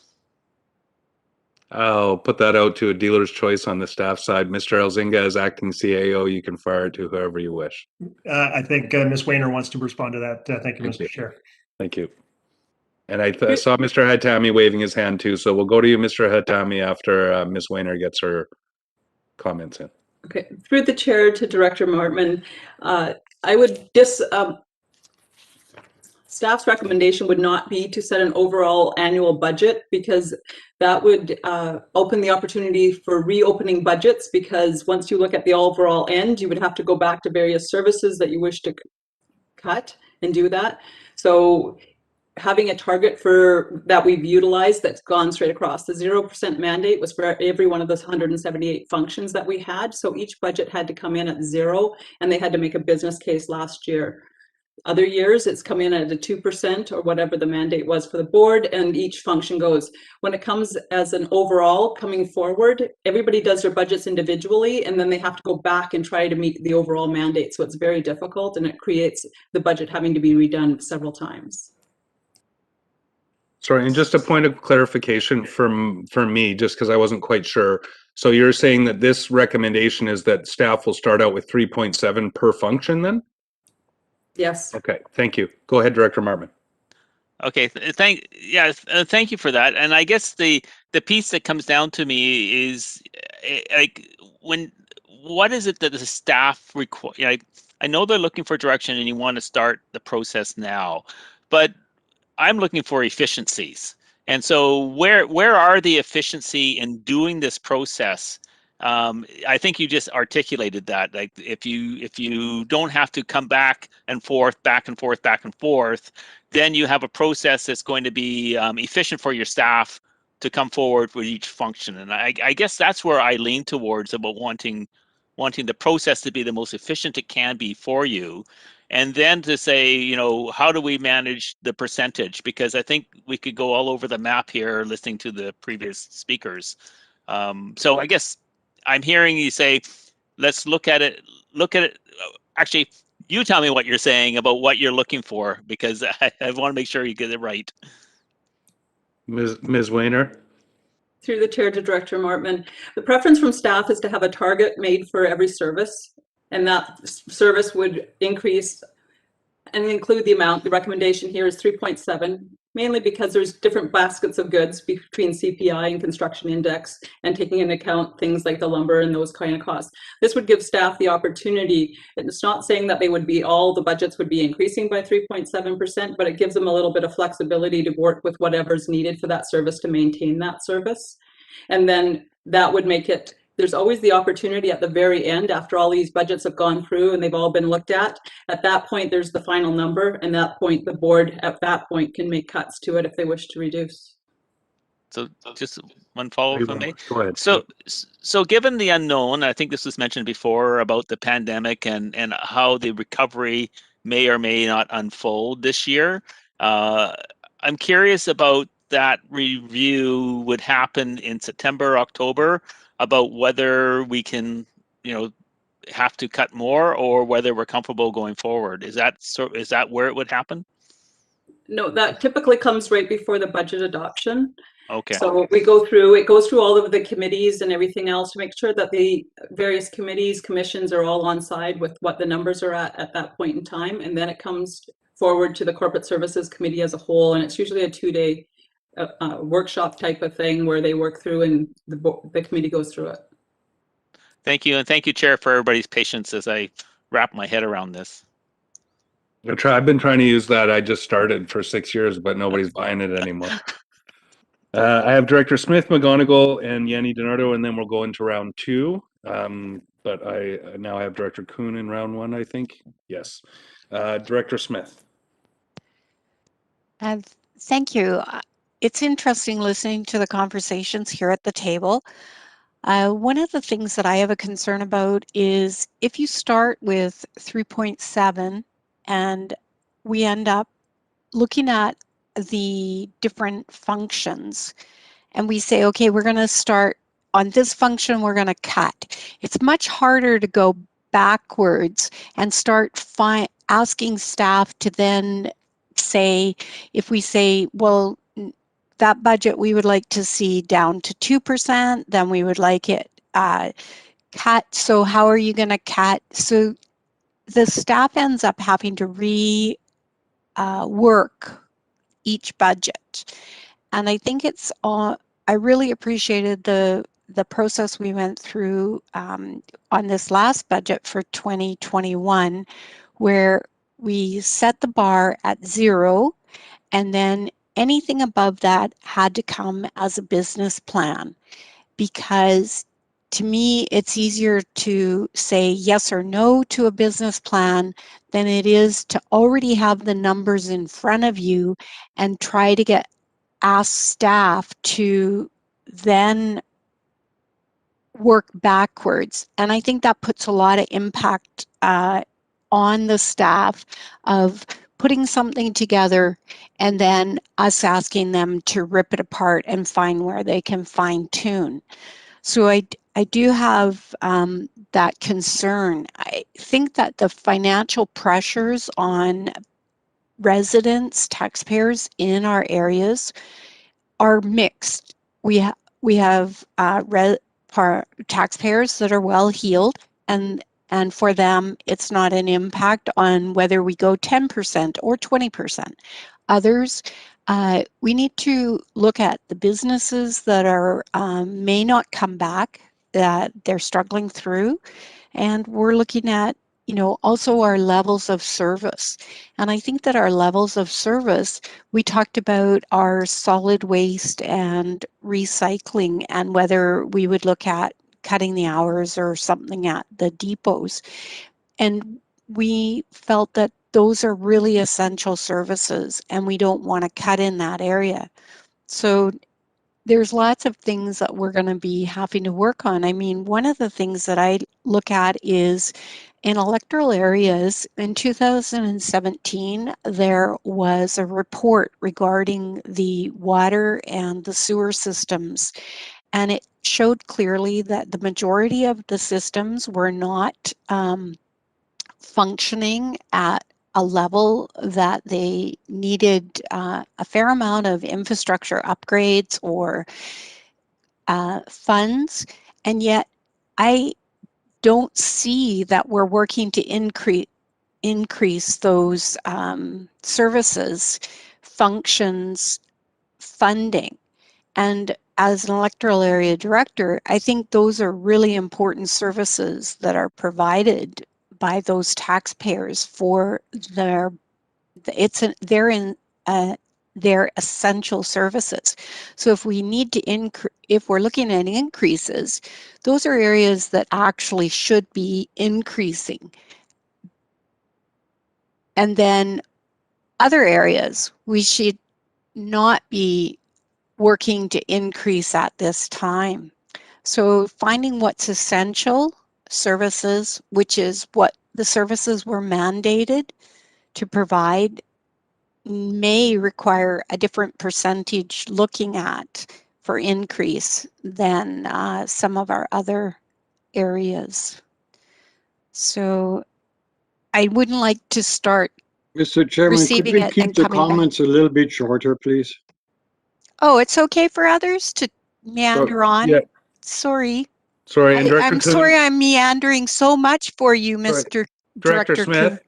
I'll put that out to a dealer's choice on the staff side. Mr. Elzinga, as acting CAO, you can fire it to whoever you wish. I think Ms. Weiner wants to respond to that. Thank you, Mr. Chair. Thank you. And I saw Mr. Hatami waving his hand too, so we'll go to you, Mr. Hatami, after Ms. Weiner gets her comments in. Okay, through the chair to Director Martman, I would just staff's recommendation would not be to set an overall annual budget, because that would open the opportunity for reopening budgets, because once you look at the overall end, you would have to go back to various services that you wish to cut and do that. So having a target for that we've utilized that's gone straight across. The 0% mandate was for every one of those 178 functions that we had. So each budget had to come in at 0, and they had to make a business case last year. Other years, it's come in at a 2% or whatever the mandate was for the board, and each function goes. When it comes as an overall coming forward, everybody does their budgets individually, and then they have to go back and try to meet the overall mandate. So it's very difficult, and it creates the budget having to be redone several times. Sorry, and just a point of clarification for me, just because I wasn't quite sure. So you're saying that this recommendation is that staff will start out with 3.7 per function then? Yes. Okay, thank you. Go ahead, Director Martman. Okay, thank you for that. And I guess the piece that comes down to me is like what is it that the staff require? Like, I know they're looking for direction and you want to start the process now, but I'm looking for efficiencies. And so where are the efficiency in doing this process? I think you just articulated that. Like if you don't have to come back and forth, then you have a process that's going to be efficient for your staff to come forward with each function. And I guess that's where I lean towards, about wanting the process to be the most efficient it can be for you. And then to say, you know, how do we manage the percentage? Because I think we could go all over the map here listening to the previous speakers. So I guess I'm hearing you say, let's look at it. Actually, you tell me what you're saying about what you're looking for, because I want to make sure you get it right. Ms. Weiner. Through the chair to Director Martman, the preference from staff is to have a target made for every service, and that service would increase and include the amount. The recommendation here is 3.7, mainly because there's different baskets of goods between CPI and construction index, and taking into account things like the lumber and those kind of costs. This would give staff the opportunity, and it's not saying that they would be, all the budgets would be increasing by 3.7%, but it gives them a little bit of flexibility to work with whatever's needed for that service to maintain that service. And then that would make it, there's always the opportunity at the very end, after all these budgets have gone through and they've all been looked at that point, there's the final number, and that point, the board at that point can make cuts to it if they wish to reduce. So just one follow-up from me. Go ahead. So given the unknown, I think this was mentioned before about the pandemic and how the recovery may or may not unfold this year, I'm curious about that review would happen in September, October, about whether we can, you know, have to cut more or whether we're comfortable going forward. Is that where it would happen? No, that typically comes right before the budget adoption. Okay. So it goes through all of the committees and everything else to make sure that the various committees, commissions are all on side with what the numbers are at that point in time. And then it comes forward to the Corporate Services Committee as a whole. And it's usually a 2-day workshop type of thing where they work through and the committee goes through it. Thank you. And thank you, Chair, for everybody's patience as I wrap my head around this. I've been trying to use that. I just started for 6 years, but nobody's buying it anymore. I have Director Smith, McGonigal, and Yanni DiNardo, and then we'll go into round 2. But I now have Director Kuhn in round 1, I think. Yes. Director Smith. Thank you. It's interesting listening to the conversations here at the table. One of the things that I have a concern about is if you start with 3.7 and we end up looking at the different functions and we say, okay, we're going to start on this function, we're going to cut. It's much harder to go backwards and start asking staff to then say, if we say, well, that budget we would like to see down to 2%, then we would like it cut. So how are you going to cut? So the staff ends up having to rework each budget. And I think it's all, I really appreciated the process we went through on this last budget for 2021, where we set the bar at 0, and then anything above that had to come as a business plan, because to me, it's easier to say yes or no to a business plan than it is to already have the numbers in front of you and try to ask staff to then work backwards. And I think that puts a lot of impact on the staff of putting something together and then us asking them to rip it apart and find where they can fine tune. So I do have that concern. I think that the financial pressures on residents, taxpayers in our areas are mixed. We have taxpayers that are well heeled, and for them it's not an impact on whether we go 10% or 20%. Others, we need to look at the businesses that are may not come back, that they're struggling through, and we're looking at, you know, also our levels of service. And I think that our levels of service, we talked about our solid waste and recycling and whether we would look at cutting the hours or something at the depots. And we felt that those are really essential services and we don't want to cut in that area. So there's lots of things that we're going to be having to work on. I mean, one of the things that I look at is in electoral areas in 2017, there was a report regarding the water and the sewer systems, and it showed clearly that the majority of the systems were not functioning at a level that they needed a fair amount of infrastructure upgrades or funds, and yet I don't see that we're working to increase those services, functions, funding. And as an electoral area director, I think those are really important services that are provided by those taxpayers for they're essential services. So if we need to if we're looking at increases, those are areas that actually should be increasing. And then other areas we should not be working to increase at this time. So finding what's essential services, which is what the services were mandated to provide, may require a different percentage looking at for increase than some of our other areas. So I wouldn't like to start Mr. Chairman, could we keep the comments a little bit shorter, please? Oh, it's okay for others to meander on? Yeah. Sorry. Sorry, and Director I'm Kuhn, sorry I'm meandering so much for you, Mr. Director Kuhn.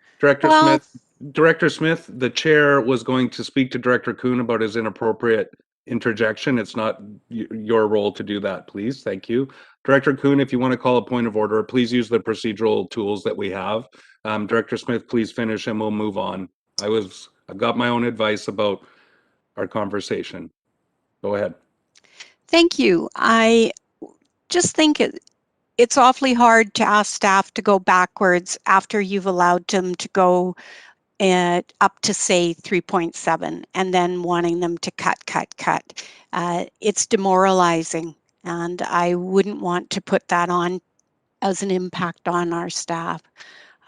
Director Smith, the chair was going to speak to Director Kuhn about his inappropriate interjection. It's not your role to do that, please. Thank you. Director Kuhn, if you want to call a point of order, please use the procedural tools that we have. Director Smith, please finish and we'll move on. I've got my own advice about our conversation. Go ahead. Thank you. I just think it's awfully hard to ask staff to go backwards after you've allowed them to go up to say 3.7 and then wanting them to cut. It's demoralizing, and I wouldn't want to put that on as an impact on our staff.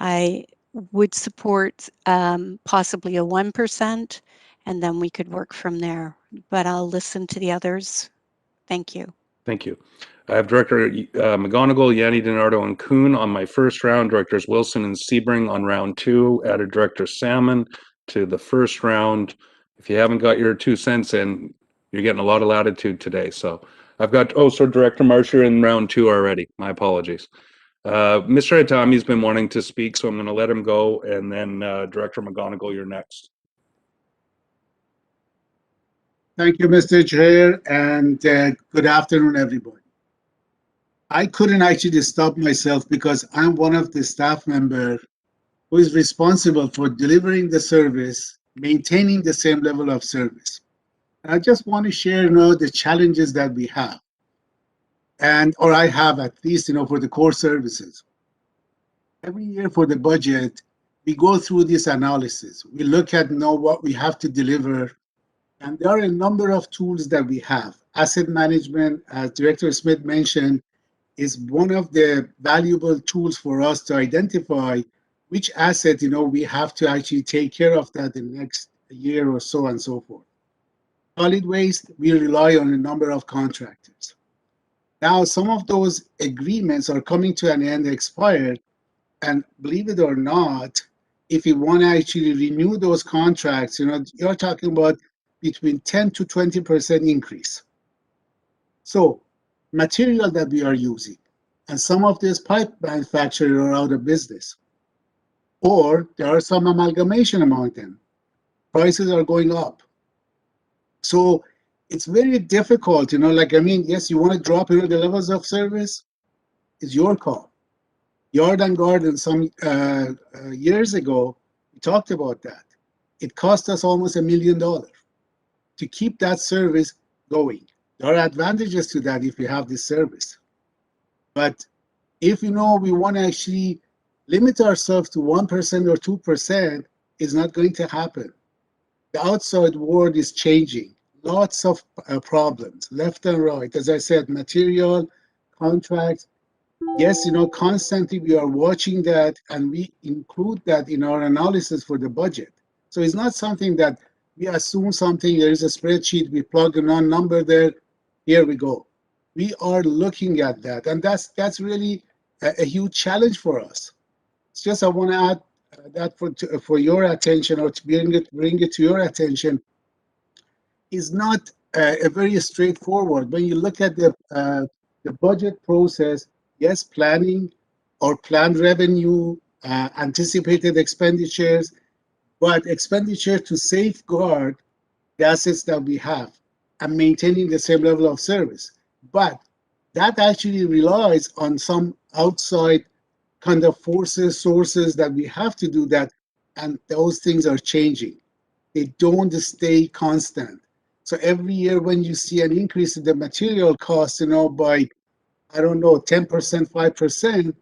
I would support possibly a 1%, and then we could work from there, but I'll listen to the others. Thank you. Thank you. I have Director McGonigal, Yanni DiNardo, and Kuhn on my first round, Directors Wilson and Sebring on round 2, added Director Salmon to the first round. If you haven't got your 2 cents in, you're getting a lot of latitude today. So I've got, so Director Marshall in round 2 already. My apologies. Mr. Itami's been wanting to speak, so I'm going to let him go, and then Director McGonigal, you're next. Thank you, Mr. Chair, and good afternoon, everybody. I couldn't actually stop myself because I'm one of the staff members who is responsible for delivering the service, maintaining the same level of service. And I just want to share, the challenges that we have, or I have at least, for the core services. Every year for the budget, we go through this analysis. We look at what we have to deliver. And there are a number of tools that we have. Asset management, as Director Smith mentioned, is one of the valuable tools for us to identify which asset, we have to actually take care of that in the next year or so and so forth. Solid waste, we rely on a number of contractors. Now, some of those agreements are coming to an end, expired, and believe it or not, if you want to actually renew those contracts, you're talking about between 10 to 20% increase. So, material that we are using, and some of these pipe manufacturers are out of business, or there are some amalgamation among them. Prices are going up. So it's very difficult, yes, you want to drop the levels of service, it's your call. Yard and Garden some years ago, we talked about that. It cost us almost $1 million to keep that service going. There are advantages to that if you have this service. But if we want to actually limit ourselves to 1% or 2%, it's not going to happen. The outside world is changing. Lots of problems, left and right. As I said, material, contracts. Yes, constantly we are watching that, and we include that in our analysis for the budget. So it's not something that we assume something, there is a spreadsheet, we plug a number there, here we go. We are looking at that, and that's really a huge challenge for us. It's just I want to add that for your attention, or to bring it to your attention, is not a very straightforward. When you look at the budget process, yes, planning or planned revenue, anticipated expenditures, but expenditure to safeguard the assets that we have and maintaining the same level of service. But that actually relies on some outside kind of forces, sources that we have to do that, and those things are changing. They don't stay constant. So every year when you see an increase in the material cost, by, 10%, 5%,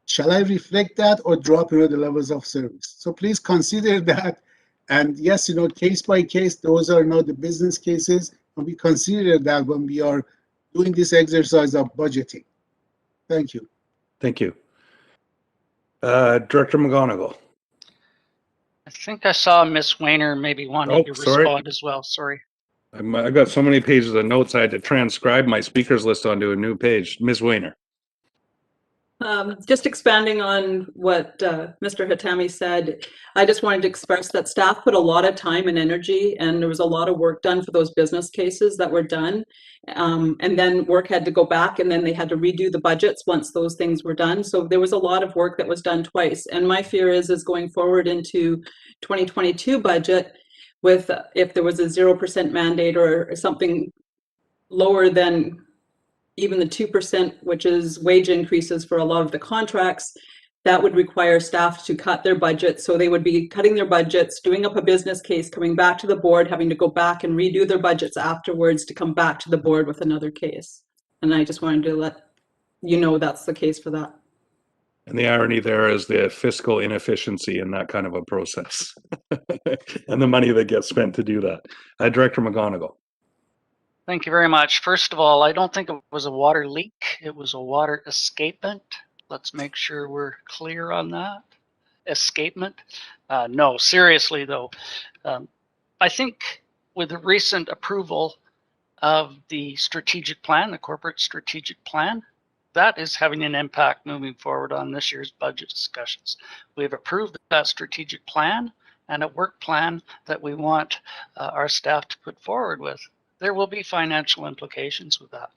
shall I reflect that or drop, the levels of service? So please consider that. And yes, case by case, those are not the business cases. And we consider that when we are doing this exercise of budgeting. Thank you. Thank you. Director McGonigal. I think I saw Miss Weiner maybe wanting to sorry. respond as well. Sorry. I've got so many pages of notes, I had to transcribe my speakers list onto a new page. Ms. Weiner. Just expanding on what Mr. Hatami said, I just wanted to express that staff put a lot of time and energy, and there was a lot of work done for those business cases that were done. And then work had to go back, and then they had to redo the budgets once those things were done. So there was a lot of work that was done twice. And my fear is going forward into 2022 budget, with if there was a 0% mandate or something lower than even the 2%, which is wage increases for a lot of the contracts, that would require staff to cut their budget. So they would be cutting their budgets, doing up a business case, coming back to the board, having to go back and redo their budgets afterwards to come back to the board with another case. And I just wanted to let you know that's the case for that. And the irony there is the fiscal inefficiency in that kind of a process and the money that gets spent to do that. Director McGonigal. Thank you very much. First of all, I don't think it was a water leak. It was a water escapement. Let's make sure we're clear on that. Escapement. No, seriously though, I think with the recent approval of the strategic plan, the corporate strategic plan, that is having an impact moving forward on this year's budget discussions. We've approved that strategic plan and a work plan that we want our staff to put forward with. There will be financial implications with that.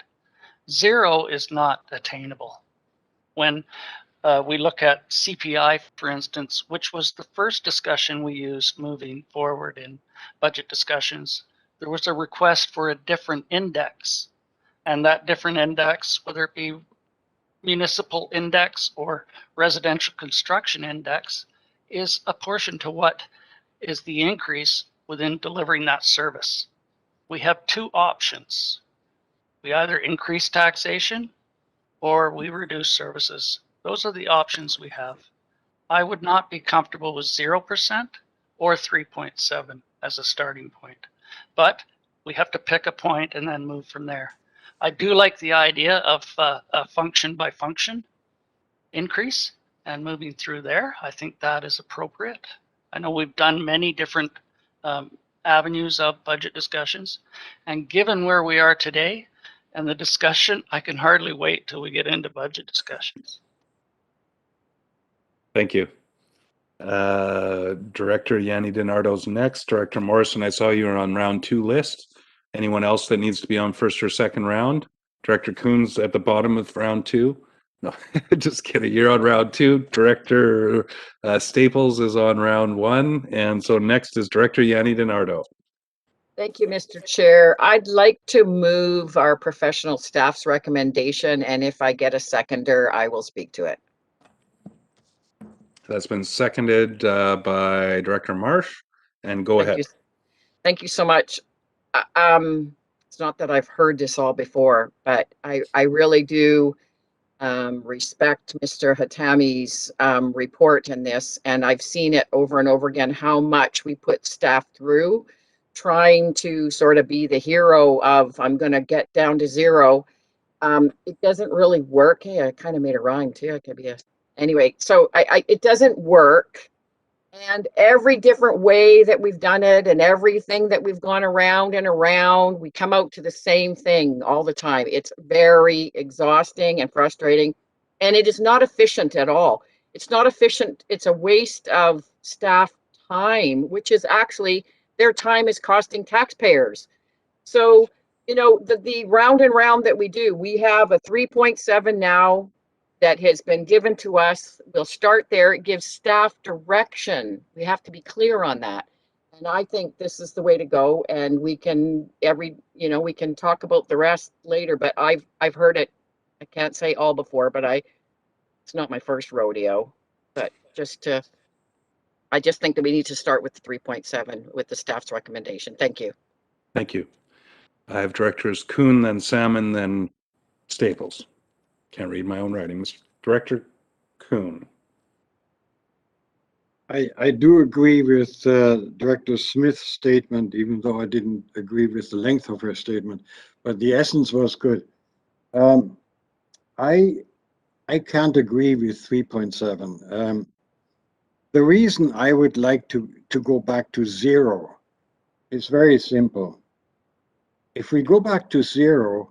0 is not attainable. When we look at CPI, for instance, which was the first discussion we used moving forward in budget discussions, there was a request for a different index. And that different index, whether it be municipal index or residential construction index, is apportioned to what is the increase within delivering that service. We have two options. We either increase taxation or we reduce services. Those are the options we have. I would not be comfortable with 0% or 3.7 as a starting point, but we have to pick a point and then move from there. I do like the idea of a function by function increase, and moving through there. I think that is appropriate. I know we've done many different avenues of budget discussions, and given where we are today and the discussion, I can hardly wait till we get into budget discussions. Thank you. Director Yanni DiNardo's next. Director Morrison, I saw you were on round 2 list. Anyone else that needs to be on first or second round? Director Coons at the bottom of round 2. No, just kidding. You're on round 2. Director Staples is on round 1. And so next is Director Yanni DiNardo. Thank you, Mr. Chair. I'd like to move our professional staff's recommendation, and if I get a seconder, I will speak to it. That's been seconded by Director Marsh. And go ahead. Thank you so much. It's not that I've heard this all before, but I really do respect Mr. Hatami's report in this, and I've seen it over and over again, how much we put staff through trying to sort of be the hero of, I'm going to get down to zero. It doesn't really work. Hey, I kind of made a rhyme too. I could be anyway, so it doesn't work. And every different way that we've done it and everything that we've gone around and around, we come out to the same thing all the time. It's very exhausting and frustrating, and it is not efficient at all. It's not efficient. It's a waste of staff time, which is actually, their time is costing taxpayers. So, you know, the round and round that we do, we have a 3.7 now that has been given to us. We'll start there. It gives staff direction. We have to be clear on that. And I think this is the way to go. And we can we can talk about the rest later, but I've heard it. I can't say all before, but it's not my first rodeo. But I just think that we need to start with the 3.7 with the staff's recommendation. Thank you. Thank you. I have Directors Kuhn, then Salmon, then Staples. Can't read my own writing. Director Kuhn. I do agree with Director Smith's statement, even though I didn't agree with the length of her statement, but the essence was good. I can't agree with 3.7. The reason I would like to go back to 0 is very simple. If we go back to 0,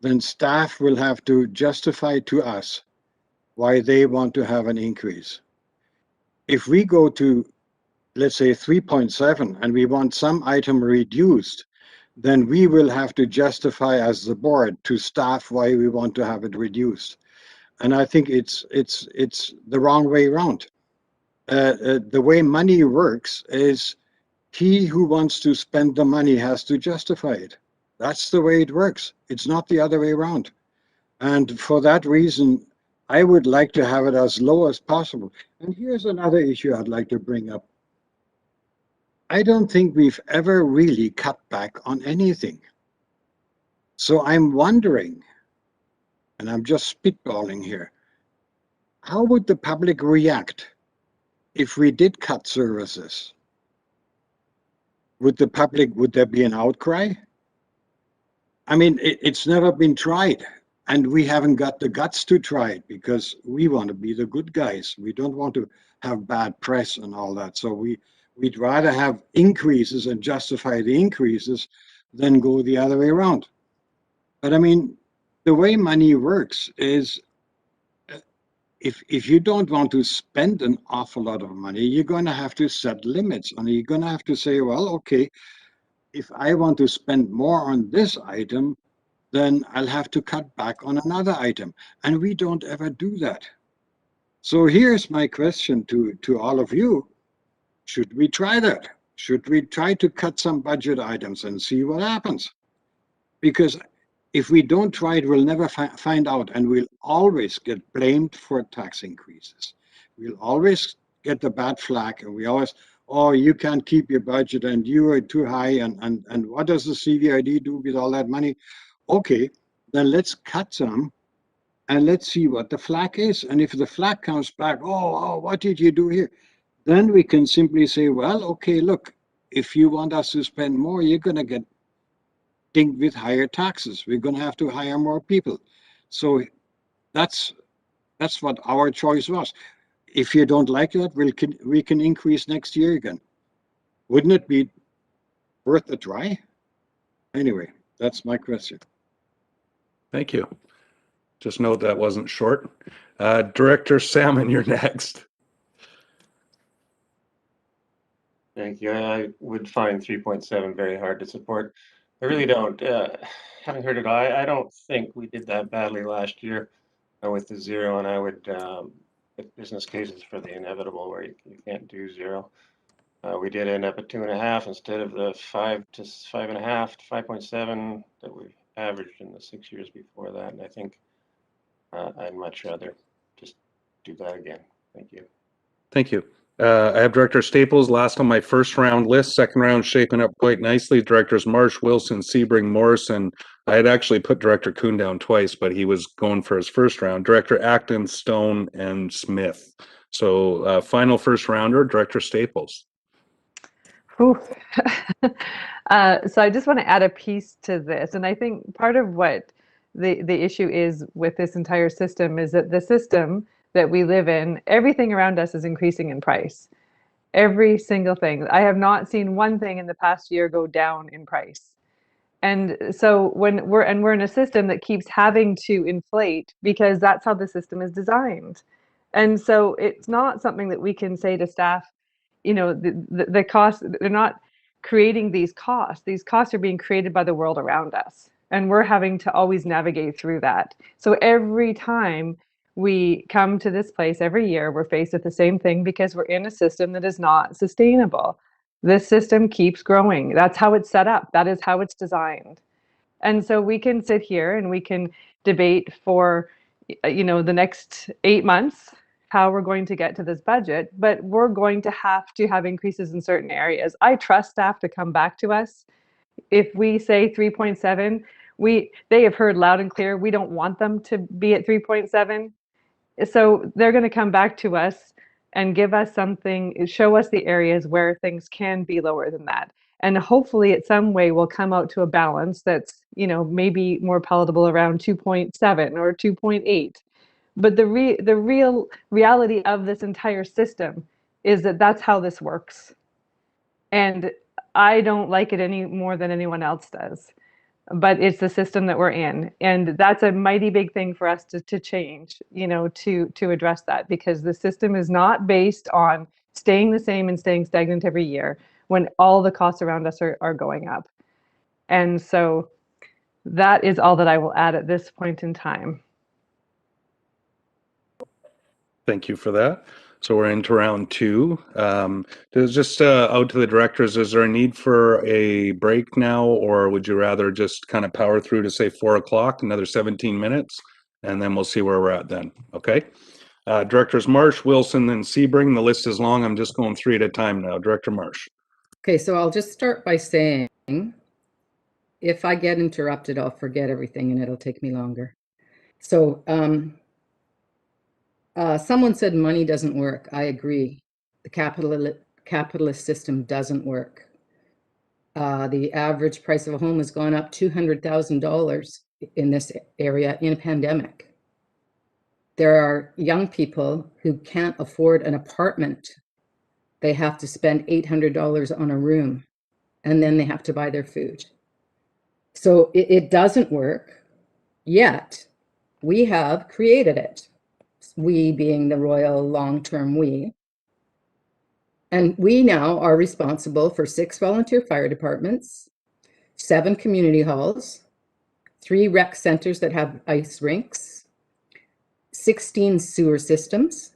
then staff will have to justify to us why they want to have an increase. If we go to, let's say, 3.7 and we want some item reduced, then we will have to justify as the board to staff why we want to have it reduced. And I think it's the wrong way around. The way money works is he who wants to spend the money has to justify it. That's the way it works. It's not the other way around. And for that reason, I would like to have it as low as possible. And here's another issue I'd like to bring up. I don't think we've ever really cut back on anything. So I'm wondering, and I'm just spitballing here, how would the public react if we did cut services? Would there be an outcry? I mean, it's never been tried, and we haven't got the guts to try it because we want to be the good guys. We don't want to have bad press and all that. So we'd rather have increases and justify the increases than go the other way around. But I mean, the way money works is if you don't want to spend an awful lot of money, you're going to have to set limits on it. You're going to have to say, well, okay, if I want to spend more on this item, then I'll have to cut back on another item. And we don't ever do that. So here's my question to all of you. Should we try that? Should we try to cut some budget items and see what happens? Because if we don't try it, we'll never find out, and we'll always get blamed for tax increases. We'll always get the bad flag, and we always, oh, you can't keep your budget, and you are too high, and what does the CVID do with all that money? Okay, then let's cut some, and let's see what the flag is. And if the flag comes back, oh, what did you do here? Then we can simply say, well, okay, look, if you want us to spend more, you're going to get dinged with higher taxes. We're going to have to hire more people. So that's what our choice was. if you don't like that, we can increase next year again. Wouldn't it be worth a try? Anyway, that's my question. Thank you. Just note that wasn't short. Director Salmon, you're next. Thank you. I would find 3.7 very hard to support. I really don't. Having heard it, I don't think we did that badly last year with the zero, and I would put business cases for the inevitable where you can't do zero. We did end up at 2.5 instead of the 5 to 5.5 to 5.7 that we averaged in the 6 years before that. And I think I'd much rather just do that again. Thank you. Thank you. I have Director Staples last on my first round list. Second round shaping up quite nicely. Directors Marsh, Wilson, Sebring, Morrison. I had actually put Director Kuhn down twice, but he was going for his first round. Director Acton, Stone, and Smith. So final first rounder, Director Staples. So I just want to add a piece to this. And I think part of what the issue is with this entire system is that the system that we live in, everything around us is increasing in price. Every single thing. I have not seen one thing in the past year go down in price. And so when we're in a system that keeps having to inflate because that's how the system is designed. And so it's not something that we can say to staff, you know, the costs, they're not creating these costs. These costs are being created by the world around us. And we're having to always navigate through that. So every time we come to this place every year, we're faced with the same thing because we're in a system that is not sustainable. This system keeps growing. That's how it's set up. That is how it's designed. And so we can sit here and we can debate for, you know, the next 8 months how we're going to get to this budget, but we're going to have increases in certain areas. I trust staff to come back to us. If we say 3.7, they have heard loud and clear, we don't want them to be at 3.7. So they're going to come back to us and give us something, show us the areas where things can be lower than that. And hopefully it some way will come out to a balance that's, you know, maybe more palatable around 2.7 or 2.8. But the real reality of this entire system is that that's how this works. And I don't like it any more than anyone else does. But it's the system that we're in. And that's a mighty big thing for us to change, you know, to address that, because the system is not based on staying the same and staying stagnant every year when all the costs around us are going up. And so that is all that I will add at this point in time. Thank you for that. So we're into round two. There's just out to the directors, is there a need for a break now, or would you rather just kind of power through to say 4 o'clock, another 17 minutes, and then we'll see where we're at then, okay? Directors Marsh, Wilson, then Sebring. The list is long. I'm just going 3 at a time now. Director Marsh. Okay, so I'll just start by saying, if I get interrupted, I'll forget everything and it'll take me longer. So someone said money doesn't work. I agree. The capitalist system doesn't work. The average price of a home has gone up $200,000 in this area in a pandemic. There are young people who can't afford an apartment. They have to spend $800 on a room, and then they have to buy their food. So it doesn't work, yet we have created it. We being the royal long-term we. And we now are responsible for 6 volunteer fire departments, 7 community halls, 3 rec centers that have ice rinks, 16 sewer systems,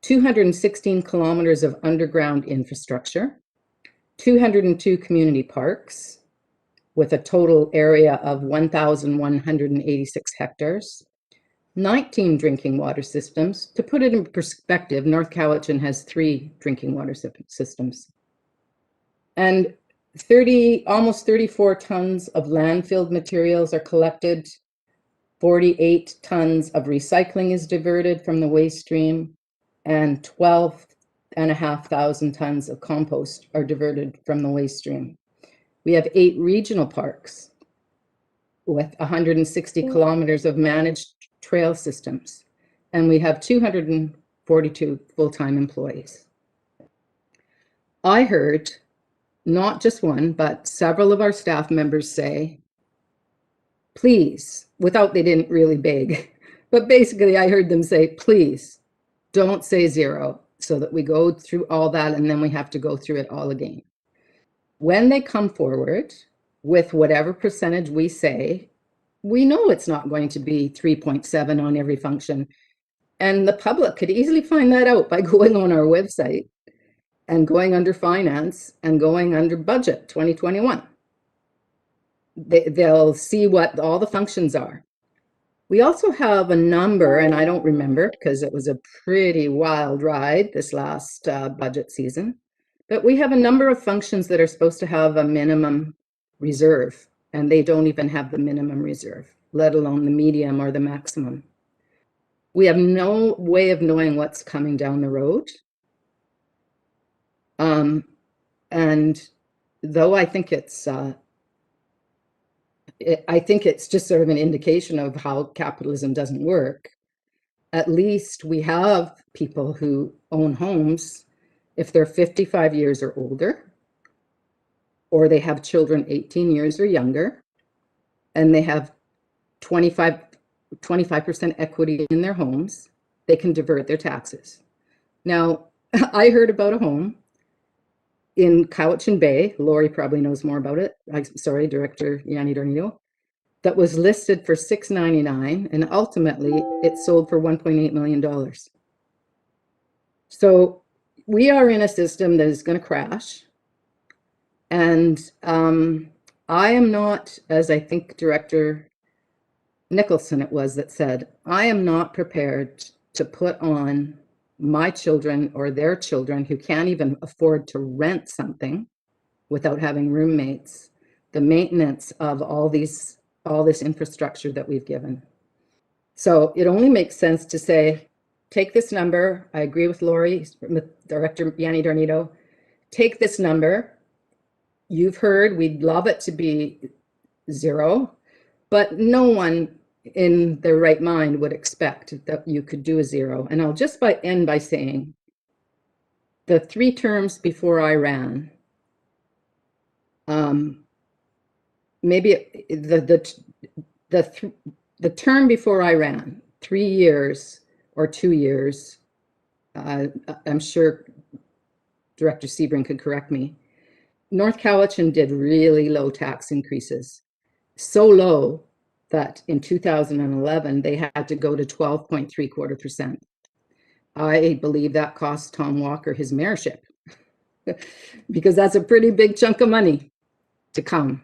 216 kilometers of underground infrastructure, 202 community parks with a total area of 1,186 hectares, 19 drinking water systems. To put it in perspective, North Cowichan has 3 drinking water systems. And almost 34 tons of landfill materials are collected. 48 tons of recycling is diverted from the waste stream, and 12,500 tons of compost are diverted from the waste stream. We have 8 regional parks with 160 kilometers of managed trail systems. And we have 42 full-time employees. I heard not just one, but several of our staff members say, please, they didn't really beg, but basically I heard them say, please don't say 0, so that we go through all that and then we have to go through it all again. When they come forward with whatever percentage we say, we know it's not going to be 3.7 on every function. And the public could easily find that out by going on our website and going under finance and going under budget 2021. They'll see what all the functions are. We also have a number, and I don't remember because it was a pretty wild ride this last budget season, but we have a number of functions that are supposed to have a minimum reserve, and they don't even have the minimum reserve, let alone the medium or the maximum. We have no way of knowing what's coming down the road. And though I think it's just sort of an indication of how capitalism doesn't work, at least we have people who own homes if they're 55 years or older, or they have children 18 years or younger, and they have 25% equity in their homes, they can divert their taxes. Now, I heard about a home in Cowichan Bay, Lori probably knows more about it, sorry, Director Yanni Dornito, that was listed for $699, and ultimately it sold for $1.8 million. So we are in a system that is going to crash. And I am not, as I think Director Nicholson it was that said, I am not prepared to put on my children or their children who can't even afford to rent something without having roommates, the maintenance of all this infrastructure that we've given. So it only makes sense to say, take this number. I agree with Lori, with Director Yanni Dornito. Take this number. You've heard we'd love it to be 0, but no one in their right mind would expect that you could do a 0. And I'll just end by saying the 3 terms before I ran, maybe the term before I ran, 3 years or 2 years, I'm sure Director Sebring could correct me, North Cowichan did really low tax increases, so low that in 2011 they had to go to 12.75%. I believe that cost Tom Walker his mayorship because that's a pretty big chunk of money to come.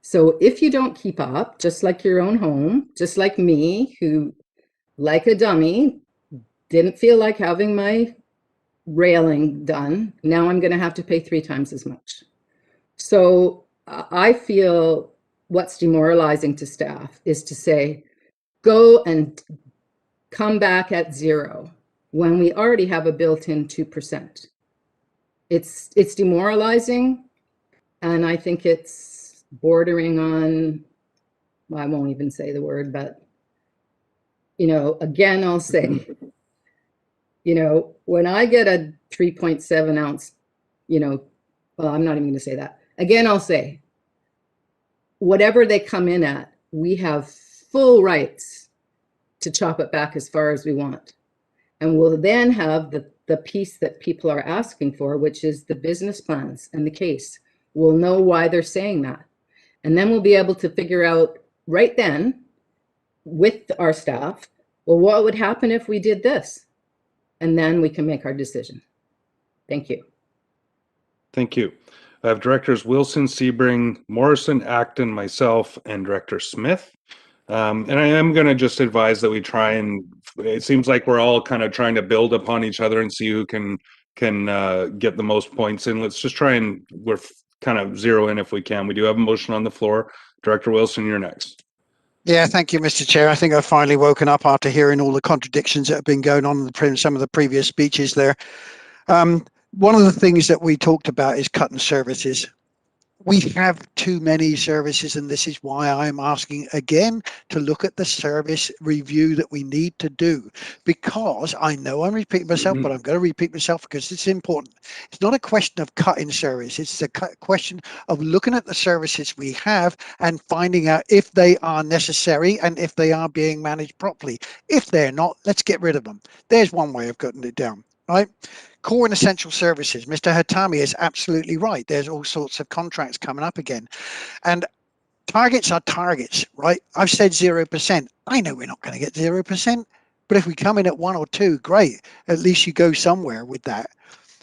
So if you don't keep up, just like your own home, just like me, who, like a dummy, didn't feel like having my railing done, now I'm going to have to pay 3 times as much. So I feel what's demoralizing to staff is to say, go and come back at 0 when we already have a built-in 2%. It's demoralizing, and I think it's bordering on, well, I won't even say the word, but, again, I'll say, when I get a 3.7 ounce, well, I'm not even going to say that. Again, I'll say, whatever they come in at, we have full rights to chop it back as far as we want. And we'll then have the piece that people are asking for, which is the business plans and the case. We'll know why they're saying that. And then we'll be able to figure out right then with our staff, well, what would happen if we did this? And then we can make our decision. Thank you. Thank you. I have Directors Wilson, Sebring, Morrison, Acton, myself, and Director Smith. And I am going to just advise that we try and, it seems like we're all kind of trying to build upon each other and see who can get the most points in. Let's just try and we're kind of zero in if we can. We do have a motion on the floor. Director Wilson, you're next. Yeah, thank you, Mr. Chair. I think I've finally woken up after hearing all the contradictions that have been going on in some of the previous speeches there. One of the things that we talked about is cutting services. we have too many services, and this is why I'm asking again to look at the service review that we need to do, because I know I'm repeating myself, but I'm going to repeat myself because it's important. It's not a question of cutting service. It's a question of looking at the services we have and finding out if they are necessary and if they are being managed properly. If they're not, let's get rid of them. There's one way of cutting it down, right? Core and essential services. Mr. Hatami is absolutely right. There's all sorts of contracts coming up again. And targets are targets, right? I've said 0%. I know we're not going to get 0%, but if we come in at 1 or 2, great. At least you go somewhere with that.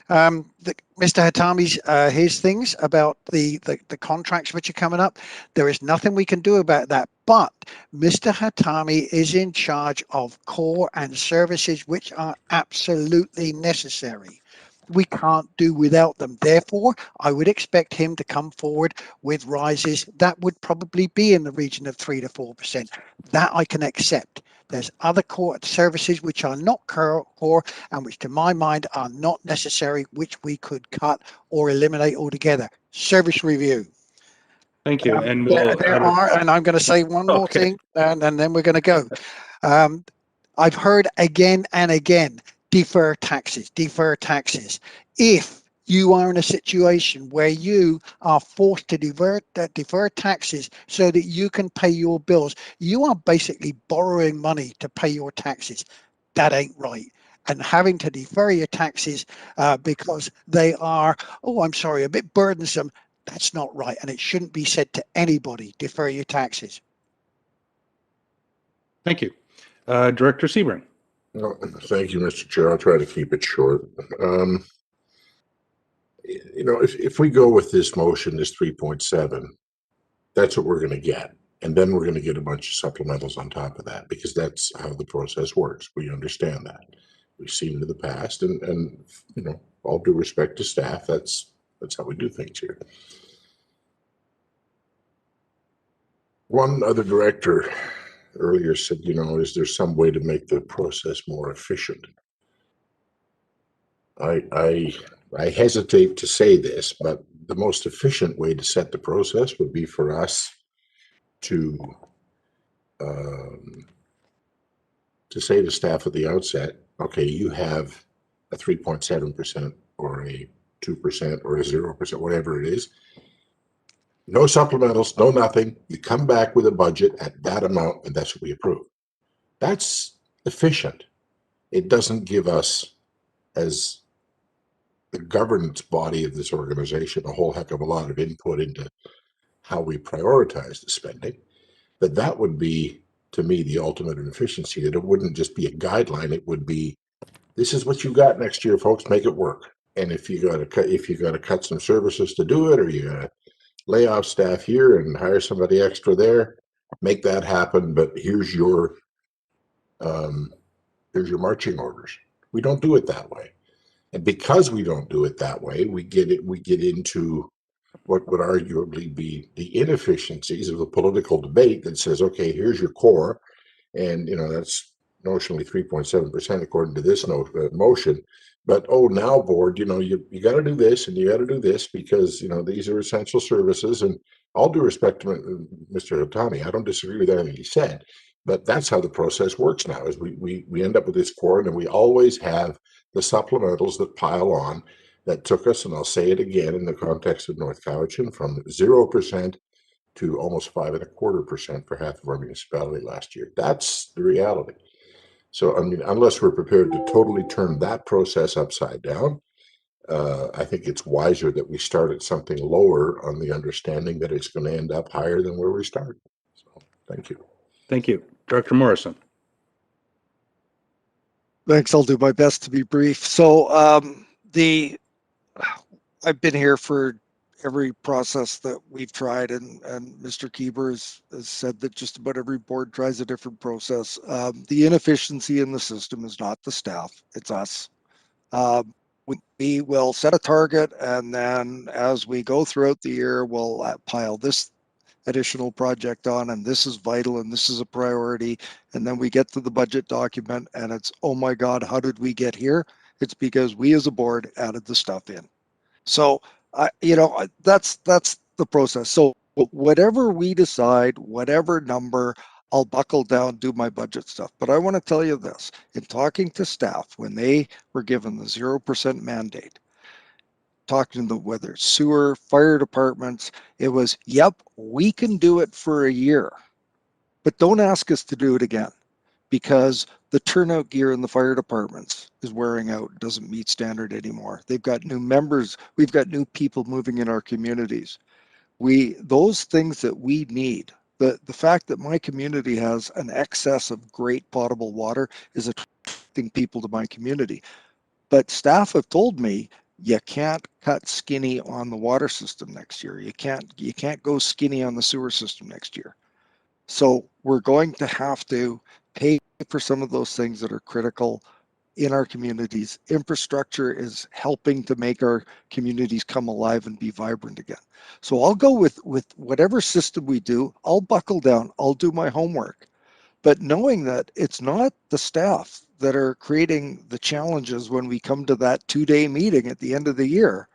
Mr. Hatami's his things about the contracts which are coming up. There is nothing we can do about that. But Mr. Hatami is in charge of core and services which are absolutely necessary. We can't do without them. Therefore, I would expect him to come forward with rises that would probably be in the region of 3 to 4%. That I can accept. There's other core services which are not core and which to my mind are not necessary, which we could cut or eliminate altogether. Service review. Thank you. And There are, and I'm going to say one more thing, and then we're going to go. I've heard again and again, defer taxes, defer taxes. If you are in a situation where you are forced to defer taxes so that you can pay your bills, you are basically borrowing money to pay your taxes. That ain't right. And having to defer your taxes because they are, oh, I'm sorry, a bit burdensome, that's not right. And it shouldn't be said to anybody, defer your taxes. Thank you. Director Sebring. No, thank you, Mr. Chair. I'll try to keep it short. You know, if we go with this motion, this 3.7, that's what we're going to get. And then we're going to get a bunch of supplementals on top of that, because that's how the process works. We understand that. We've seen it in the past, and you know, all due respect to staff, that's how we do things here. One other director earlier said, you know, is there some way to make the process more efficient? I hesitate to say this, but the most efficient way to set the process would be for us to say to staff at the outset, okay, you have a 3.7% or a 2% or a 0%, whatever it is. No supplementals, no nothing. You come back with a budget at that amount, and that's what we approve. That's efficient. It doesn't give us, as the governance body of this organization, a whole heck of a lot of input into how we prioritize the spending. But that would be, to me, the ultimate in efficiency. That it wouldn't just be a guideline. It would be, this is what you got next year, folks. Make it work. And if you got to cut some services to do it, or you got to lay off staff here and hire somebody extra there, make that happen. But here's your marching orders. We don't do it that way. And because we don't do it that way, we get into what would arguably be the inefficiencies of the political debate that says, okay, here's your core, and you know that's notionally 3.7% according to this motion. But oh, now board, you know, you got to do this and you got to do this because you know these are essential services. And all due respect to Mr. Hatami, I don't disagree with anything he said, but that's how the process works now. Is we end up with this core, and then we always have the supplementals that pile on. That took us, and I'll say it again in the context of North Cowichan, from 0% to almost 5.25% for half of our municipality last year. That's the reality. So, I mean, unless we're prepared to totally turn that process upside down, I think it's wiser that we start at something lower on the understanding that it's going to end up higher than where we start. So, thank you. Thank you. Director Morrison. Thanks. I'll do my best to be brief. So I've been here for every process that we've tried, and Mr. Keeber has said that just about every board tries a different process. The inefficiency in the system is not the staff, it's us. We will set a target, and then as we go throughout the year, we'll pile this additional project on, and this is vital, and this is a priority. And then we get to the budget document, and it's, oh my God, how did we get here? It's because we as a board added the stuff in. So, you know, that's the process. So whatever we decide, whatever number, I'll buckle down, do my budget stuff. But I want to tell you this, in talking to staff, when they were given the 0% mandate, talking to whether sewer, fire departments, it was, yep, we can do it for a year, but don't ask us to do it again, because the turnout gear in the fire departments is wearing out, doesn't meet standard anymore. They've got new members, we've got new people moving in our communities. Those things that we need, the fact that my community has an excess of great potable water is attracting people to my community. But staff have told me you can't cut skinny on the water system next year. You can't go skinny on the sewer system next year. So we're going to have to pay for some of those things that are critical in our communities. Infrastructure is helping to make our communities come alive and be vibrant again. So I'll go with whatever system we do. I'll buckle down. I'll do my homework. But knowing that it's not the staff that are creating the challenges when we come to that 2-day meeting at the end of the year,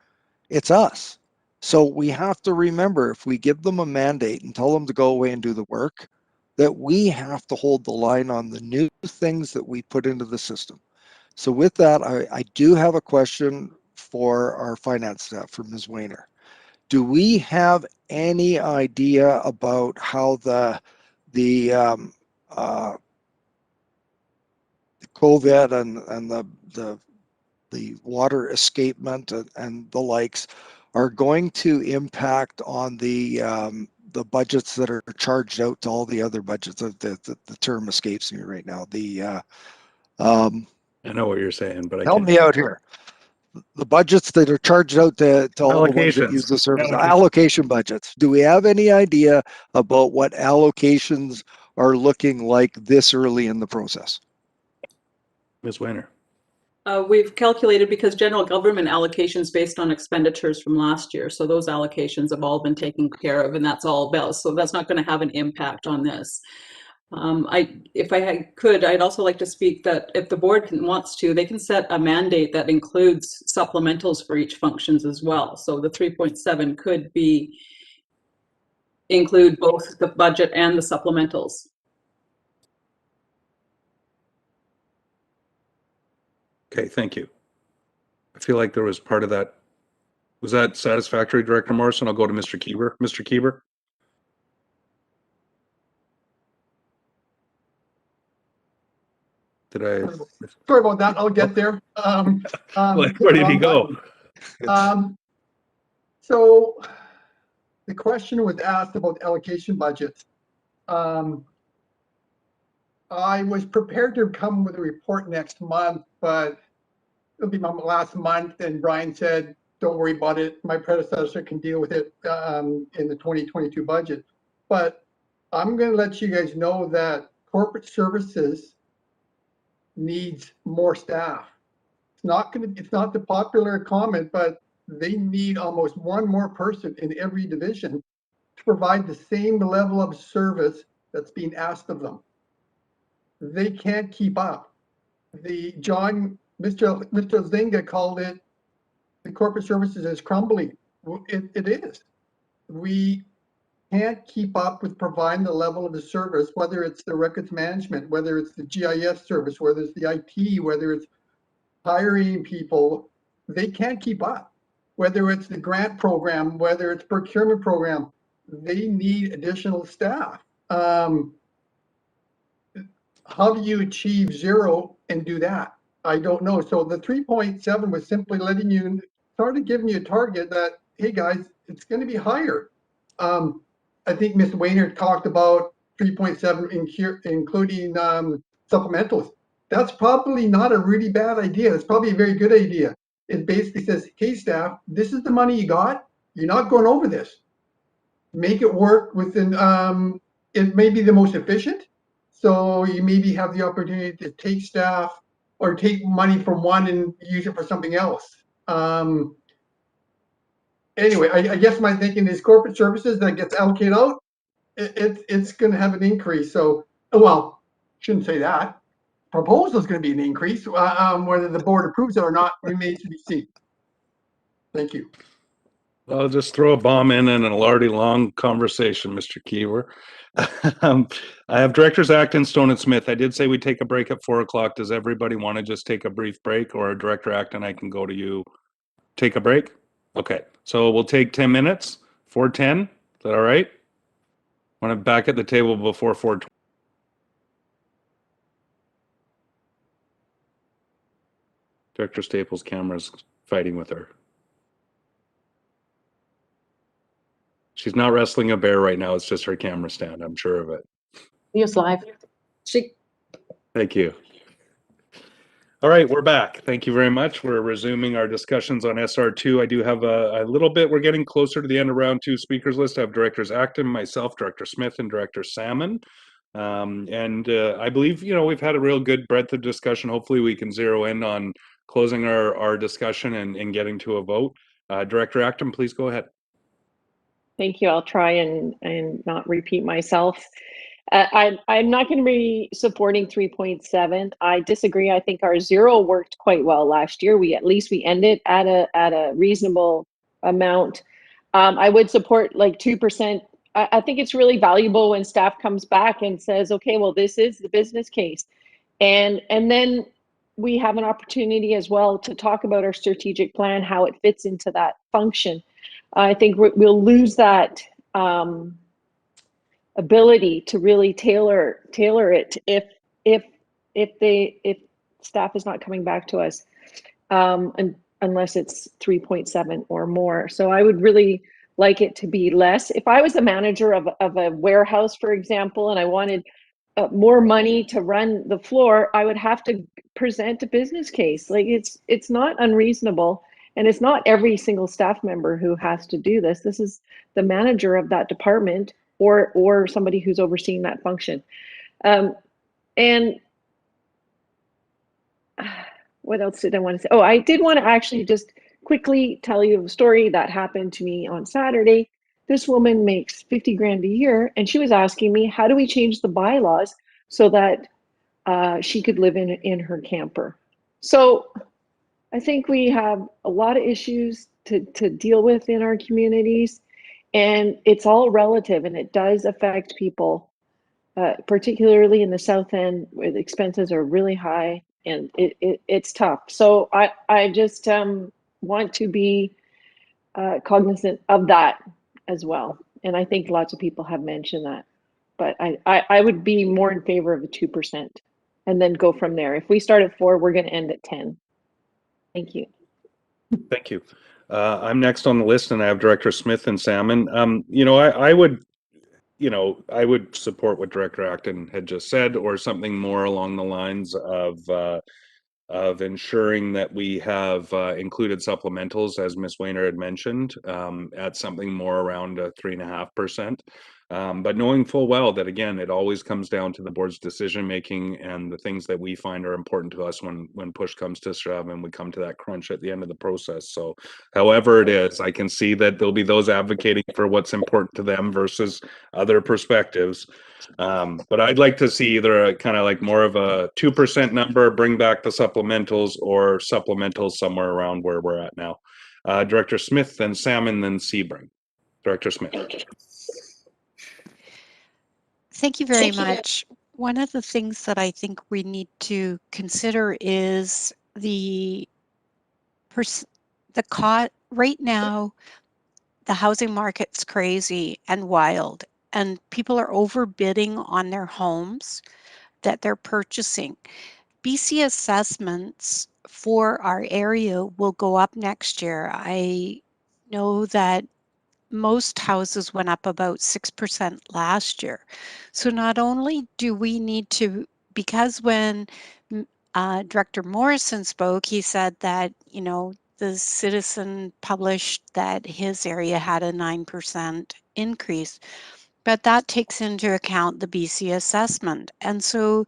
it's us. So we have to remember, if we give them a mandate and tell them to go away and do the work, that we have to hold the line on the new things that we put into the system. So with that, I do have a question for our finance staff, for Ms. Weiner. Do we have any idea about how the COVID and the water escapement and the likes are going to impact on the budgets that are charged out to all the other budgets? The term escapes me right now. I know what you're saying, but I help can't. me out here. The budgets that are charged out to all the ones that use the service, allocation budgets. Do we have any idea about what allocations are looking like this early in the process? Ms. Weiner. We've calculated, because general government allocations based on expenditures from last year. So those allocations have all been taken care of, and that's all bells. So that's not going to have an impact on this. If I could, I'd also like to speak that if the board wants to, they can set a mandate that includes supplementals for each functions as well. So the 3.7 could include both the budget and the supplementals. Okay, thank you. I feel like there was part of that. Was that satisfactory, Director Morrison? I'll go to Mr. Keever. Mr. Keever? Did I? Sorry about that. I'll get there. Where did he go? So the question was asked about allocation budgets. I was prepared to come with a report next month, but it'll be my last month. And Brian said, don't worry about it. My predecessor can deal with it in the 2022 budget. But I'm going to let you guys know that corporate services needs more staff. It's not the popular comment, but they need almost one more person in every division to provide the same level of service that's being asked of them. They can't keep up. Mr. Zinga called it, the corporate services is crumbling. It is. We can't keep up with providing the level of the service, whether it's the records management, whether it's the GIS service, whether it's the IT, whether it's hiring people. They can't keep up. Whether it's the grant program, whether it's procurement program, they need additional staff. How do you achieve zero and do that? I don't know. So the 3.7 was simply letting you, started giving you a target that, hey guys, it's going to be higher. I think Ms. Weiner talked about 3.7 including supplementals. That's probably not a really bad idea. It's probably a very good idea. It basically says, hey staff, this is the money you got. You're not going over this. Make it work within, it may be the most efficient. So you maybe have the opportunity to take staff or take money from one and use it for something else. Anyway, I guess my thinking is corporate services that gets allocated out, it's going to have an increase. So, well, shouldn't say that. Proposal is going to be an increase. Whether the board approves it or not remains to be seen. Thank you. I'll just throw a bomb in an already long conversation, Mr. Kiewer. I have Directors Acton, Stone and Smith. I did say we'd take a break at 4 o'clock. Does everybody want to just take a brief break, or Director Acton, I can go to you? Take a break? Okay, so we'll take 10 minutes, 4:10. Is that all right? Want to back at the table before 4:20. Director Staples' camera's fighting with her. She's not wrestling a bear right now. It's just her camera stand. I'm sure of it. Use live. Thank you. All right, we're back. Thank you very much. We're resuming our discussions on SR2. I do have a little bit, we're getting closer to the end of round 2 speakers list. I have Directors Acton, myself, Director Smith, and Director Salmon. I believe, we've had a real good breadth of discussion. Hopefully we can zero in on closing our discussion and getting to a vote. Director Acton, please go ahead. Thank you. I'll try and not repeat myself. I'm not going to be supporting 3.7. I disagree. I think our 0 worked quite well last year. We ended at a reasonable amount. I would support like 2%. I think it's really valuable when staff comes back and says, okay, well, this is the business case. And then we have an opportunity as well to talk about our strategic plan, how it fits into that function. I think we'll lose that ability to really tailor it if staff is not coming back to us, unless it's 3.7 or more. So I would really like it to be less. If I was a manager of a warehouse, for example, and I wanted more money to run the floor, I would have to present a business case. Like it's not unreasonable. And it's not every single staff member who has to do this. This is the manager of that department or somebody who's overseeing that function. And what else did I want to say? Oh, I did want to actually just quickly tell you a story that happened to me on Saturday. This woman makes 50 grand a year, and she was asking me, how do we change the bylaws so that she could live in her camper? So I think we have a lot of issues to deal with in our communities, and it's all relative, and it does affect people, particularly in the South End where the expenses are really high, and it's tough. So I just want to be cognizant of that as well. And I think lots of people have mentioned that, but I would be more in favor of the 2% and then go from there. If we start at 4, we're going to end at 10. Thank you. Thank you. I'm next on the list, and I have Director Smith and Salmon. I would support what Director Acton had just said, or something more along the lines of ensuring that we have included supplementals, as Ms. Weiner had mentioned, at something more around 3.5%. But knowing full well that, again, it always comes down to the board's decision making and the things that we find are important to us when push comes to shove and we come to that crunch at the end of the process. So however it is, I can see that there'll be those advocating for what's important to them versus other perspectives. But I'd like to see either a kind of like more of a 2% number, bring back the supplementals, or supplementals somewhere around where we're at now. Director Smith, then Salmon, then Sebring. Director Smith. Thank you very much. One of the things that I think we need to consider is the cost. Right now, the housing market's crazy and wild, and people are overbidding on their homes that they're purchasing. BC assessments for our area will go up next year. I know that most houses went up about 6% last year. So not only do we need to, because when Director Morrison spoke, he said that, the Citizen published that his area had a 9% increase, but that takes into account the BC assessment. And so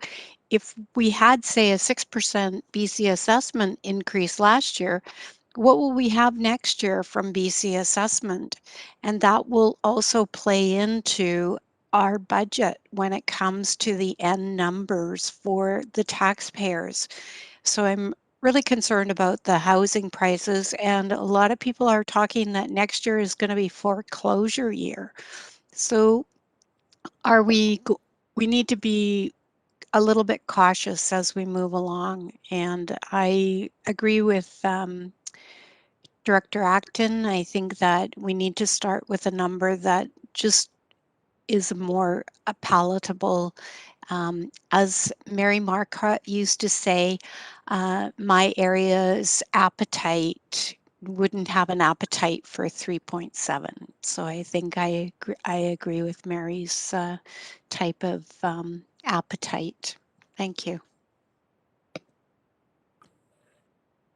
if we had, say, a 6% BC assessment increase last year, what will we have next year from BC assessment? And that will also play into our budget when it comes to the end numbers for the taxpayers. So I'm really concerned about the housing prices, and a lot of people are talking that next year is going to be foreclosure year. So we need to be a little bit cautious as we move along. And I agree with Director Acton. I think that we need to start with a number that just is more palatable. As Mary Marcotte used to say, my area's appetite wouldn't have an appetite for 3.7. So I think I agree with Mary's type of appetite. Thank you.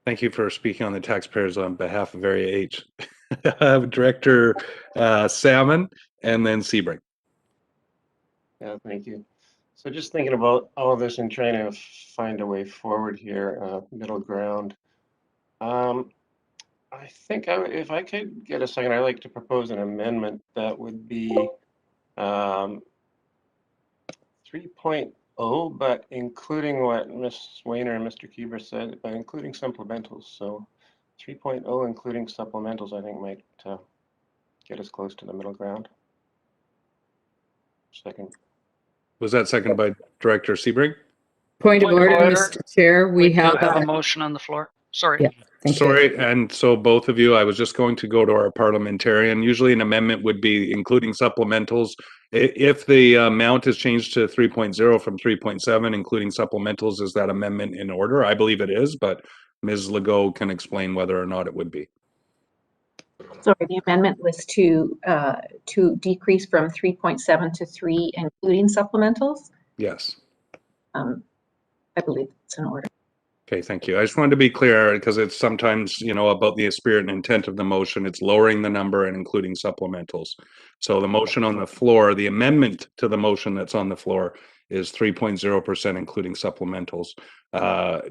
Thank you for speaking on the taxpayers on behalf of Area H. Director Salmon and then Sebring. Yeah, thank you. So just thinking about all of this and trying to find a way forward here, middle ground. I think if I could get a second, I'd like to propose an amendment that would be 3.0, but including what Ms. Weiner and Mr. Kieber said, but including supplementals. So 3.0 including supplementals, I think might get us close to the middle ground. Second. Was that seconded by Director Sebring? Point of order, Mr. Chair. We do have a motion on the floor. Sorry. Yeah, thank you. Sorry, and so both of you, I was just going to go to our parliamentarian. Usually an amendment would be including supplementals. If the amount is changed to 3.0 from 3.7, including supplementals, is that amendment in order? I believe it is, but Ms. Legault can explain whether or not it would be. Sorry, the amendment was to decrease from 3.7 to 3, including supplementals. Yes. I believe it's in order. Okay, thank you. I just wanted to be clear because it's sometimes, about the spirit and intent of the motion. It's lowering the number and including supplementals. So the motion on the floor, the amendment to the motion that's on the floor is 3.0% including supplementals.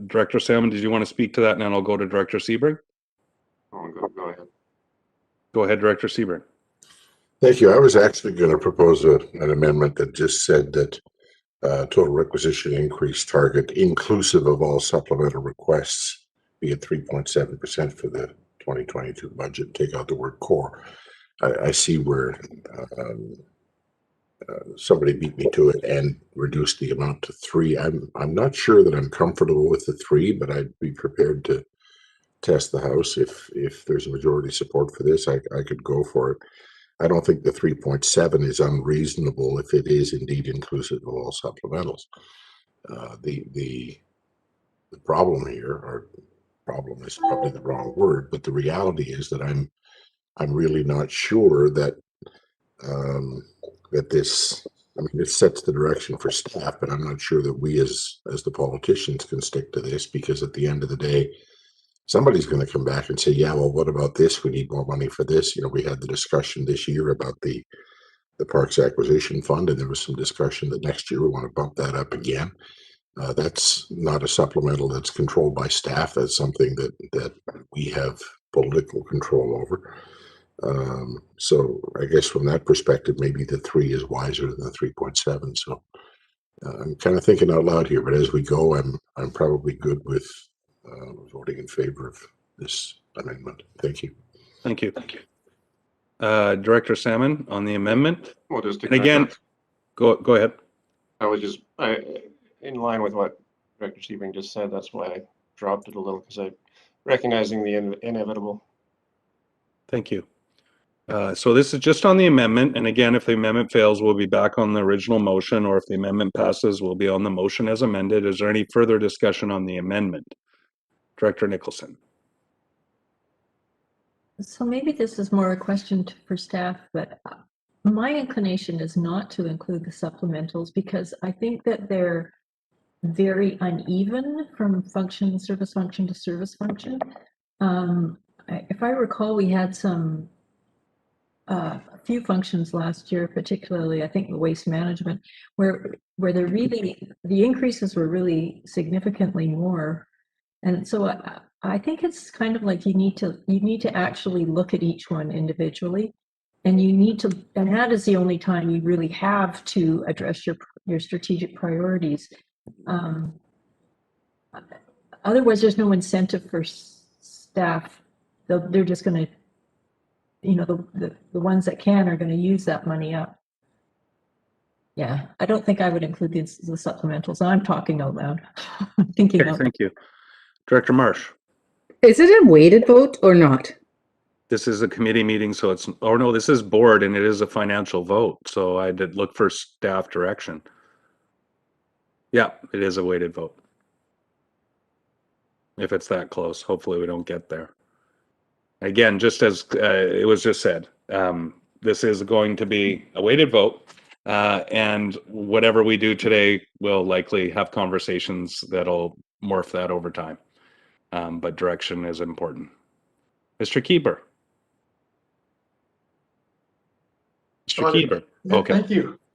Director Salmon, did you want to speak to that? And then I'll go to Director Sebring. Go ahead. Go ahead, Director Sebring. Thank you. I was actually going to propose an amendment that just said that total requisition increase target, inclusive of all supplemental requests, be at 3.7% for the 2022 budget. Take out the word core. I see where somebody beat me to it and reduced the amount to 3. I'm not sure that I'm comfortable with the 3, but I'd be prepared to test the House if there's a majority support for this. I could go for it. I don't think the 3.7 is unreasonable if it is indeed inclusive of all supplementals. The problem here, or problem is probably the wrong word, but the reality is that I'm really not sure that that this. I mean, it sets the direction for staff, but I'm not sure that we as the politicians can stick to this, because at the end of the day, somebody's going to come back and say, yeah, well, what about this? We need more money for this. We had the discussion this year about the Parks Acquisition Fund, and there was some discussion that next year we want to bump that up again. That's not a supplemental that's controlled by staff. That's something that we have political control over. So I guess from that perspective, maybe the 3 is wiser than the 3.7. So I'm kind of thinking out loud here, but as we go, I'm probably good with voting in favor of this amendment. Thank you. Thank you. Director Salmon on the amendment. Well, just to and again, go ahead. I was just in line with what Director Sebring just said. That's why I dropped it a little, because I recognizing the inevitable. Thank you. So this is just on the amendment, and again, if the amendment fails, we'll be back on the original motion, or if the amendment passes, we'll be on the motion as amended. Is there any further discussion on the amendment? Director Nicholson. So maybe this is more a question for staff, but my inclination is not to include the supplementals, because I think that they're very uneven from service function to service function. If I recall, we had a few functions last year, particularly I think the waste management, where the increases were really significantly more. And so I think it's kind of like you need to actually look at each one individually, and that is the only time you really have to address your strategic priorities. otherwise there's no incentive for staff. They're just going to, you know, the ones that can are going to use that money up. Yeah, I don't think I would include the supplementals. I'm talking out loud. I'm thinking Okay, out. thank you. Director Marsh. Is it a weighted vote or not? This is a committee meeting, so it's, oh no, this is board and it is a financial vote. So I did look for staff direction. Yeah, it is a weighted vote. If it's that close, hopefully we don't get there. Again, just as it was just said, this is going to be a weighted vote. And whatever we do today, we'll likely have conversations that'll morph that over time. But direction is important. Mr. Keeper. Mr. Got it. Keeper. Yeah, Okay.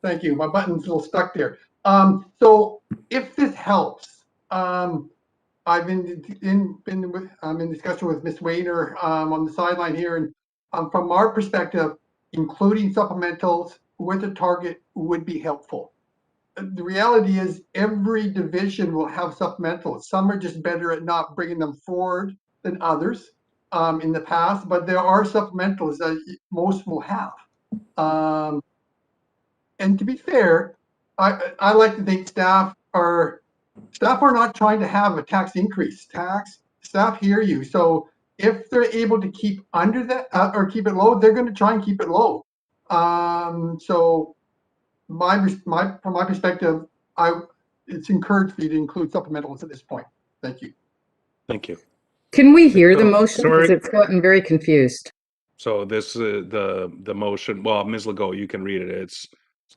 Thank you. My button's a little stuck there. So if this helps, I've been in discussion with Ms. Wayner on the sideline here, and from our perspective, including supplementals with a target would be helpful. The reality is every division will have supplementals. Some are just better at not bringing them forward than others in the past, but there are supplementals that most will have. And to be fair, I like to think staff are not trying to have a tax increase. Staff hear you. So if they're able to keep under that or keep it low, they're going to try and keep it low. So from my perspective, it's encouraged for you to include supplementals at this point. Thank you. Thank you. Can we hear the motion? Because it's gotten very confused. So this the motion. Well, Ms. Legault, you can read it. It's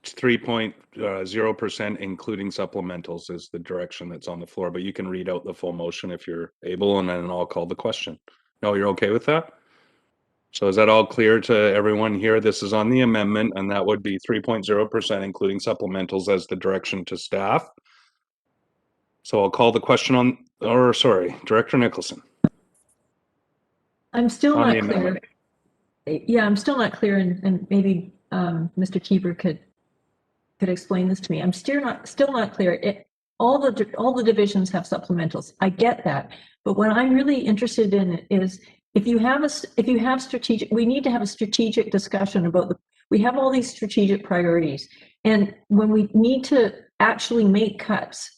3.0% including supplementals is the direction that's on the floor. But you can read out the full motion if you're able, and then I'll call the question. No, you're okay with that? So is that all clear to everyone here? This is on the amendment, and that would be 3.0% including supplementals as the direction to staff. So I'll call the question on, or sorry, Director Nicholson. I'm still On not the clear. amendment. Yeah, I'm still not clear, and maybe Mr. Keeper could explain this to me. I'm still not clear. All the divisions have supplementals. I get that, but what I'm really interested in is if you have strategic, we need to have a strategic discussion about we have all these strategic priorities, and when we need to actually make cuts,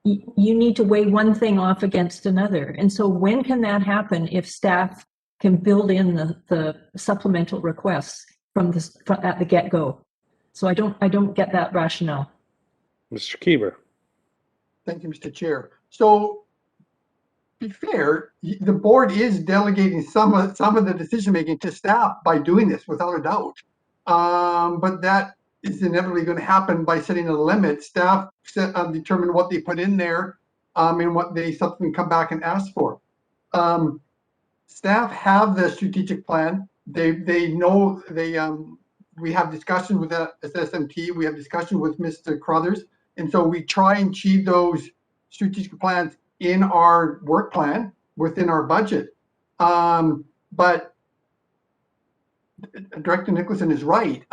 you need to weigh one thing off against another. And so when can that happen if staff can build in the supplemental requests at the get-go? So I don't get that rationale. Mr. Keeper. Thank you, Mr. Chair. So be fair, the board is delegating some of the decision making to staff by doing this without a doubt. But that is inevitably going to happen by setting a limit. Staff determine what they put in there and what they subsequently come back and ask for. Staff have the strategic plan. They know we have discussion with the SMT. We have discussion with Mr. Crothers, and so we try and achieve those strategic plans in our work plan within our budget. But Director Nicholson is right.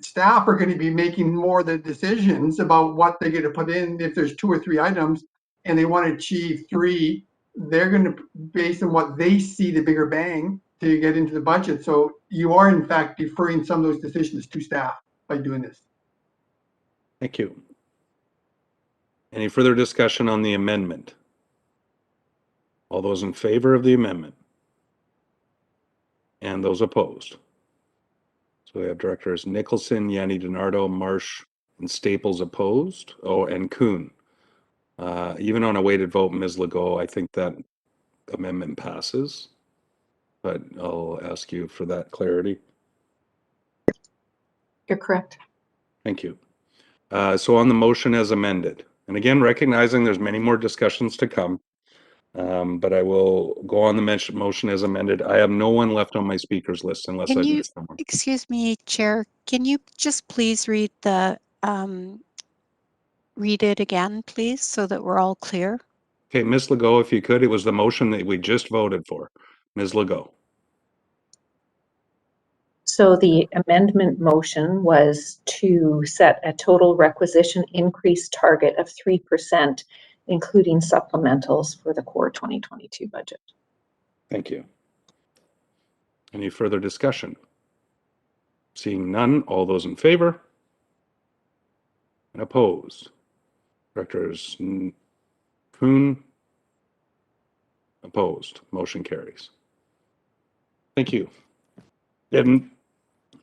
Staff are going to be making more of the decisions about what they're going to put in. If there's 2 or 3 items and they want to achieve 3, they're going to, based on what they see the bigger bang to get into the budget. So you are in fact deferring some of those decisions to staff by doing this. Thank you. Any further discussion on the amendment? All those in favor of the amendment? And those opposed? So we have Directors Nicholson, Yanni DiNardo, Marsh, and Staples opposed. Oh, and Kuhn. Even on a weighted vote, Ms. Legault, I think that amendment passes. But I'll ask you for that clarity. You're correct. Thank you. So on the motion as amended, and again, recognizing there's many more discussions to come, but I will go on the motion as amended. I have no one left on my speakers list unless I missed someone. Excuse me, Chair, can you just please read it again, please, so that we're all clear? Okay, Ms. Legault, if you could, it was the motion that we just voted for. Ms. Legault. So the amendment motion was to set a total requisition increase target of 3% including supplementals for the core 2022 budget. Thank you. Any further discussion? Seeing none, all those in favor? And opposed? Directors Kuhn? Opposed? Motion carries. Thank you. And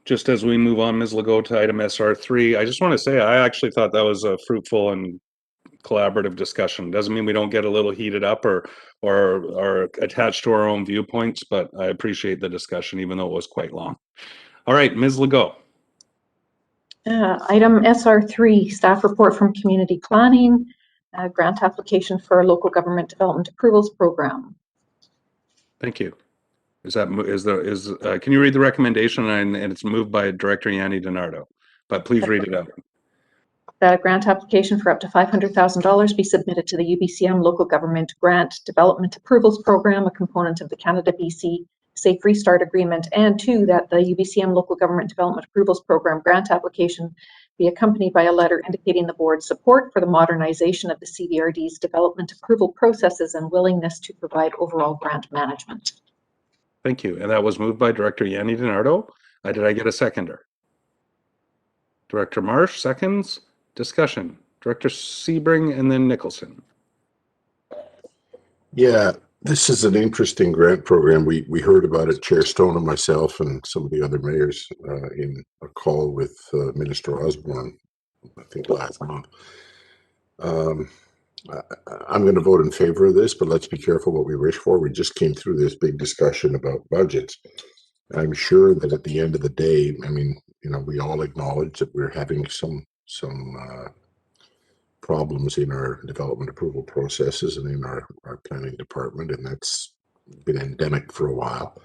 just as we move on, Ms. Legault, to item SR3, I just want to say I actually thought that was a fruitful and collaborative discussion. Doesn't mean we don't get a little heated up or attached to our own viewpoints, but I appreciate the discussion, even though it was quite long. All right, Ms. Legault. Item SR3, staff report from community planning, grant application for local government development approvals program. Thank you. Can you read the recommendation? And it's moved by Director Yanni DiNardo, but please read it out. That a grant application for up to $500,000 be submitted to the UBCM Local Government Grant Development Approvals Program, a component of the Canada-BC Safe Restart Agreement, and two, that the UBCM Local Government Development Approvals Program grant application be accompanied by a letter indicating the board's support for the modernization of the CVRD's development approval processes and willingness to provide overall grant management. Thank you. And that was moved by Director Yanni DiNardo. Did I get a seconder? Director Marsh, seconds. Discussion. Director Sebring and then Nicholson. Yeah, this is an interesting grant program. We heard about it, Chair Stone and myself and some of the other mayors in a call with Minister Osborne, I think last month. I'm going to vote in favor of this, but let's be careful what we wish for. We just came through this big discussion about budgets. I'm sure that at the end of the day, I mean, we all acknowledge that we're having some problems in our development approval processes and in our planning department, and that's been endemic for a while.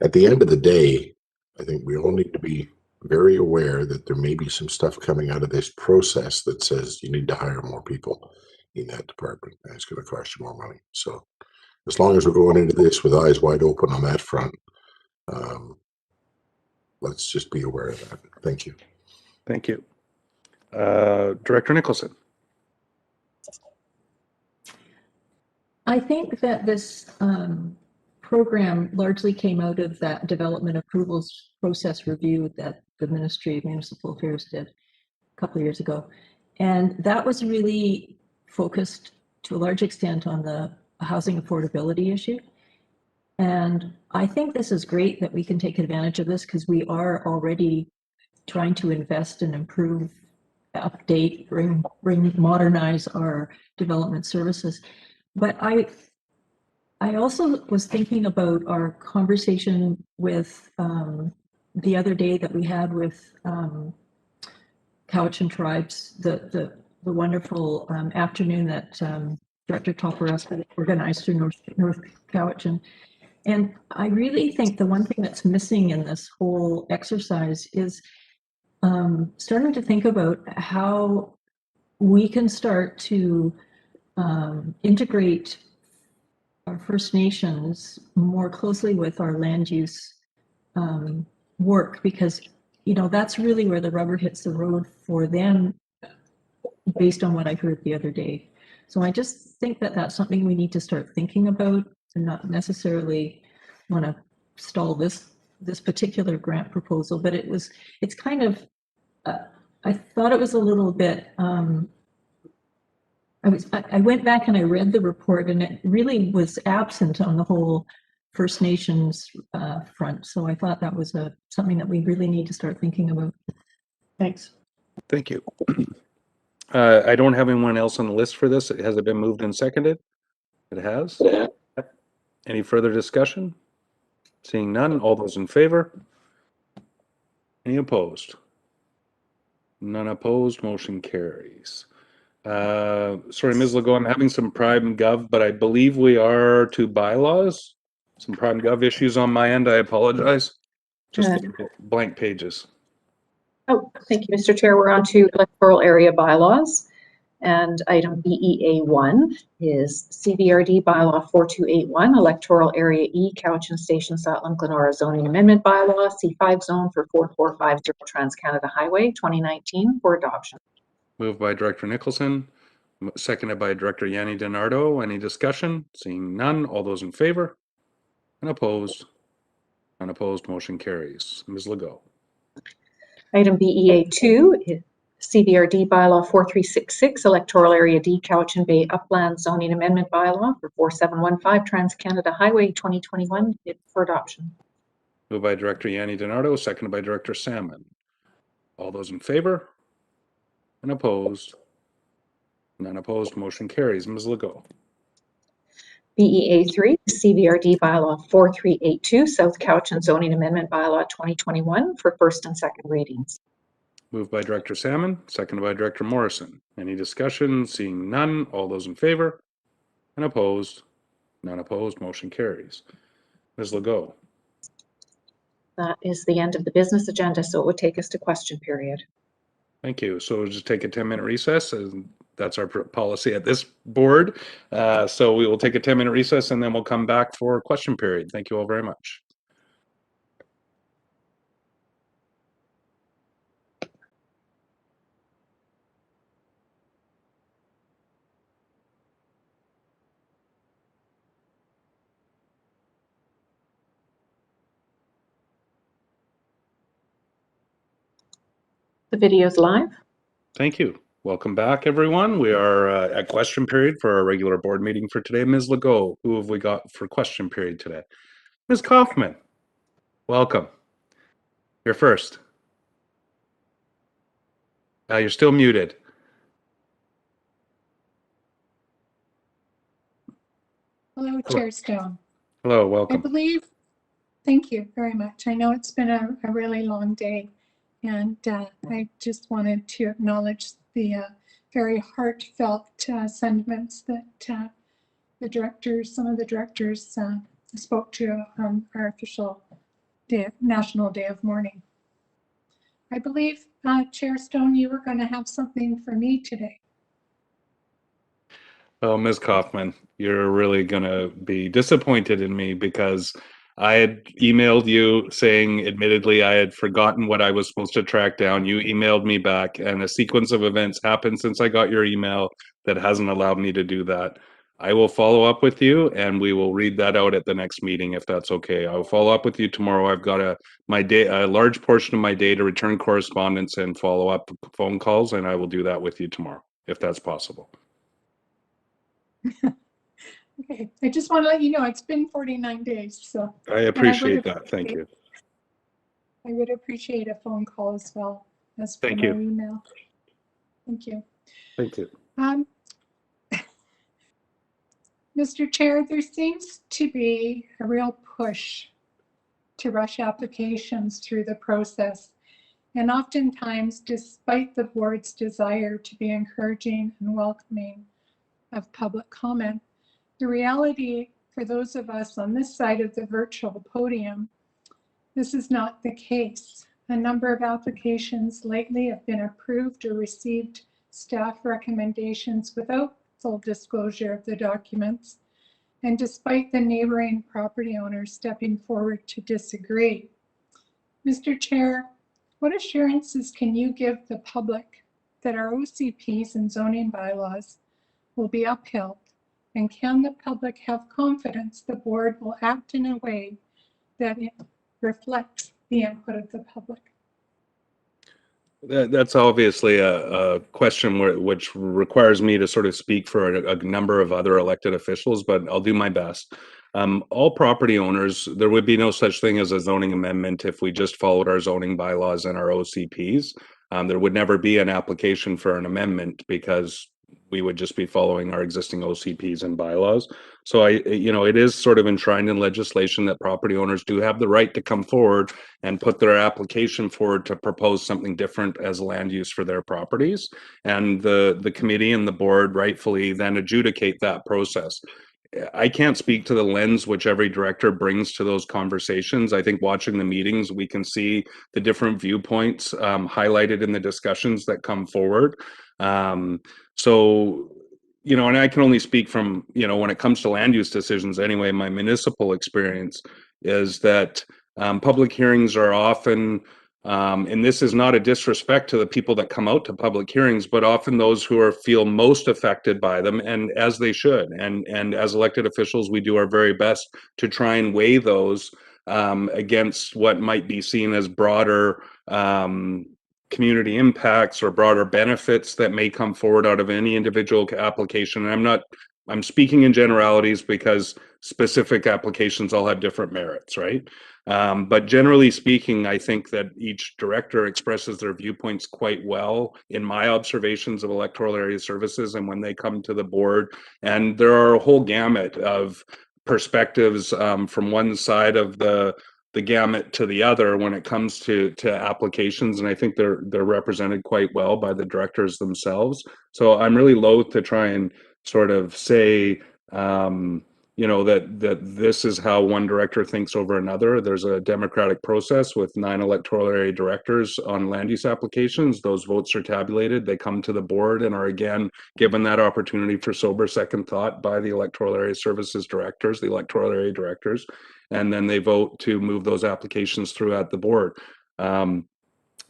At the end of the day, I think we all need to be very aware that there may be some stuff coming out of this process that says you need to hire more people in that department, and it's going to cost you more money. So as long as we're going into this with eyes wide open on that front, let's just be aware of that. Thank you. Thank you. Director Nicholson. I think that this program largely came out of that development approvals process review that the Ministry of Municipal Affairs did a couple of years ago. And that was really focused to a large extent on the housing affordability issue. And I think this is great that we can take advantage of this because we are already trying to invest and improve, update, modernize our development services. But I also was thinking about our conversation with the other day that we had with Cowichan Tribes, the wonderful afternoon that Director Toporowski organized through North Cowichan. And I really think the one thing that's missing in this whole exercise is starting to think about how we can start to integrate our First Nations more closely with our land use work, because that's really where the rubber hits the road for them, based on what I heard the other day. So I just think that that's something we need to start thinking about, and not necessarily want to stall this particular grant proposal. But it's kind of I thought it was a little bit. I went back and I read the report, and it really was absent on the whole First Nations front. So I thought that was something that we really need to start thinking about. Thanks. Thank you. I don't have anyone else on the list for this. Has it been moved and seconded? It has. Any further discussion? Seeing none, all those in favor? Any opposed? None opposed, motion carries. Sorry, Ms. Legault, I'm having some Prime Gov, but I believe we are to bylaws. Some Prime Gov issues on my end. I apologize. Just blank pages. Oh, thank you, Mr. Chair. We're on to electoral area bylaws. And item BEA1 is CVRD bylaw 4281, electoral area E, Cowichan Station, Sutherland, Glenora zoning amendment bylaw, C5 zone for 4450 Trans-Canada Highway 2019 for adoption. Moved by Director Nicholson, Seconded by Director Yanni DiNardo. Any discussion? Seeing none. All those in favor? And opposed? Unopposed, motion carries. Ms. Legault. Item BEA2 is CBRD bylaw 4366, electoral area D, Cowichan Bay Upland zoning amendment bylaw for 4715 Trans-Canada Highway 2021 for adoption. Moved by Director Yanni DiNardo, seconded by Director Salmon. All those in favor? And opposed? None opposed, motion carries. Ms. Legault. BEA3, CBRD bylaw 4382, South Cowichan zoning amendment bylaw 2021 for first and second readings. Moved by Director Salmon, seconded by Director Morrison. Any discussion? Seeing none. All those in favor? And opposed? None opposed, motion carries. Ms. Legault. That is the end of the business agenda, so it would take us to question period. Thank you. So we'll just take a 10-minute recess, and that's our policy at this board. So we will take a 10-minute recess, and then we'll come back for question period. Thank you all very much. The video's live. Thank you. Welcome back, everyone. We are at question period for our regular board meeting for today. Ms. Legault, who have we got for question period today? Ms. Kaufman, welcome. You're first. You're still muted. Hello, Chair Stone. Hello, I welcome. believe, thank you very much. I know it's been a really long day, and I just wanted to acknowledge the very heartfelt sentiments that the directors, some of the directors spoke to on our official National Day of Mourning. I believe, Chair Stone, you were going to have something for me today. Oh, Ms. Kaufman, you're really going to be disappointed in me because I had emailed you saying, admittedly, I had forgotten what I was supposed to track down. You emailed me back, and a sequence of events happened since I got your email that hasn't allowed me to do that. I will follow up with you, and we will read that out at the next meeting if that's okay. I will follow up with you tomorrow. I've got a large portion of my day to return correspondence and follow up phone calls, and I will do that with you tomorrow if that's possible. Okay, I just want to let you know it's been 49 days, so. I appreciate that. Thank you. I would appreciate a phone call as well as for Thank my you. email. Thank you. Thank you. Mr. Chair, there seems to be a real push to rush applications through the process. And oftentimes, despite the board's desire to be encouraging and welcoming of public comment, the reality for those of us on this side of the virtual podium, this is not the case. A number of applications lately have been approved or received staff recommendations without full disclosure of the documents, and despite the neighboring property owners stepping forward to disagree. Mr. Chair, what assurances can you give the public that our OCPs and zoning bylaws will be upheld? And can the public have confidence the board will act in a way that it reflects the input of the public? That's obviously a question which requires me to sort of speak for a number of other elected officials, but I'll do my best. All property owners, there would be no such thing as a zoning amendment if we just followed our zoning bylaws and our OCPs. There would never be an application for an amendment because we would just be following our existing OCPs and bylaws. So it is sort of enshrined in legislation that property owners do have the right to come forward and put their application forward to propose something different as land use for their properties. And the committee and the board rightfully then adjudicate that process. I can't speak to the lens which every director brings to those conversations. I think watching the meetings, we can see the different viewpoints highlighted in the discussions that come forward. So, and I can only speak from, when it comes to land use decisions anyway, my municipal experience is that public hearings are often And this is not a disrespect to the people that come out to public hearings, but often those who feel most affected by them, and as they should. And as elected officials, we do our very best to try and weigh those against what might be seen as broader community impacts or broader benefits that may come forward out of any individual application. And I'm speaking in generalities because specific applications all have different merits, right? But generally speaking, I think that each director expresses their viewpoints quite well in my observations of electoral area services and when they come to the board. And there are a whole gamut of perspectives from one side of the gamut to the other when it comes to applications, and I think they're represented quite well by the directors themselves. So I'm really loath to try and sort of say that this is how one director thinks over another. There's a democratic process with 9 electoral area directors on land use applications. Those votes are tabulated, they come to the board and are again given that opportunity for sober second thought by the electoral area services directors, the electoral area directors, and then they vote to move those applications through at the board.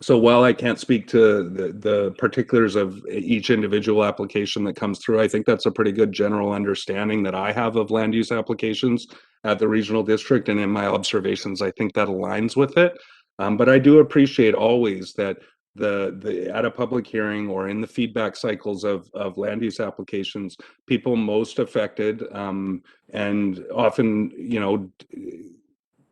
So while I can't speak to the particulars of each individual application that comes through, I think that's a pretty good general understanding that I have of land use applications at the regional district, and in my observations, I think that aligns with it. But I do appreciate always that at a public hearing or in the feedback cycles of land use applications, people most affected and often,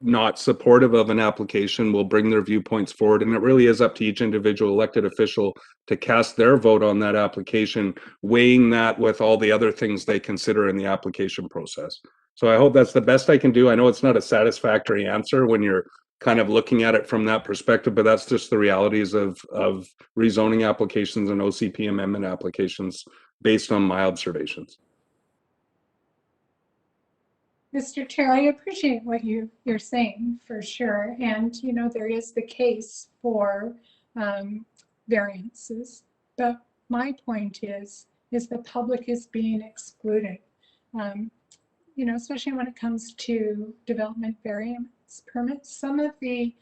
not supportive of an application will bring their viewpoints forward, and it really is up to each individual elected official to cast their vote on that application, weighing that with all the other things they consider in the application process. So I hope that's the best I can do. I know it's not a satisfactory answer when you're kind of looking at it from that perspective, but that's just the realities of rezoning applications and OCP amendment applications based on my observations. Mr. Chair, I appreciate what you're saying for sure. And, there is the case for variances. But my point is the public is being excluded. Especially when it comes to development variance permits. Some of the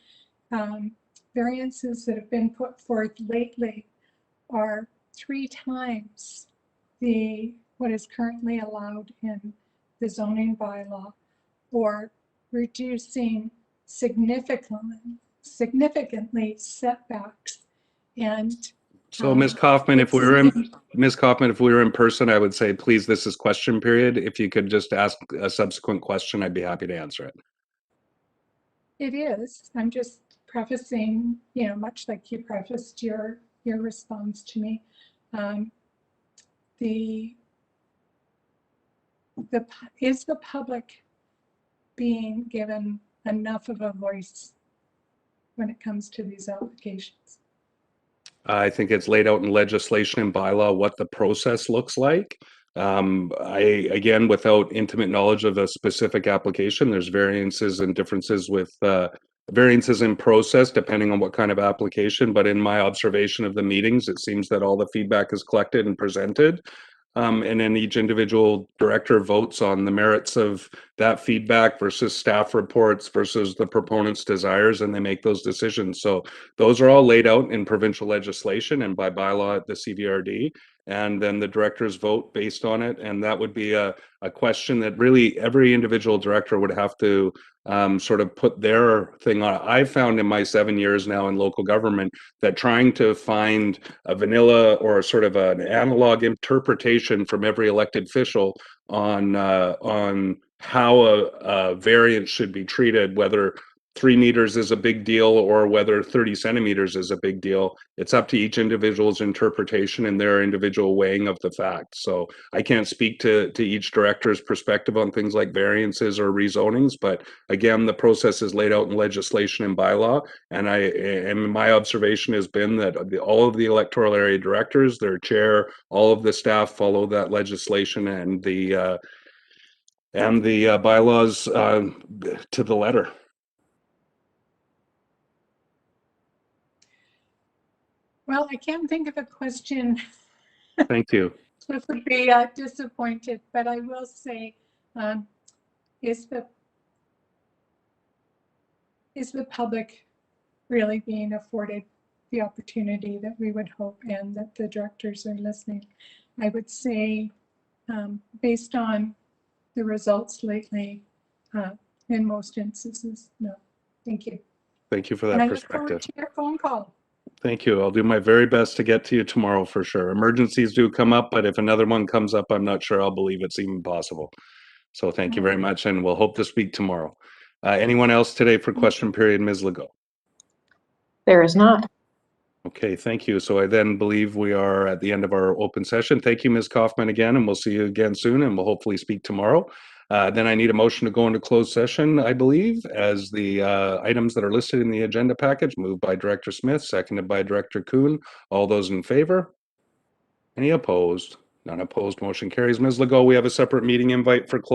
variances that have been put forth lately are 3 times what is currently allowed in the zoning bylaw, or reducing significantly setbacks. And so Ms. Kaufman, if we were in person, I would say, please, this is question period. If you could just ask a subsequent question, I'd be happy to answer it. It is. I'm just prefacing, much like you prefaced your response to me. Is the public being given enough of a voice when it comes to these applications? I think it's laid out in legislation and bylaw what the process looks like. Again, without intimate knowledge of a specific application, there's variances and differences with variances in process depending on what kind of application. But in my observation of the meetings, it seems that all the feedback is collected and presented. And then each individual director votes on the merits of that feedback versus staff reports versus the proponent's desires, and they make those decisions. So those are all laid out in provincial legislation and by bylaw at the CVRD. And then the directors vote based on it. And that would be a question that really every individual director would have to sort of put their thing on. I've found in my 7 years now in local government that trying to find a vanilla or sort of an analog interpretation from every elected official on how a variance should be treated, whether 3 meters is a big deal or whether 30 centimeters is a big deal. It's up to each individual's interpretation and their individual weighing of the facts. So I can't speak to each director's perspective on things like variances or rezonings, but again, the process is laid out in legislation and bylaw. And my observation has been that all of the electoral area directors, their chair, all of the staff follow that legislation and the bylaws to the letter. Well, I can't think of a question. Thank you. Which would be disappointed, but I will say, is the public really being afforded the opportunity that we would hope, and that the directors are listening. I would say, based on the results lately, in most instances, no. Thank you. Thank you for And that I look forward perspective. to your phone call. Thank you. I'll do my very best to get to you tomorrow for sure. Emergencies do come up, but if another one comes up, I'm not sure I'll believe it's even possible. So thank you very much, and we'll hope to speak tomorrow. Anyone else today for question period, Ms. Legault? There is not. Okay, thank you. So I then believe we are at the end of our open session. Thank you, Ms. Kaufman, again, and we'll see you again soon, and we'll hopefully speak tomorrow. Then I need a motion to go into closed session, I believe, as the items that are listed in the agenda package, moved by Director Smith, seconded by Director Kuhn. All those in favor? Any opposed? None opposed. Motion carries. Ms. Legault, we have a separate meeting invite for closed.